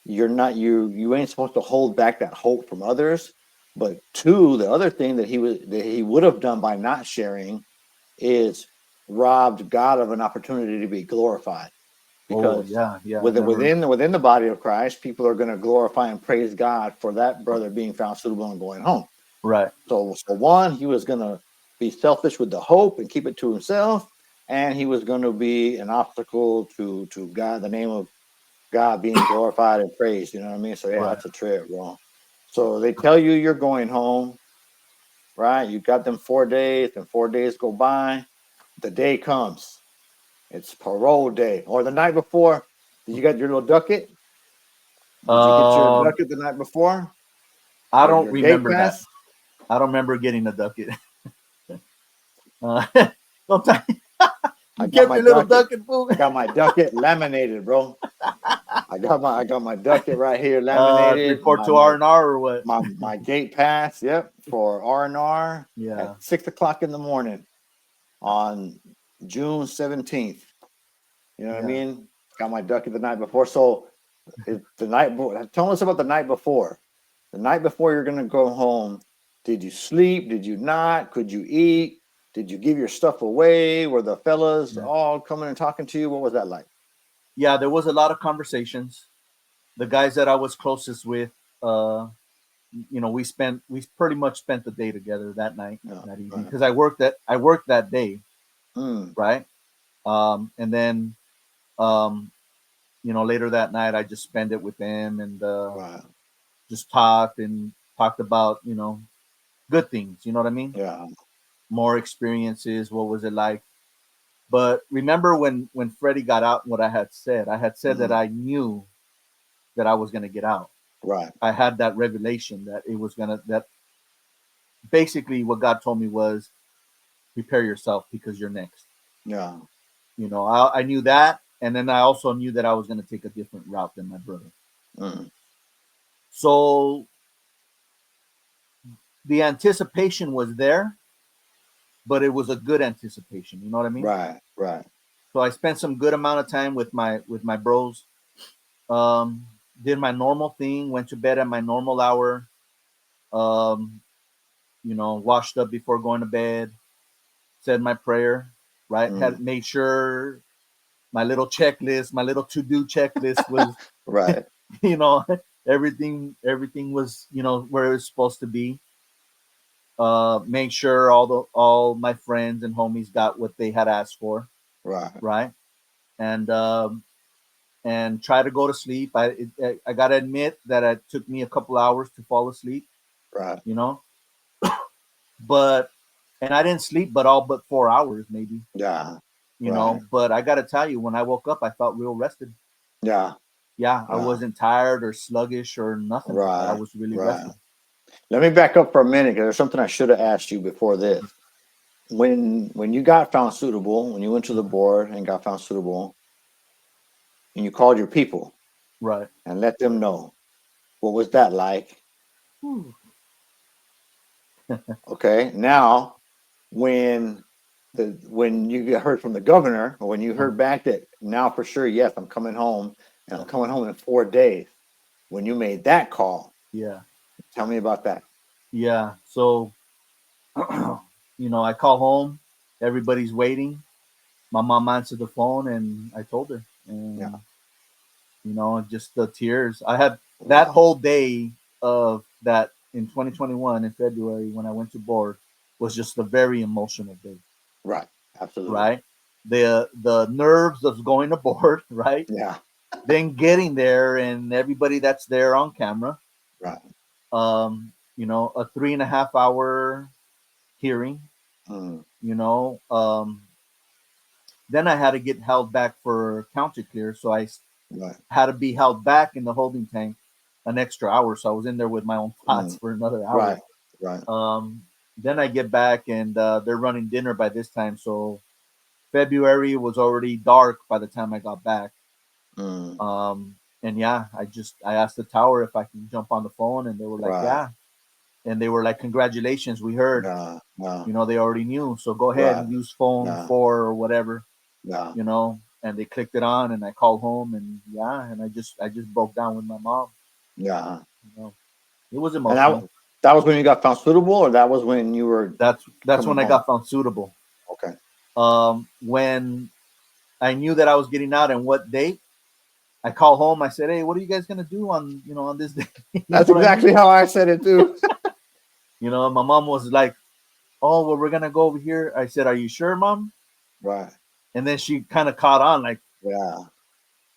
Speaker 1: you're not you ain't supposed to hold back that hope from others. But two, the other thing that he would have done by not sharing is robbed God of an opportunity to be glorified.
Speaker 2: Oh
Speaker 1: Because
Speaker 2: yeah, yeah. Never.
Speaker 1: within the body of Christ, people are going to glorify and praise God for that brother being found suitable and going home.
Speaker 2: Right.
Speaker 1: So one, he was going to be selfish with the hope and keep it to himself, and he was going to be an obstacle to God, the name of God being glorified and praised. You know what I mean? So yeah,
Speaker 2: Right.
Speaker 1: that's a trip, bro. So they tell you you're going home, right? You got them 4 days, and 4 days go by. The day comes. It's parole day, or the night before. Did you get your little ducket? Did you get your
Speaker 2: Um,
Speaker 1: ducket the night before?
Speaker 2: I don't
Speaker 1: Your gate
Speaker 2: remember that.
Speaker 1: pass?
Speaker 2: I don't remember getting a ducat. Uh, sometimes
Speaker 1: I
Speaker 2: you
Speaker 1: got
Speaker 2: kept
Speaker 1: my
Speaker 2: your little
Speaker 1: ducket.
Speaker 2: ducat, fool.
Speaker 1: I got my ducket laminated, bro. I got my ducket right here laminated.
Speaker 2: Report to R&R or what?
Speaker 1: My gate pass, yep, for R&R
Speaker 2: Yeah,
Speaker 1: at 6 o'clock in the morning on June 17th. You know what I
Speaker 2: yeah.
Speaker 1: mean? Got my ducket the night before. So the night. Tell us about the night before. The night before you're gonna go home. Did you sleep? Did you not? Could you eat? Did you give your stuff away? Were the fellas
Speaker 2: Yeah.
Speaker 1: all coming and talking to you? What was that like?
Speaker 2: Yeah, there was a lot of conversations. The guys that I was closest with, uh, we pretty much spent the day together that night,
Speaker 1: Yeah,
Speaker 2: that evening,
Speaker 1: right.
Speaker 2: because I worked that day,
Speaker 1: Mm,
Speaker 2: right? And then later that night I just spent it with them and
Speaker 1: right.
Speaker 2: just talked about good things. You know what I mean?
Speaker 1: Yeah.
Speaker 2: More experiences. What was it like? But remember when Freddie got out, what I had said that
Speaker 1: Hmm.
Speaker 2: I knew that I was going to get out.
Speaker 1: Right.
Speaker 2: I had that revelation that it was gonna that basically what God told me was prepare yourself because you're next.
Speaker 1: Yeah.
Speaker 2: I knew that, and then I also knew that I was going to take a different route than my brother.
Speaker 1: Mm,
Speaker 2: So the anticipation was there, but it was a good anticipation. You know what I mean?
Speaker 1: right. Right.
Speaker 2: So I spent some good amount of time with my bros. Um, did my normal thing, went to bed at my normal hour. Um, washed up before going to bed, said my prayer, right?
Speaker 1: Mm,
Speaker 2: Had made sure my little checklist, my little to-do checklist was,
Speaker 1: right.
Speaker 2: you know, everything was, where it was supposed to be. Make sure all my friends and homies got what they had asked for,
Speaker 1: Right.
Speaker 2: right? And try to go to sleep. I gotta admit that it took me a couple hours to fall asleep,
Speaker 1: Right.
Speaker 2: you know, but and I didn't sleep but all but 4 hours maybe,
Speaker 1: Yeah. Right.
Speaker 2: But I gotta tell you, when I woke up, I felt real rested.
Speaker 1: Yeah.
Speaker 2: Yeah, I
Speaker 1: Yeah.
Speaker 2: wasn't tired or sluggish or nothing like that. I
Speaker 1: Right.
Speaker 2: was really
Speaker 1: Right.
Speaker 2: rested.
Speaker 1: Let me back up for a minute because there's something I should have asked you before this. When you got found suitable, when you went to the board and got found suitable, and you called your people
Speaker 2: Right.
Speaker 1: and let them know, what was that like?
Speaker 2: Whew.
Speaker 1: Okay. Now, when when you get heard from the governor, or when you
Speaker 2: Uh,
Speaker 1: heard back that now for sure, yes, I'm coming home, and I'm coming home in 4 days. When you made that call,
Speaker 2: yeah.
Speaker 1: tell me about that.
Speaker 2: Yeah. So, I call home. Everybody's waiting. My mom answered the phone, and I told her,
Speaker 1: Yeah.
Speaker 2: and just the tears. I had that
Speaker 1: Wow.
Speaker 2: whole day of that in 2021 in February when I went to board was just a very emotional day,
Speaker 1: Right. Absolutely.
Speaker 2: right? The nerves of going to board, right?
Speaker 1: Yeah.
Speaker 2: Then getting there and everybody that's there on camera.
Speaker 1: Right.
Speaker 2: A 3.5 hour hearing.
Speaker 1: Mm,
Speaker 2: You know, then I had to get held back for counter clear, so I
Speaker 1: right.
Speaker 2: had to be held back in the holding tank an extra hour. So I was in there with my own pots
Speaker 1: Mm,
Speaker 2: for another hour.
Speaker 1: right. Right.
Speaker 2: Then I get back and they're running dinner by this time. So February was already dark by the time I got back.
Speaker 1: Mm,
Speaker 2: And yeah, I asked the tower if I can jump on the phone, and they were like,
Speaker 1: right.
Speaker 2: yeah. And they were like, congratulations, we heard.
Speaker 1: Yeah. Yeah.
Speaker 2: They already knew. So go ahead
Speaker 1: Right.
Speaker 2: and use phone
Speaker 1: Yeah.
Speaker 2: four or whatever,
Speaker 1: Yeah.
Speaker 2: you know. and they clicked it on, and I called home, and yeah, and I just broke down with my mom.
Speaker 1: Yeah.
Speaker 2: You know, it was
Speaker 1: And
Speaker 2: emotional.
Speaker 1: that was when you got found suitable, or that was when you were
Speaker 2: That's
Speaker 1: coming
Speaker 2: when I
Speaker 1: home?
Speaker 2: got found suitable.
Speaker 1: Okay.
Speaker 2: When I knew that I was getting out and what date, I called home. I said, "Hey, what are you guys gonna do on on this day?" You know
Speaker 1: That's
Speaker 2: what I mean?
Speaker 1: exactly how I said it too.
Speaker 2: My mom was like, "Oh, well, we're gonna go over here." I said, "Are you sure, mom?"
Speaker 1: Right.
Speaker 2: And then she kind of caught on, like,
Speaker 1: Yeah.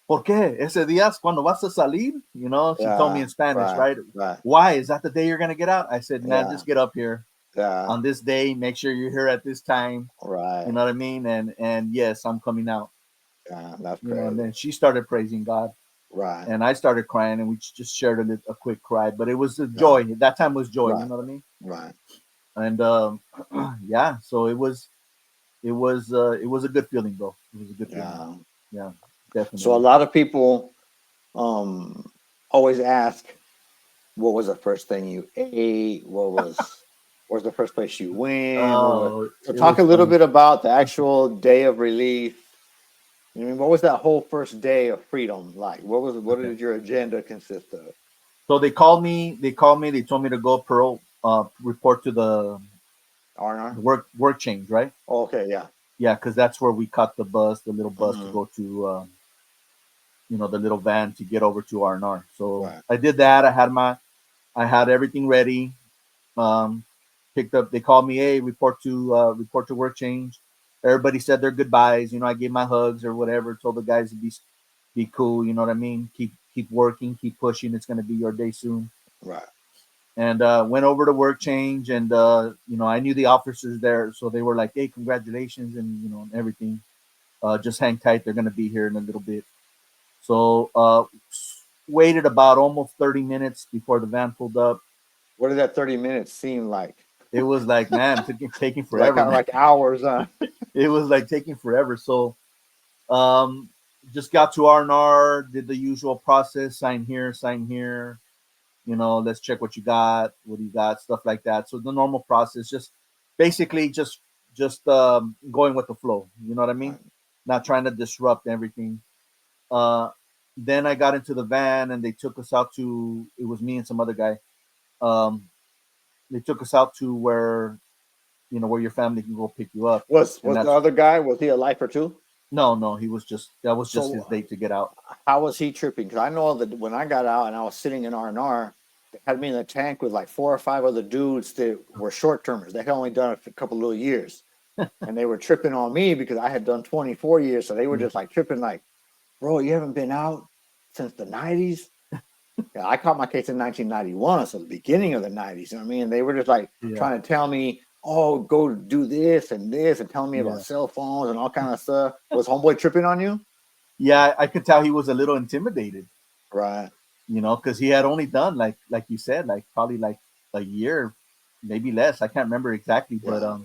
Speaker 2: ¿Por qué? Ese día es cuando vas a salir? She told me
Speaker 1: Yeah.
Speaker 2: in Spanish,
Speaker 1: Right.
Speaker 2: right?
Speaker 1: Right.
Speaker 2: Why? Is that the day you're gonna get out? I said, man,
Speaker 1: Yeah.
Speaker 2: just get up here
Speaker 1: Yeah.
Speaker 2: on this day. Make sure you're here at this time. You
Speaker 1: Right.
Speaker 2: know what I mean? And yes, I'm coming out.
Speaker 1: Yeah. That's
Speaker 2: And
Speaker 1: crazy.
Speaker 2: then she started praising God,
Speaker 1: Right.
Speaker 2: and I started crying, and we just shared a quick cry. But it was a
Speaker 1: Yeah.
Speaker 2: joy. That time was joy. You
Speaker 1: Right.
Speaker 2: know what I mean?
Speaker 1: Right.
Speaker 2: And yeah, so it was a good feeling, bro. It was a good feeling.
Speaker 1: Yeah.
Speaker 2: Yeah,
Speaker 1: So a
Speaker 2: definitely.
Speaker 1: lot of people um always ask, what was the first thing you ate? What was the first place you went?
Speaker 2: Oh,
Speaker 1: So
Speaker 2: it
Speaker 1: talk
Speaker 2: was
Speaker 1: a little
Speaker 2: funny.
Speaker 1: bit about the actual day of relief. I mean, what was that whole first day of freedom like? What
Speaker 2: Okay.
Speaker 1: did your agenda consist of?
Speaker 2: So they called me. They called me. They told me to go report to the
Speaker 1: R&R?
Speaker 2: work change, right?
Speaker 1: Oh, okay, yeah.
Speaker 2: Yeah, because that's where we caught the little bus to
Speaker 1: Hmm.
Speaker 2: go to, the little van to get over to R&R. So
Speaker 1: Right,
Speaker 2: I did that. I had everything ready. Um, Picked up. They called me. Hey, report to work change. Everybody said their goodbyes. I gave my hugs or whatever. Told the guys to be cool. You know what I mean? Keep working. Keep pushing. It's gonna be your day soon.
Speaker 1: right,
Speaker 2: And went over to work change, and I knew the officers there, so they were like, hey, congratulations, and and everything. Just hang tight, they're going to be here in a little bit. So waited about almost 30 minutes before the van pulled up.
Speaker 1: what did that 30 minutes seem like?
Speaker 2: It was like, man, taking
Speaker 1: Like
Speaker 2: forever, man.
Speaker 1: like hours, huh?
Speaker 2: It was like taking forever. So um just got to R&R, did the usual process, sign here, let's check what do you got, stuff like that. So the normal process, just basically just going with the flow. You know what I mean?
Speaker 1: Right.
Speaker 2: Not trying to disrupt everything. Uh, then I got into the van, and they took us out to. It was me and some other guy. Um, they took us out to where your family can go pick you up, and
Speaker 1: Was the
Speaker 2: that's
Speaker 1: other guy, was he a lifer too?
Speaker 2: no, he was just that was just
Speaker 1: So
Speaker 2: his date to get out.
Speaker 1: how was he tripping? Because I know that when I got out and I was sitting in R&R, they had me in the tank with like 4 or 5 other dudes that were short termers. They had only done it for a couple little years, and they were tripping on me because I had done 24 years. So they were
Speaker 2: Yeah,
Speaker 1: just like tripping, like, bro, you haven't been out since the 90s? Yeah, I caught my case in 1991, so the beginning of the 90s. You know what I mean? They were just like
Speaker 2: yeah,
Speaker 1: trying to tell me, oh, go do this, and telling me about
Speaker 2: yeah.
Speaker 1: cell phones and all kind of stuff. Was homeboy tripping on you?
Speaker 2: Yeah, I could tell he was a little intimidated.
Speaker 1: Right.
Speaker 2: Because he had only done like you said, like probably like a year, maybe less. I can't remember exactly, but
Speaker 1: Yeah.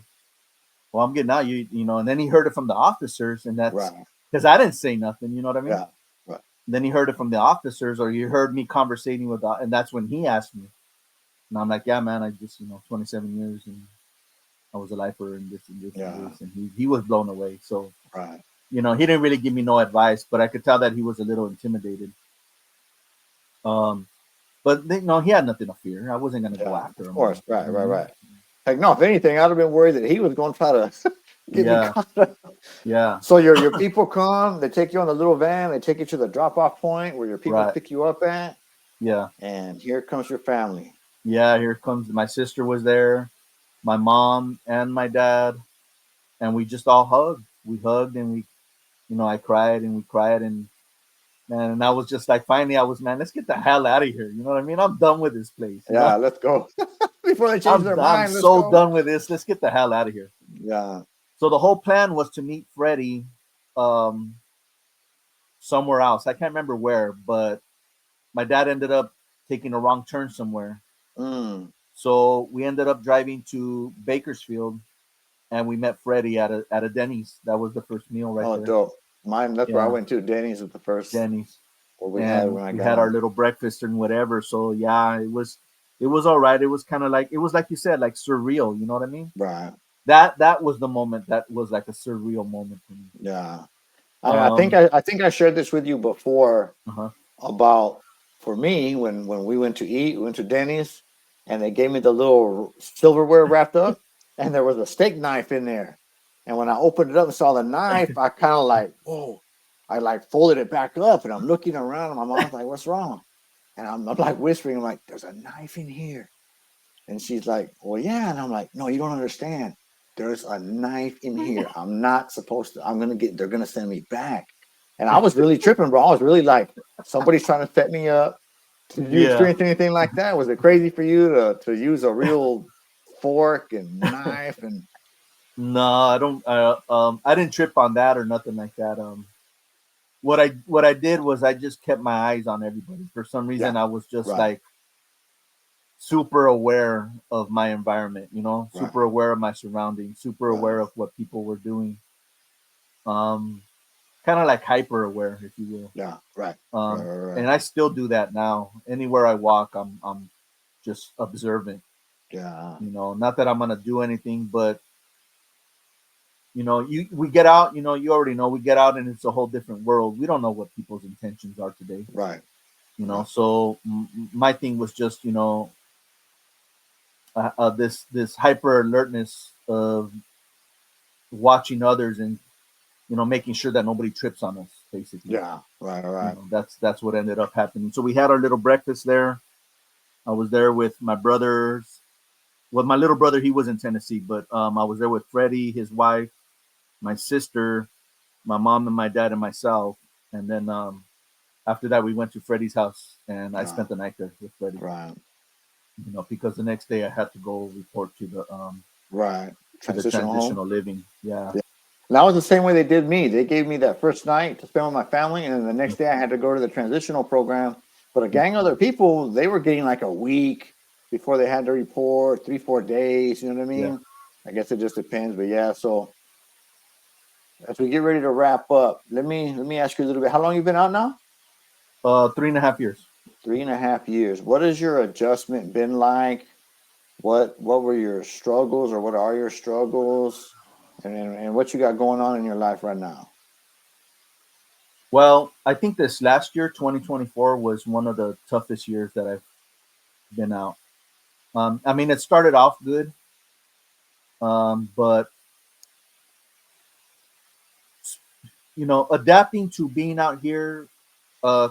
Speaker 2: well, I'm getting out, and then he heard it from the officers, and that's
Speaker 1: Right.
Speaker 2: because I didn't say nothing. You know what I mean?
Speaker 1: Yeah. Right.
Speaker 2: Then he heard it from the officers, or he heard me conversating with, and that's when he asked me, and I'm like, yeah, man, I just 27 years, and I was a lifer, and this and this and
Speaker 1: Yeah.
Speaker 2: this, and he was blown away. So
Speaker 1: Right.
Speaker 2: he didn't really give me no advice, but I could tell that he was a little intimidated. Um, but he had nothing to fear. I wasn't gonna go
Speaker 1: Yeah.
Speaker 2: after
Speaker 1: Of
Speaker 2: him or
Speaker 1: course.
Speaker 2: nothing.
Speaker 1: Right.
Speaker 2: You know what
Speaker 1: Right.
Speaker 2: I mean?
Speaker 1: Right. Like, no, if anything, I'd have been worried that he was going to try to get me
Speaker 2: Yeah,
Speaker 1: caught up.
Speaker 2: yeah,
Speaker 1: So your people come, they take you on the little van, they take you to the drop off point where your people
Speaker 2: right.
Speaker 1: pick you up at,
Speaker 2: Yeah,
Speaker 1: and here comes your family.
Speaker 2: yeah. Here comes my sister was there, my mom and my dad, and we just all hugged. We hugged, and I cried and we cried, and man, and I was just like, finally, I was, man, let's get the hell out of here. You know what I mean? I'm done with this place.
Speaker 1: Yeah, let's go. Before they change their
Speaker 2: I'm
Speaker 1: mind, let's
Speaker 2: so
Speaker 1: go.
Speaker 2: done with this. Let's get the hell out of here.
Speaker 1: Yeah.
Speaker 2: So the whole plan was to meet Freddie um, somewhere else. I can't remember where, but my dad ended up taking a wrong turn somewhere.
Speaker 1: Mm.
Speaker 2: So we ended up driving to Bakersfield, and we met Freddie at a Denny's. That was the first meal right
Speaker 1: Oh,
Speaker 2: there.
Speaker 1: dope. Mine, that's where I
Speaker 2: Yeah,
Speaker 1: went to. Denny's was the first
Speaker 2: Denny's,
Speaker 1: what we had
Speaker 2: and
Speaker 1: when I
Speaker 2: we
Speaker 1: got
Speaker 2: had our
Speaker 1: out.
Speaker 2: little breakfast and whatever. So yeah, it was all right. It was kind of like, it was like you said, like surreal. You know what I mean?
Speaker 1: Right.
Speaker 2: That was the moment that was like a surreal moment for me.
Speaker 1: Yeah.
Speaker 2: Um,
Speaker 1: I think I shared this with you before
Speaker 2: uh-huh.
Speaker 1: about for me when we went to eat, we went to Denny's, and they gave me the little silverware wrapped up, and there was a steak knife in there. And when I opened it up and saw the knife, I kind of like, whoa! I like folded it back up, and I'm looking around, and my mom's like, "What's wrong?" And I'm like whispering, I'm like, "There's a knife in here." And she's like, "Well, yeah." And I'm like, "No, you don't understand. There's a knife in here. I'm not supposed to. I'm gonna get. They're gonna send me back." And I was really tripping, bro. I was really like, somebody's trying to set me up. Did you
Speaker 2: Yeah.
Speaker 1: experience anything like that? Was it crazy for you to use a real fork and knife and
Speaker 2: No, I don't. I didn't trip on that or nothing like that. What I did was I just kept my eyes on everybody. For some
Speaker 1: yeah,
Speaker 2: reason, I was just
Speaker 1: right,
Speaker 2: like super aware of my environment. You know,
Speaker 1: right,
Speaker 2: super aware of my surroundings, super
Speaker 1: right,
Speaker 2: aware of what people were doing. Um, Kind of like hyper aware, if you
Speaker 1: yeah, right,
Speaker 2: will.
Speaker 1: right, right, right.
Speaker 2: And I still do that now. Anywhere I walk, I'm just observant.
Speaker 1: Yeah,
Speaker 2: You know, not that I'm gonna do anything, but you know, you we get out. You know, you already know we get out, and it's a whole different world. We don't know what people's intentions are today.
Speaker 1: right,
Speaker 2: You know,
Speaker 1: right,
Speaker 2: so my thing was just this hyper alertness of watching others and making sure that nobody trips on us. Basically,
Speaker 1: yeah, right, right,
Speaker 2: that's what ended up happening. So we had our little breakfast there. I was there with my brothers. Well, my little brother, he was in Tennessee, but I was there with Freddie, his wife, my sister, my mom and my dad and myself. And then after that, we went to Freddie's house and I
Speaker 1: yeah,
Speaker 2: spent the night there with Freddie.
Speaker 1: right,
Speaker 2: Because the next day I had to go report
Speaker 1: right.
Speaker 2: to the
Speaker 1: Transitional home.
Speaker 2: transitional living. Yeah.
Speaker 1: Yeah. And that was the same way they did me. They gave me that first night to spend with my family, and then the next day I had to go to the transitional program. But a gang of other people, they were getting like a week before they had to report, 3, 4 days. You know what I
Speaker 2: Yeah.
Speaker 1: mean? I guess it just depends. But yeah, so as we get ready to wrap up, let me ask you a little bit. How long you been out now?
Speaker 2: 3.5 years.
Speaker 1: 3.5 years. What has your adjustment been like? What were your struggles, or what are your struggles, and what you got going on in your life right now?
Speaker 2: Well, I think this last year, 2024, was one of the toughest years that I've been out. I mean, it started off good, but adapting to being out here,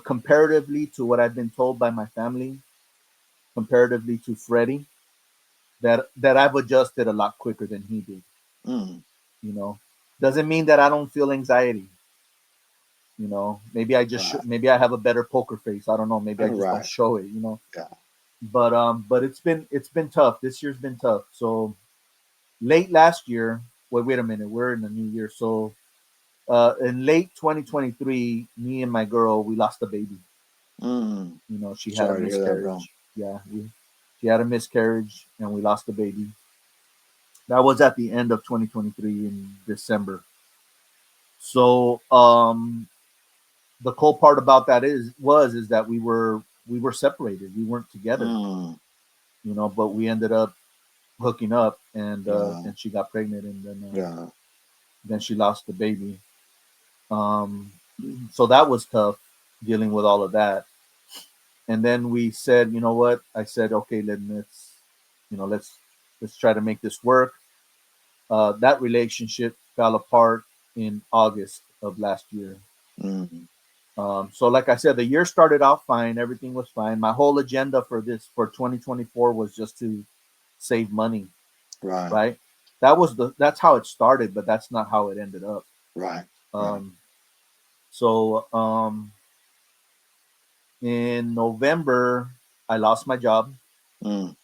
Speaker 2: comparatively to what I've been told by my family, comparatively to Freddie, that I've adjusted a lot quicker than he did.
Speaker 1: Mm,
Speaker 2: You know, doesn't mean that I don't feel anxiety. Maybe
Speaker 1: right.
Speaker 2: maybe I have a better poker face. I don't know. Maybe I just don't
Speaker 1: Right.
Speaker 2: show it.
Speaker 1: Yeah.
Speaker 2: But it's been tough. This year's been tough. So late last year. Wait a minute. We're in the new year. So in late 2023, me and my girl, we lost a baby.
Speaker 1: Mm.
Speaker 2: She had a
Speaker 1: Sorry to hear that, bro.
Speaker 2: miscarriage. Yeah, she had a miscarriage, and we lost the baby. That was at the end of 2023 in December. So the cool part about that is that we were separated. We weren't together.
Speaker 1: Mm.
Speaker 2: But we ended up hooking up, and
Speaker 1: Yeah.
Speaker 2: she got pregnant, and
Speaker 1: Yeah.
Speaker 2: then she lost the baby. Um, so that was tough dealing with all of that. And then we said, you know what? I said, okay, then let's try to make this work. That relationship fell apart in August of last year.
Speaker 1: Mm.
Speaker 2: So, like I said, the year started out fine. Everything was fine. My whole agenda for 2024 was just to save money,
Speaker 1: Right.
Speaker 2: right? That's how it started, but that's not how it ended up.
Speaker 1: Right. Right.
Speaker 2: Um, so in November, I lost my job,
Speaker 1: Mm.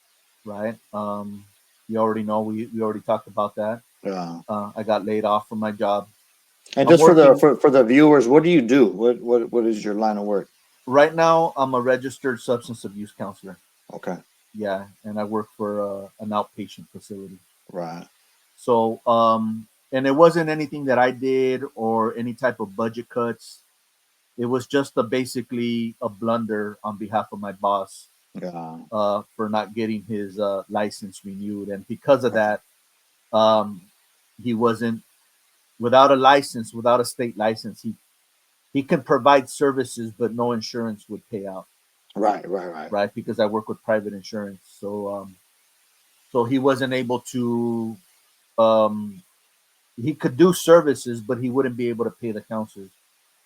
Speaker 2: right? You already know we already talked about that.
Speaker 1: Yeah.
Speaker 2: I got laid off from my job.
Speaker 1: And
Speaker 2: I'm
Speaker 1: just for the
Speaker 2: working
Speaker 1: for the viewers, what do you do? What is your line of work?
Speaker 2: right now. I'm a registered substance abuse counselor.
Speaker 1: Okay.
Speaker 2: Yeah, and I work for an outpatient facility.
Speaker 1: Right.
Speaker 2: So, and it wasn't anything that I did or any type of budget cuts. It was just basically a blunder on behalf of my boss
Speaker 1: Yeah.
Speaker 2: for not getting his license renewed, and because of
Speaker 1: Right.
Speaker 2: that, he wasn't. without a license, without a state license, he can provide services, but no insurance would pay out,
Speaker 1: Right, right, right.
Speaker 2: right? Because I work with private insurance, so he wasn't able to. Um, he could do services, but he wouldn't be able to pay the counselors.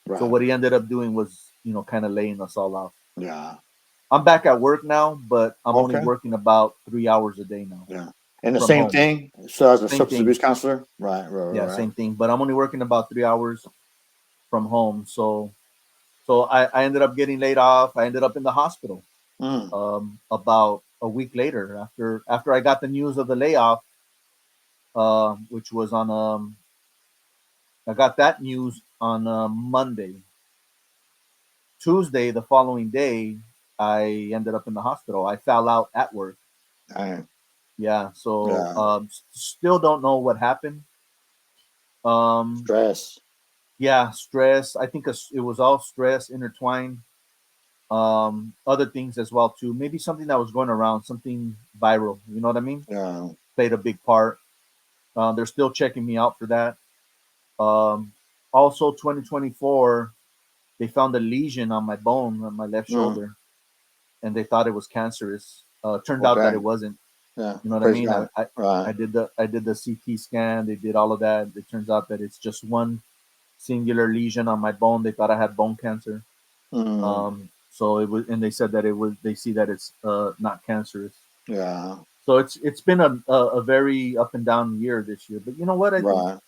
Speaker 2: So
Speaker 1: Right.
Speaker 2: what he ended up doing was, kind of laying us all out.
Speaker 1: Yeah.
Speaker 2: I'm back at work now, but I'm only
Speaker 1: Okay.
Speaker 2: working about 3 hours a day now
Speaker 1: Yeah. And the
Speaker 2: from
Speaker 1: same
Speaker 2: home.
Speaker 1: thing. So as a
Speaker 2: Same
Speaker 1: substance
Speaker 2: thing.
Speaker 1: abuse counselor. Right, right,
Speaker 2: Yeah,
Speaker 1: right, right.
Speaker 2: same thing. But I'm only working about 3 hours from home. So I ended up getting laid off. I ended up in the hospital
Speaker 1: Mm.
Speaker 2: about a week later after I got the news of the layoff, which was on I got that news on Monday. Tuesday, the following day, I ended up in the hospital. I fell out at work.
Speaker 1: I,
Speaker 2: Yeah, so
Speaker 1: yeah.
Speaker 2: still don't know what happened. Um,
Speaker 1: Stress.
Speaker 2: yeah, stress. I think it was all stress intertwined. Other things as well too. Maybe something that was going around, something viral. You know what I mean?
Speaker 1: Yeah.
Speaker 2: Played a big part. They're still checking me out for that. Um, Also, 2024, they found a lesion on my bone on my left
Speaker 1: Mm.
Speaker 2: shoulder, and they thought it was cancerous. Turned
Speaker 1: Well,
Speaker 2: out that
Speaker 1: dang.
Speaker 2: it wasn't.
Speaker 1: Yeah.
Speaker 2: You know what I
Speaker 1: Praise
Speaker 2: mean?
Speaker 1: God. Right.
Speaker 2: I did the CT scan. They did all of that. It turns out that it's just one singular lesion on my bone. They thought I had bone cancer.
Speaker 1: Mm.
Speaker 2: So it was, and they said that it was. They see that it's not cancerous.
Speaker 1: Yeah.
Speaker 2: So it's been a very up and down year this year. But you know what?
Speaker 1: Right.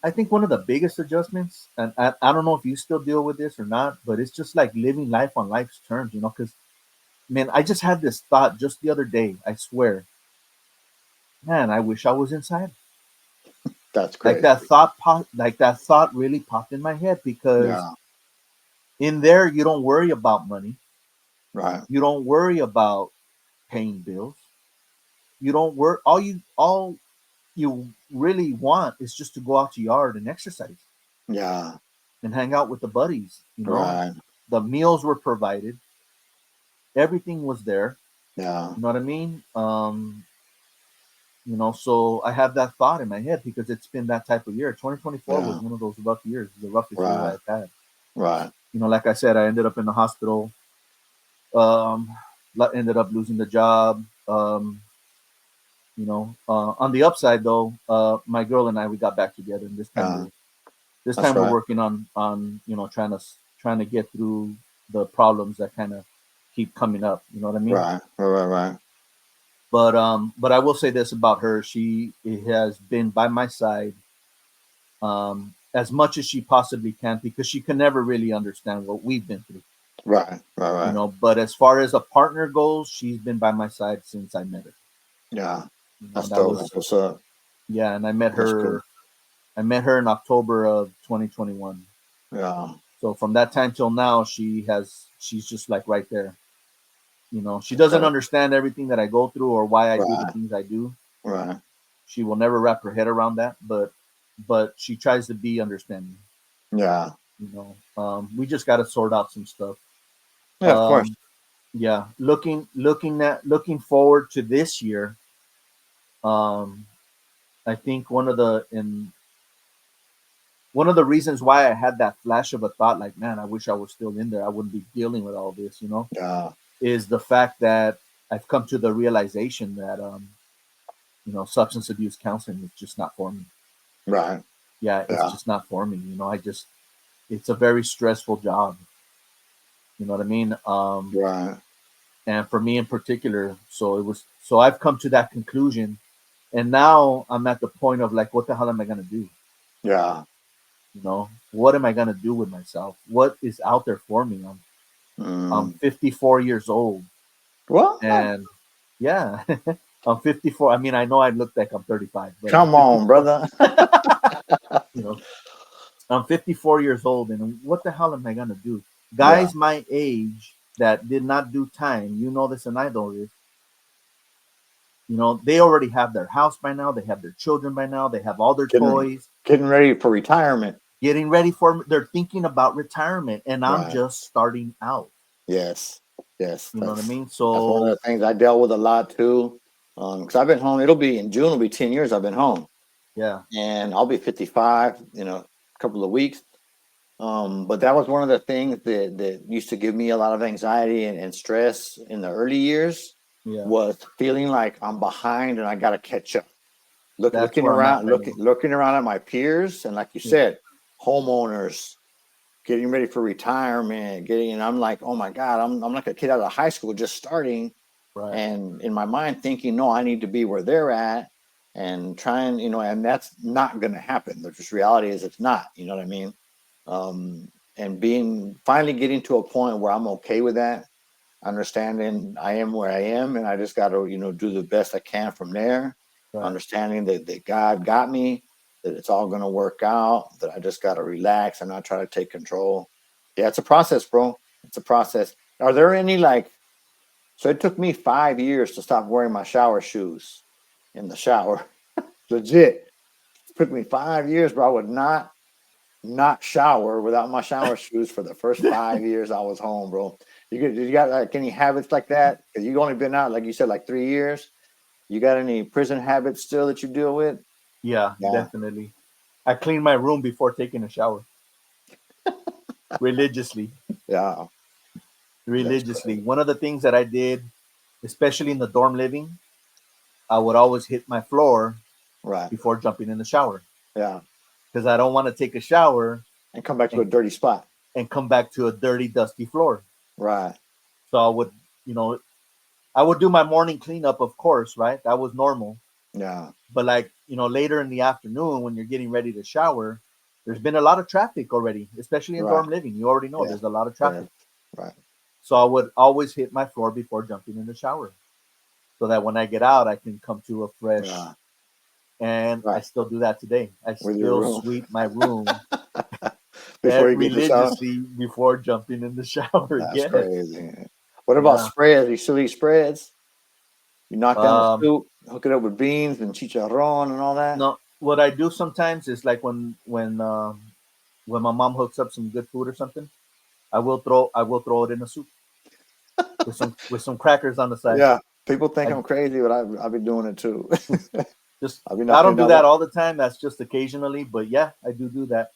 Speaker 2: I think one of the biggest adjustments, and I don't know if you still deal with this or not, but it's just like living life on life's terms. Because man, I just had this thought just the other day. I swear, man, I wish I was inside.
Speaker 1: That's
Speaker 2: Like
Speaker 1: crazy.
Speaker 2: that thought really popped in my head because
Speaker 1: Yeah.
Speaker 2: in there you don't worry about money,
Speaker 1: Right.
Speaker 2: you don't worry about paying bills, you don't work. All you really want is just to go out to yard and exercise
Speaker 1: Yeah.
Speaker 2: and hang out with the buddies.
Speaker 1: Right.
Speaker 2: The meals were provided, everything was there.
Speaker 1: Yeah.
Speaker 2: You know what I mean? So I have that thought in my head because it's been that type of year. 2024 was
Speaker 1: Yeah.
Speaker 2: one of those rough years, the roughest year
Speaker 1: Right.
Speaker 2: I've had.
Speaker 1: Right.
Speaker 2: Like I said, I ended up in the hospital. Um, Ended up losing the job. On the upside though, my girl and I, we got back together, and
Speaker 1: Yeah.
Speaker 2: this
Speaker 1: That's
Speaker 2: time we're
Speaker 1: right.
Speaker 2: working on trying to get through the problems that kind of keep coming up. You know what I mean?
Speaker 1: Right. Right. Right. Right.
Speaker 2: But I will say this about her: she has been by my side as much as she possibly can because she can never really understand what we've been through.
Speaker 1: Right. Right. Right.
Speaker 2: But as far as a partner goes, she's been by my side since I met her.
Speaker 1: Yeah. That's
Speaker 2: That
Speaker 1: dope. That's
Speaker 2: was
Speaker 1: what's up.
Speaker 2: yeah, and
Speaker 1: That's cool.
Speaker 2: I met her in October of 2021.
Speaker 1: Yeah.
Speaker 2: So from that time till now, she's just like right there. She
Speaker 1: That's
Speaker 2: doesn't
Speaker 1: dope.
Speaker 2: understand everything that I go through or why I do the
Speaker 1: Right.
Speaker 2: things I do.
Speaker 1: Right.
Speaker 2: She will never wrap her head around that, but she tries to be understanding.
Speaker 1: Yeah.
Speaker 2: We just got to sort out some stuff.
Speaker 1: Yeah. Of course.
Speaker 2: Um, yeah, looking forward to this year. Um, I think one of the reasons why I had that flash of a thought, like, man, I wish I was still in there. I wouldn't be dealing with all this,
Speaker 1: Yeah.
Speaker 2: is the fact that I've come to the realization that, substance abuse counseling is just not for me.
Speaker 1: Right.
Speaker 2: Yeah, it's
Speaker 1: Yeah.
Speaker 2: just not for me. It's a very stressful job. You know what I mean?
Speaker 1: Right.
Speaker 2: And for me in particular, so I've come to that conclusion, and now I'm at the point of like, what the hell am I gonna do?
Speaker 1: Yeah.
Speaker 2: What am I gonna do with myself? What is out there for me? I'm
Speaker 1: Mm.
Speaker 2: 54 years old,
Speaker 1: What?
Speaker 2: and yeah, I'm 54. I mean, I know I look like I'm 35, but I'm
Speaker 1: Come on,
Speaker 2: 54.
Speaker 1: brother.
Speaker 2: You know, I'm 54 years old, and what the hell am I gonna do?
Speaker 1: Yeah.
Speaker 2: Guys my age that did not do time, this, and I know this. They already have their house by now. They have their children by now. They have all their
Speaker 1: Getting
Speaker 2: toys.
Speaker 1: getting ready for retirement.
Speaker 2: Getting ready they're thinking about retirement, and I'm
Speaker 1: Right.
Speaker 2: just starting out.
Speaker 1: Yes. Yes.
Speaker 2: You know what I mean?
Speaker 1: That's one of
Speaker 2: So
Speaker 1: the things I dealt with a lot too. Because I've been home. It'll be in June. It'll be 10 years I've been home.
Speaker 2: Yeah.
Speaker 1: and I'll be 55 in a couple of weeks. But that was one of the things that used to give me a lot of anxiety and stress in the early years,
Speaker 2: Yeah.
Speaker 1: was feeling like I'm behind and I got to catch up.
Speaker 2: That's
Speaker 1: Looking
Speaker 2: where I'm at
Speaker 1: around,
Speaker 2: right now.
Speaker 1: looking around at my peers, and like you
Speaker 2: Yeah.
Speaker 1: said, homeowners getting ready for retirement, and I'm like, oh my God, I'm like a kid out of high school just starting,
Speaker 2: Right.
Speaker 1: and in my mind thinking, no, I need to be where they're at, and trying, and that's not going to happen. The just reality is it's not. You know what I mean? And being finally getting to a point where I'm okay with that, understanding I am where I am, and I just got to do the best I can from there.
Speaker 2: Right.
Speaker 1: Understanding that God got me, that it's all going to work out, that I just got to relax and not try to take control. Yeah, it's a process, bro. It's a process. Are there any like? So it took me 5 years to stop wearing my shower shoes in the shower. Legit, it took me 5 years, bro. I would not shower without my shower shoes for the first 5 years I was home, bro. You got like any habits like that? Because you've only been out, like you said, like 3 years. You got any prison habits still that you deal with?
Speaker 2: Yeah,
Speaker 1: Yeah,
Speaker 2: definitely. I clean my room before taking a shower religiously.
Speaker 1: yeah, that's
Speaker 2: Religiously.
Speaker 1: crazy.
Speaker 2: One of the things that I did, especially in the dorm living, I would always hit my floor
Speaker 1: Right.
Speaker 2: before jumping in the shower
Speaker 1: Yeah,
Speaker 2: because I don't want to take a shower
Speaker 1: and come back to
Speaker 2: and,
Speaker 1: a dirty spot.
Speaker 2: and come back to a dirty, dusty floor.
Speaker 1: Right.
Speaker 2: So I would, you know, I would do my morning cleanup, of course, right? That was normal.
Speaker 1: Yeah.
Speaker 2: But like, later in the afternoon when you're getting ready to shower, there's been a lot of traffic already, especially in
Speaker 1: Right.
Speaker 2: dorm living. You already know
Speaker 1: Yeah.
Speaker 2: there's a lot of
Speaker 1: Yeah.
Speaker 2: traffic.
Speaker 1: Right.
Speaker 2: So I would always hit my floor before jumping in the shower so that when I get out, I can come to a fresh.
Speaker 1: Yeah.
Speaker 2: And I
Speaker 1: Right.
Speaker 2: still do that today. I
Speaker 1: With your
Speaker 2: still
Speaker 1: room
Speaker 2: sweep my room
Speaker 1: before you get to shower.
Speaker 2: religiously before jumping in the shower.
Speaker 1: That's
Speaker 2: Yes.
Speaker 1: crazy. What about
Speaker 2: Yeah.
Speaker 1: spreads? You still eat spreads? You knock down a
Speaker 2: Um,
Speaker 1: soup, hook it up with beans and chicharron and all that.
Speaker 2: no, what I do sometimes is like when my mom hooks up some good food or something, I will throw it in a soup with some crackers on the side.
Speaker 1: Yeah, people think
Speaker 2: I
Speaker 1: I'm crazy, but I've been doing it too.
Speaker 2: just
Speaker 1: I've been
Speaker 2: I
Speaker 1: knocking
Speaker 2: don't
Speaker 1: it
Speaker 2: do
Speaker 1: down.
Speaker 2: that all the time. That's just occasionally, but yeah, I do that.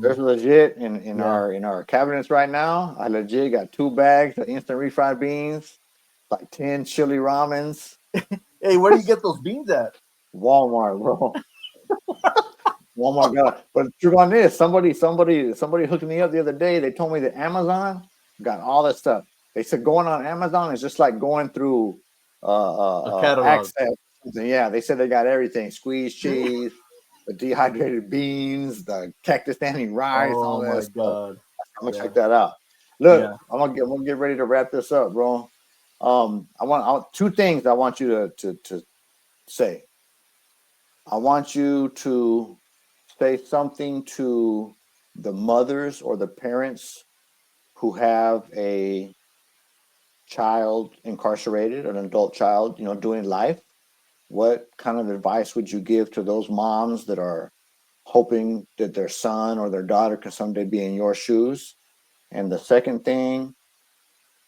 Speaker 1: There's legit in
Speaker 2: Yeah.
Speaker 1: our cabinets right now. I legit got 2 bags of instant refried beans, like 10 chili ramens.
Speaker 2: Hey, where do you get those beans at?
Speaker 1: Walmart, bro. Walmart got it. But the truth on this, somebody hooked me up the other day. They told me that Amazon got all that stuff. They said going on Amazon is just like going through
Speaker 2: A catalog.
Speaker 1: access. Yeah, they said they got everything: squeezed cheese, the dehydrated beans, the cactus standing rice, all
Speaker 2: Oh
Speaker 1: that
Speaker 2: my
Speaker 1: stuff.
Speaker 2: god.
Speaker 1: I'm gonna
Speaker 2: Yeah.
Speaker 1: check that out. Look,
Speaker 2: Yeah.
Speaker 1: I'm gonna get ready to wrap this up, bro. I want two things I want you to say. I want you to say something to the mothers or the parents who have a child incarcerated, an adult child, doing life. What kind of advice would you give to those moms that are hoping that their son or their daughter can someday be in your shoes? And the second thing,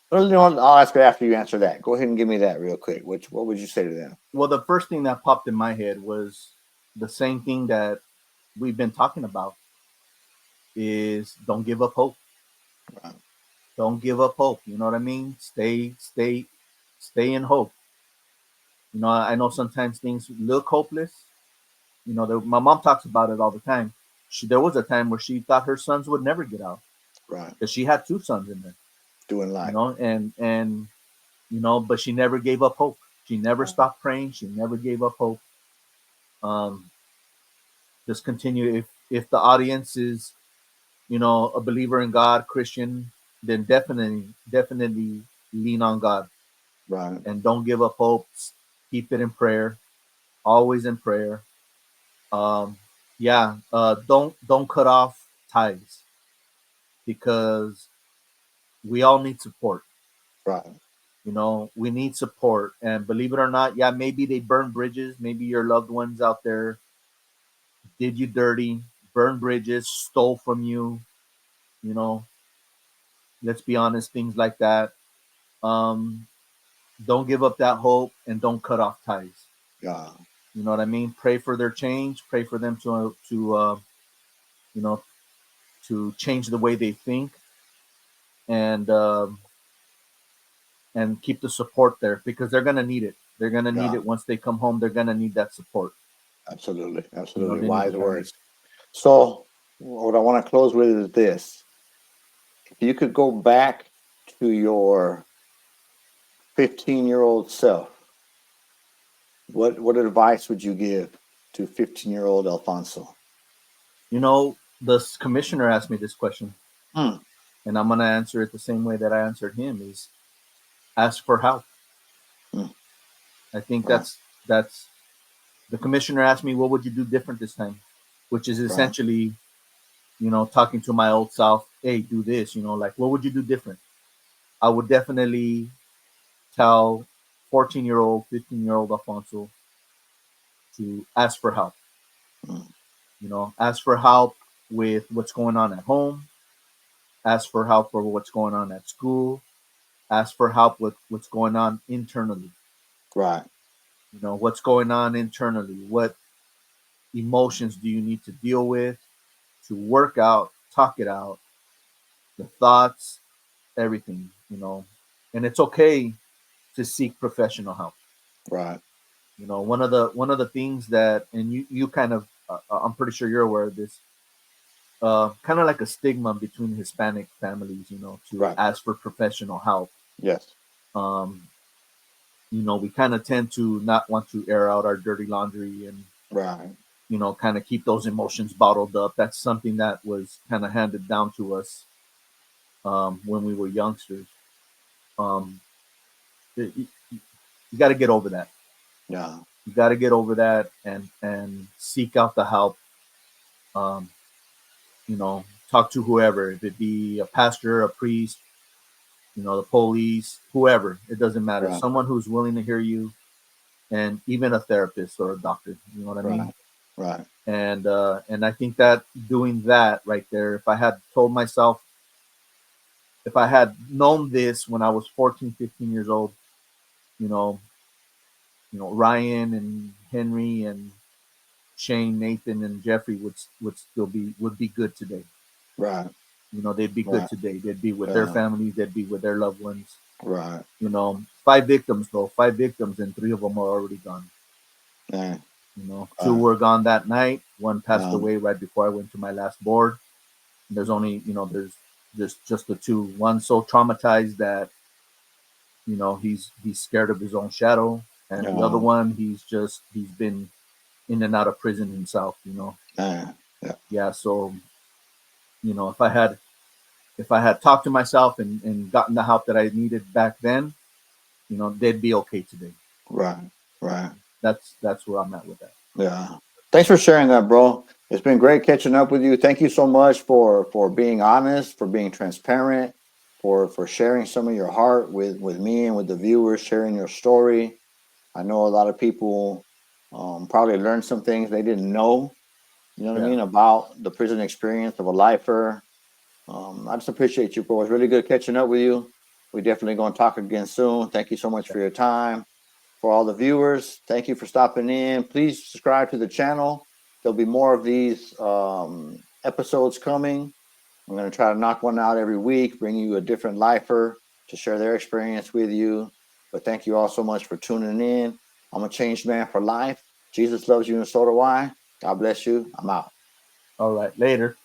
Speaker 1: well, I'll ask it after you answer that. Go ahead and give me that real quick. What would you say to them?
Speaker 2: Well, the first thing that popped in my head was the same thing that we've been talking about is don't give up hope.
Speaker 1: Right,
Speaker 2: Don't give up hope. You know what I mean? Stay in hope. I know sometimes things look hopeless. My mom talks about it all the time. There was a time where she thought her sons would never get out
Speaker 1: right.
Speaker 2: because she had two sons in there.
Speaker 1: Doing life.
Speaker 2: But she never gave up hope. She never stopped praying. She never gave up hope. Um, just continue. If the audience is a believer in God, Christian, then definitely lean on God
Speaker 1: Right,
Speaker 2: and don't give up hope. Keep it in prayer, always in prayer. Um, yeah, don't cut off ties because we all need support.
Speaker 1: right,
Speaker 2: We need support, and believe it or not, yeah, maybe they burn bridges. Maybe your loved ones out there did you dirty, burned bridges, stole from you. You know, let's be honest, things like that. Um, don't give up that hope and don't cut off ties.
Speaker 1: yeah.
Speaker 2: You know what I mean? Pray for their change. Pray for them to you know, to change the way they think, and and keep the support there, because they're gonna need it. They're gonna need
Speaker 1: Yeah,
Speaker 2: it once they come home. They're gonna need that support.
Speaker 1: absolutely,
Speaker 2: You know,
Speaker 1: absolutely.
Speaker 2: they need the
Speaker 1: Wise
Speaker 2: family.
Speaker 1: words. So, what I want to close with is this: if you could go back to your 15-year-old self, what advice would you give to 15-year-old Alfonso?
Speaker 2: You know, the commissioner asked me this question,
Speaker 1: Hmm.
Speaker 2: and I'm gonna answer it the same way that I answered him: is ask for help.
Speaker 1: Hmm.
Speaker 2: I think
Speaker 1: Right,
Speaker 2: that's the commissioner asked me, what would you do different this time, which is
Speaker 1: right,
Speaker 2: essentially, you know, talking to my old self. Hey, do this. You know, like, what would you do different? I would definitely tell 14-year-old, 15-year-old Alfonso to ask for help.
Speaker 1: hmm,
Speaker 2: You know, ask for help with what's going on at home, ask for help for what's going on at school, ask for help with what's going on internally.
Speaker 1: right,
Speaker 2: You know, what's going on internally? What emotions do you need to deal with to work out, talk it out, the thoughts, everything, you know. And it's okay to seek professional help.
Speaker 1: right.
Speaker 2: You know, one of the things that, and you kind of, I'm pretty sure you're aware of this, kind of like a stigma between Hispanic families, you know, to
Speaker 1: Right.
Speaker 2: ask for professional help.
Speaker 1: Yes.
Speaker 2: Um, you know, we kind of tend to not want to air out our dirty laundry, and,
Speaker 1: Right.
Speaker 2: you know, kind of keep those emotions bottled up. That's something that was kind of handed down to us when we were youngsters. Um, you got to get over that.
Speaker 1: Yeah.
Speaker 2: You got to get over that, and seek out the help. Um, you know, talk to whoever, if it be a pastor, a priest, you know, the police, whoever. It doesn't matter.
Speaker 1: Right.
Speaker 2: Someone who's willing to hear you, and even a therapist or a doctor. You know what I mean?
Speaker 1: Right. Right.
Speaker 2: And I think that doing that right there, if I had told myself, if I had known this when I was 14, 15 years old, you know, Ryan and Henry and Shane, Nathan, and Jeffrey would still be good today.
Speaker 1: Right.
Speaker 2: You know, they'd be good
Speaker 1: Right.
Speaker 2: today. They'd be with their
Speaker 1: Yeah.
Speaker 2: families. They'd be with their loved ones.
Speaker 1: Right.
Speaker 2: You know, five victims though, five victims, and three of them are already gone.
Speaker 1: Yeah.
Speaker 2: You know, two
Speaker 1: Right.
Speaker 2: were gone that night. One passed
Speaker 1: Um,
Speaker 2: away right before I went to my last board. There's only, you know, there's just the two. One so traumatized that, you know, he's scared of his own shadow, and the other
Speaker 1: yeah.
Speaker 2: one, he's been in and out of prison himself. You know,
Speaker 1: Yeah. Yeah.
Speaker 2: yeah. So, you know, if I had talked to myself and gotten the help that I needed back then, you know, they'd be okay today.
Speaker 1: Right. Right.
Speaker 2: That's where I'm at with that.
Speaker 1: Yeah. Thanks for sharing that, bro. It's been great catching up with you. Thank you so much for being honest, for being transparent, for sharing some of your heart with me and with the viewers, sharing your story. I know a lot of people probably learned some things they didn't know, you know what I
Speaker 2: Yeah,
Speaker 1: mean, about the prison experience of a lifer. I just appreciate you, bro. It's really good catching up with you. We definitely going to talk again soon. Thank you so much
Speaker 2: yeah.
Speaker 1: for your time. For all the viewers, thank you for stopping in. Please subscribe to the channel. There'll be more of these episodes coming. I'm going to try to knock one out every week, bring you a different lifer to share their experience with you. But thank you all so much for tuning in. I'm a changed man for life. Jesus loves you, and so do I. God bless you. I'm out.
Speaker 2: All right, later.